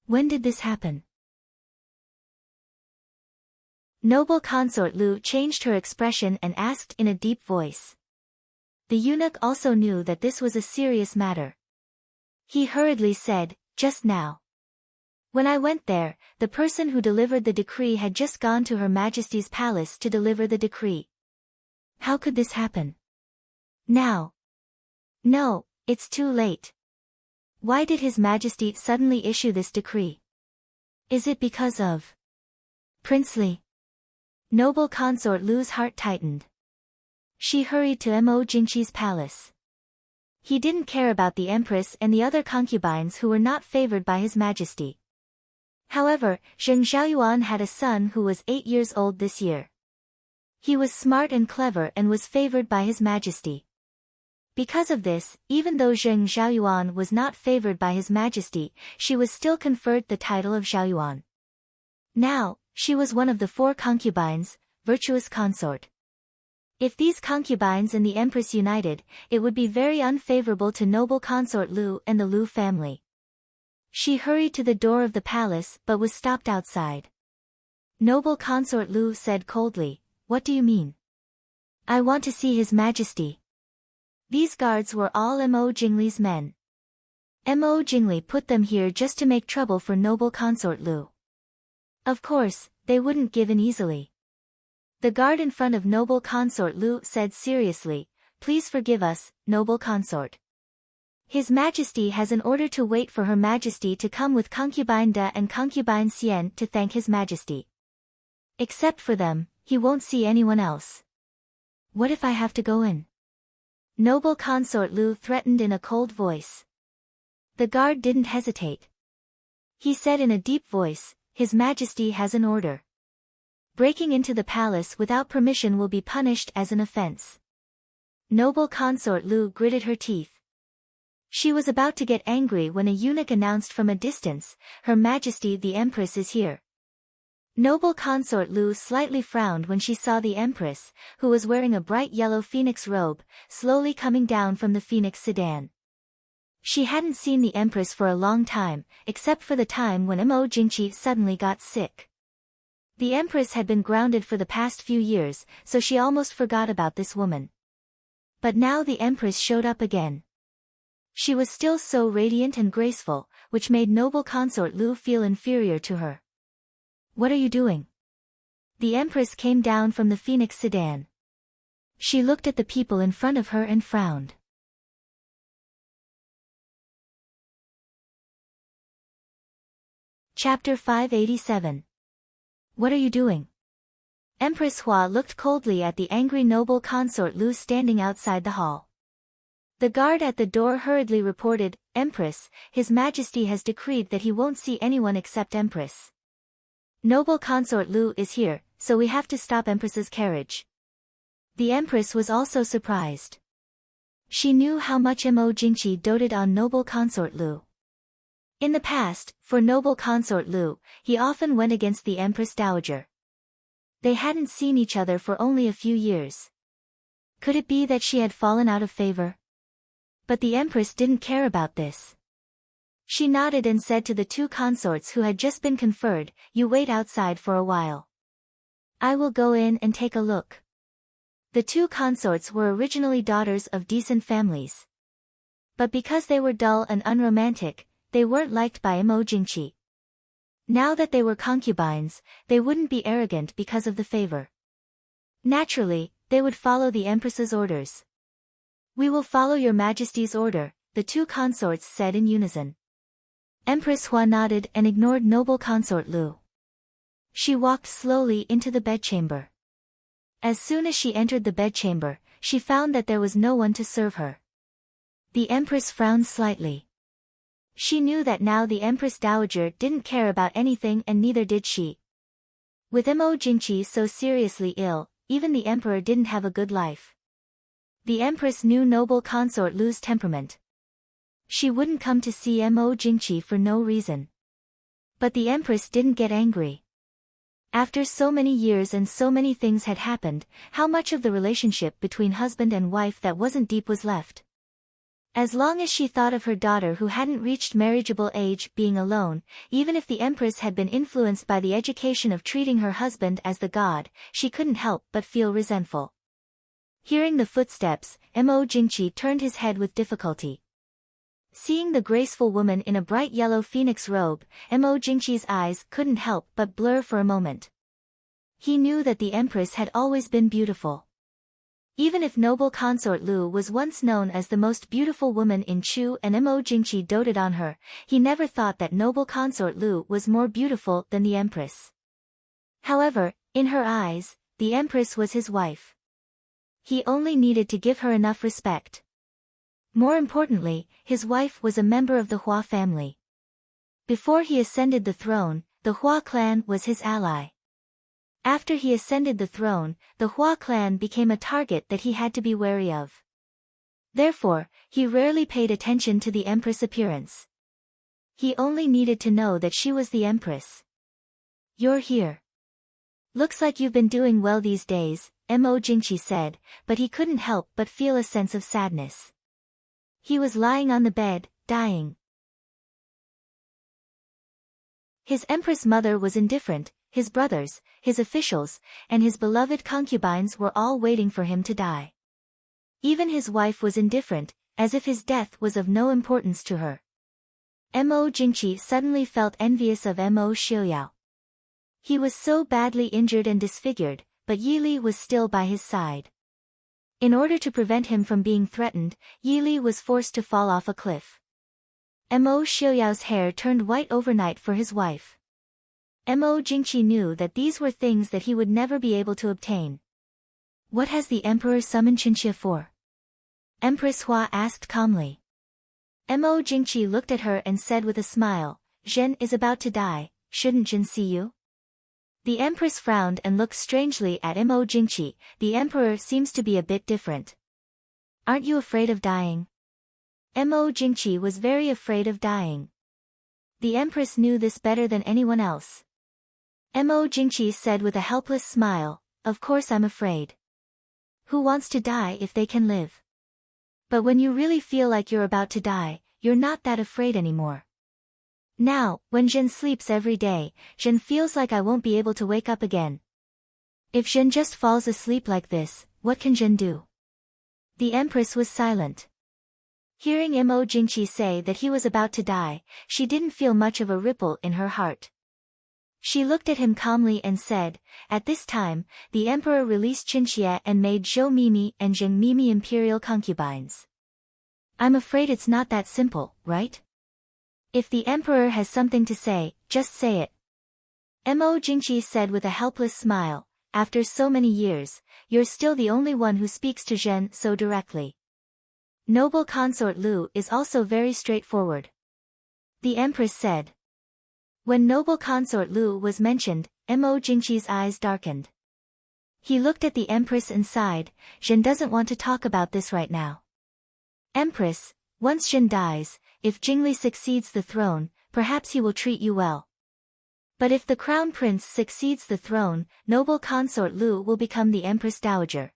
When did this happen?" Noble consort Lu changed her expression and asked in a deep voice. The eunuch also knew that this was a serious matter. He hurriedly said, "Just now. When I went there, the person who delivered the decree had just gone to Her Majesty's palace to deliver the decree." "How could this happen now?" "No, it's too late. Why did His Majesty suddenly issue this decree? Is it because of Princely?" Noble consort Lu's heart tightened. She hurried to Mo Jingqi's palace. He didn't care about the Empress and the other concubines who were not favored by His Majesty. However, Zheng Xiaoyuan had a son who was 8 years old this year. He was smart and clever and was favored by His Majesty. Because of this, even though Zheng Xiaoyuan was not favored by His Majesty, she was still conferred the title of Xiaoyuan. Now, she was one of the 4 concubines, virtuous consort. If these concubines and the empress united, it would be very unfavorable to noble consort Lu and the Lu family. She hurried to the door of the palace but was stopped outside. Noble consort Lu said coldly, "What do you mean?" "I want to see His Majesty." These guards were all Mo Jingli's men. Mo Jingli put them here just to make trouble for noble consort Lu. Of course, they wouldn't give in easily. The guard in front of noble consort Lu said seriously, "Please forgive us, noble consort. His Majesty has an order to wait for Her Majesty to come with concubine Da and concubine Xian to thank His Majesty. Except for them, he won't see anyone else." "What if I have to go in?" Noble consort Lu threatened in a cold voice. The guard didn't hesitate. He said in a deep voice, "His Majesty has an order. Breaking into the palace without permission will be punished as an offense." Noble consort Lu gritted her teeth. She was about to get angry when a eunuch announced from a distance, "Her Majesty the Empress is here." Noble consort Lu slightly frowned when she saw the Empress, who was wearing a bright yellow phoenix robe, slowly coming down from the phoenix sedan. She hadn't seen the Empress for a long time, except for the time when Mo Jingqi suddenly got sick. The Empress had been grounded for the past few years, so she almost forgot about this woman. But now the Empress showed up again. She was still so radiant and graceful, which made noble consort Lu feel inferior to her. "What are you doing?" The Empress came down from the phoenix sedan. She looked at the people in front of her and frowned. Chapter 587. What are you doing? Empress Hua looked coldly at the angry noble consort Lu standing outside the hall. The guard at the door hurriedly reported, "Empress, His Majesty has decreed that he won't see anyone except Empress. Noble consort Lu is here, so we have to stop Empress's carriage." The Empress was also surprised. She knew how much Mo Jingqi doted on noble consort Lu. In the past, for noble consort Lu, he often went against the Empress Dowager. They hadn't seen each other for only a few years. Could it be that she had fallen out of favor? But the Empress didn't care about this. She nodded and said to the 2 consorts who had just been conferred, "You wait outside for a while. I will go in and take a look." The 2 consorts were originally daughters of decent families. But because they were dull and unromantic, they weren't liked by Mo Jingqi. Now that they were concubines, they wouldn't be arrogant because of the favor. Naturally, they would follow the Empress's orders. "We will follow Your Majesty's order," the 2 consorts said in unison. Empress Hua nodded and ignored noble consort Lu. She walked slowly into the bedchamber. As soon as she entered the bedchamber, she found that there was no one to serve her. The Empress frowned slightly. She knew that now the Empress Dowager didn't care about anything and neither did she. With Mo Jingqi so seriously ill, even the Emperor didn't have a good life. The Empress knew noble consort Lu's temperament. She wouldn't come to see Mo Jingqi for no reason. But the Empress didn't get angry. After so many years and so many things had happened, how much of the relationship between husband and wife that wasn't deep was left? As long as she thought of her daughter who hadn't reached marriageable age being alone, even if the Empress had been influenced by the education of treating her husband as the god, she couldn't help but feel resentful. Hearing the footsteps, Mo Jingqi turned his head with difficulty. Seeing the graceful woman in a bright yellow phoenix robe, Mo Jingqi's eyes couldn't help but blur for a moment. He knew that the Empress had always been beautiful. Even if noble consort Lu was once known as the most beautiful woman in Chu and Mo Jingqi doted on her, he never thought that noble consort Lu was more beautiful than the Empress. However, in her eyes, the Empress was his wife. He only needed to give her enough respect. More importantly, his wife was a member of the Hua family. Before he ascended the throne, the Hua clan was his ally. After he ascended the throne, the Hua clan became a target that he had to be wary of. Therefore, he rarely paid attention to the Empress' appearance. He only needed to know that she was the Empress. "You're here. Looks like you've been doing well these days," Mo Jingqi said, but he couldn't help but feel a sense of sadness. He was lying on the bed, dying. His Empress mother was indifferent, his brothers, his officials, and his beloved concubines were all waiting for him to die. Even his wife was indifferent, as if his death was of no importance to her. Mo Jingqi suddenly felt envious of Mo Xiuyao. He was so badly injured and disfigured, but Yi Li was still by his side. In order to prevent him from being threatened, Yi Li was forced to fall off a cliff. Mo Xiuyao's hair turned white overnight for his wife. Mo Jingqi knew that these were things that he would never be able to obtain. "What has the emperor summoned Qinxia for?" Empress Hua asked calmly. Mo Jingqi looked at her and said with a smile, "Zhen is about to die, shouldn't Zhen see you?" The Empress frowned and looked strangely at Mo Jingqi. "The emperor seems to be a bit different. Aren't you afraid of dying?" Mo Jingqi was very afraid of dying. The Empress knew this better than anyone else. Mo Jingqi said with a helpless smile, "Of course I'm afraid. Who wants to die if they can live? But when you really feel like you're about to die, you're not that afraid anymore. Now, when Zhen sleeps every day, Zhen feels like I won't be able to wake up again. If Zhen just falls asleep like this, what can Zhen do?" The Empress was silent. Hearing Mo Jingqi say that he was about to die, she didn't feel much of a ripple in her heart. She looked at him calmly and said, "At this time, the emperor released Qinxia and made Zhou Mimi and Zheng Mimi imperial concubines. I'm afraid it's not that simple, right? If the emperor has something to say, just say it." Mo Jingqi said with a helpless smile, "After so many years, you're still the only one who speaks to Zhen so directly. Noble consort Lu is also very straightforward." The Empress said. When noble consort Lu was mentioned, Mo Jingqi's eyes darkened. He looked at the Empress and sighed, "Zhen doesn't want to talk about this right now. Empress, once Zhen dies, if Jingli succeeds the throne, perhaps he will treat you well. But if the crown prince succeeds the throne, noble consort Lu will become the Empress Dowager.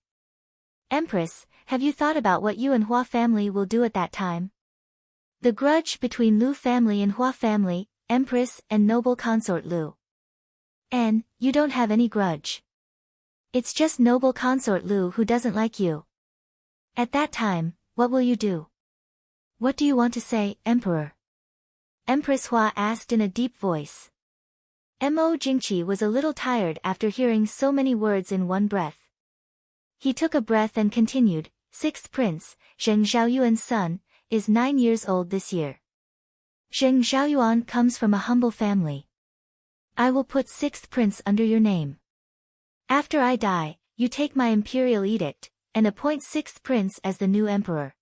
Empress, have you thought about what you and Hua family will do at that time?" The grudge between Lu family and Hua family, Empress and noble consort Lu. "And, you don't have any grudge. It's just noble consort Lu who doesn't like you. At that time, what will you do?" "What do you want to say, Emperor?" Empress Hua asked in a deep voice. Mo Jingqi was a little tired after hearing so many words in one breath. He took a breath and continued, "Sixth prince, Zheng Zhaoyuan's son, is 9 years old this year. Zheng Zhaoyuan comes from a humble family. I will put sixth prince under your name. After I die, you take my imperial edict, and appoint sixth prince as the new emperor.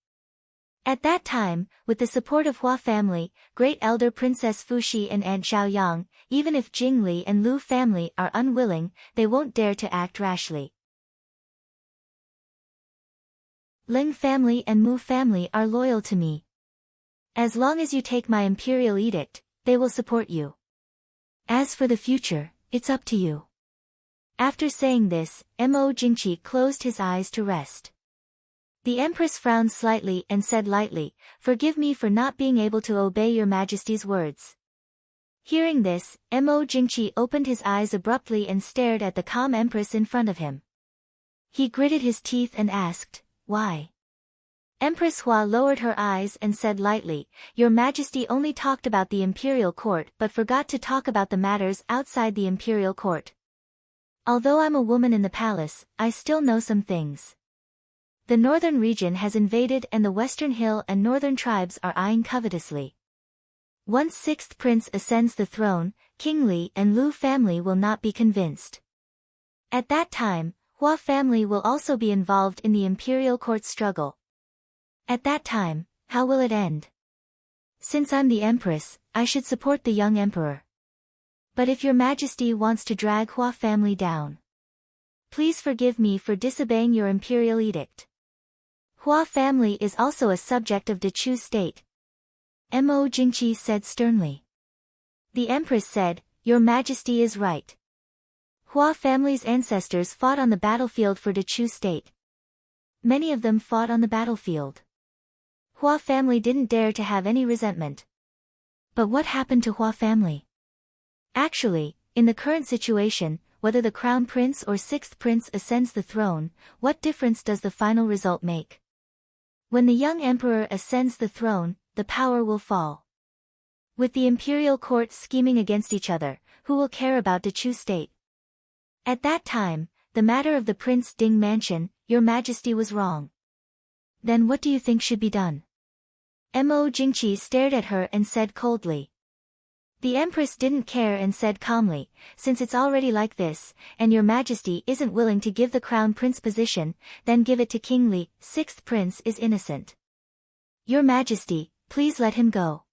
At that time, with the support of Hua family, great elder Princess Fuxi and Aunt Zhaoyang, even if Jingli and Lu family are unwilling, they won't dare to act rashly. Ling family and Mu family are loyal to me. As long as you take my imperial edict, they will support you. As for the future, it's up to you." After saying this, Mo Jingqi closed his eyes to rest. The Empress frowned slightly and said lightly, "Forgive me for not being able to obey your Majesty's words." Hearing this, Mo Jingqi opened his eyes abruptly and stared at the calm Empress in front of him. He gritted his teeth and asked, "Why?" Empress Hua lowered her eyes and said lightly, "Your Majesty only talked about the imperial court but forgot to talk about the matters outside the imperial court. Although I'm a woman in the palace, I still know some things. The northern region has invaded and the western hill and northern tribes are eyeing covetously. Once sixth prince ascends the throne, King Li and Lu family will not be convinced. At that time, Hua family will also be involved in the imperial court struggle. At that time, how will it end? Since I'm the Empress, I should support the young Emperor. But if your Majesty wants to drag Hua family down, please forgive me for disobeying your imperial edict." Hua family is also a subject of Dechu state. Mo Jingqi said sternly. The Empress said, Your Majesty is right. Hua family's ancestors fought on the battlefield for Dechu state. Many of them fought on the battlefield. Hua family didn't dare to have any resentment. But what happened to Hua family? Actually, in the current situation, whether the crown prince or sixth prince ascends the throne, what difference does the final result make? When the young emperor ascends the throne, the power will fall. With the imperial court scheming against each other, who will care about Dechu state? At that time, the matter of the Prince Ding mansion, Your Majesty was wrong. Then what do you think should be done? Mo Jingqi stared at her and said coldly. The Empress didn't care and said calmly, Since it's already like this, and Your Majesty isn't willing to give the crown prince position, then give it to King Li, sixth prince is innocent. Your Majesty, please let him go.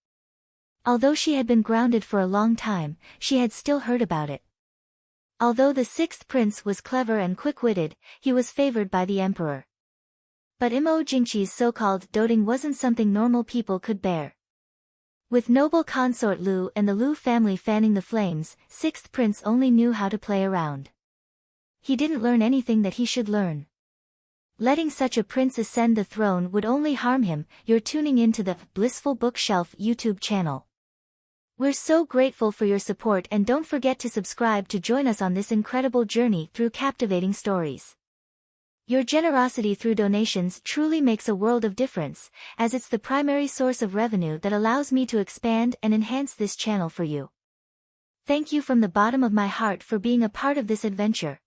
Although she had been grounded for a long time, she had still heard about it. Although the sixth prince was clever and quick-witted, he was favored by the emperor. But Mo Jingqi's so-called doting wasn't something normal people could bear. With noble consort Lu and the Lu family fanning the flames, sixth prince only knew how to play around. He didn't learn anything that he should learn. Letting such a prince ascend the throne would only harm him. You're tuning into the Blissful Bookshelf YouTube channel. We're so grateful for your support, and don't forget to subscribe to join us on this incredible journey through captivating stories. Your generosity through donations truly makes a world of difference, as it's the primary source of revenue that allows me to expand and enhance this channel for you. Thank you from the bottom of my heart for being a part of this adventure.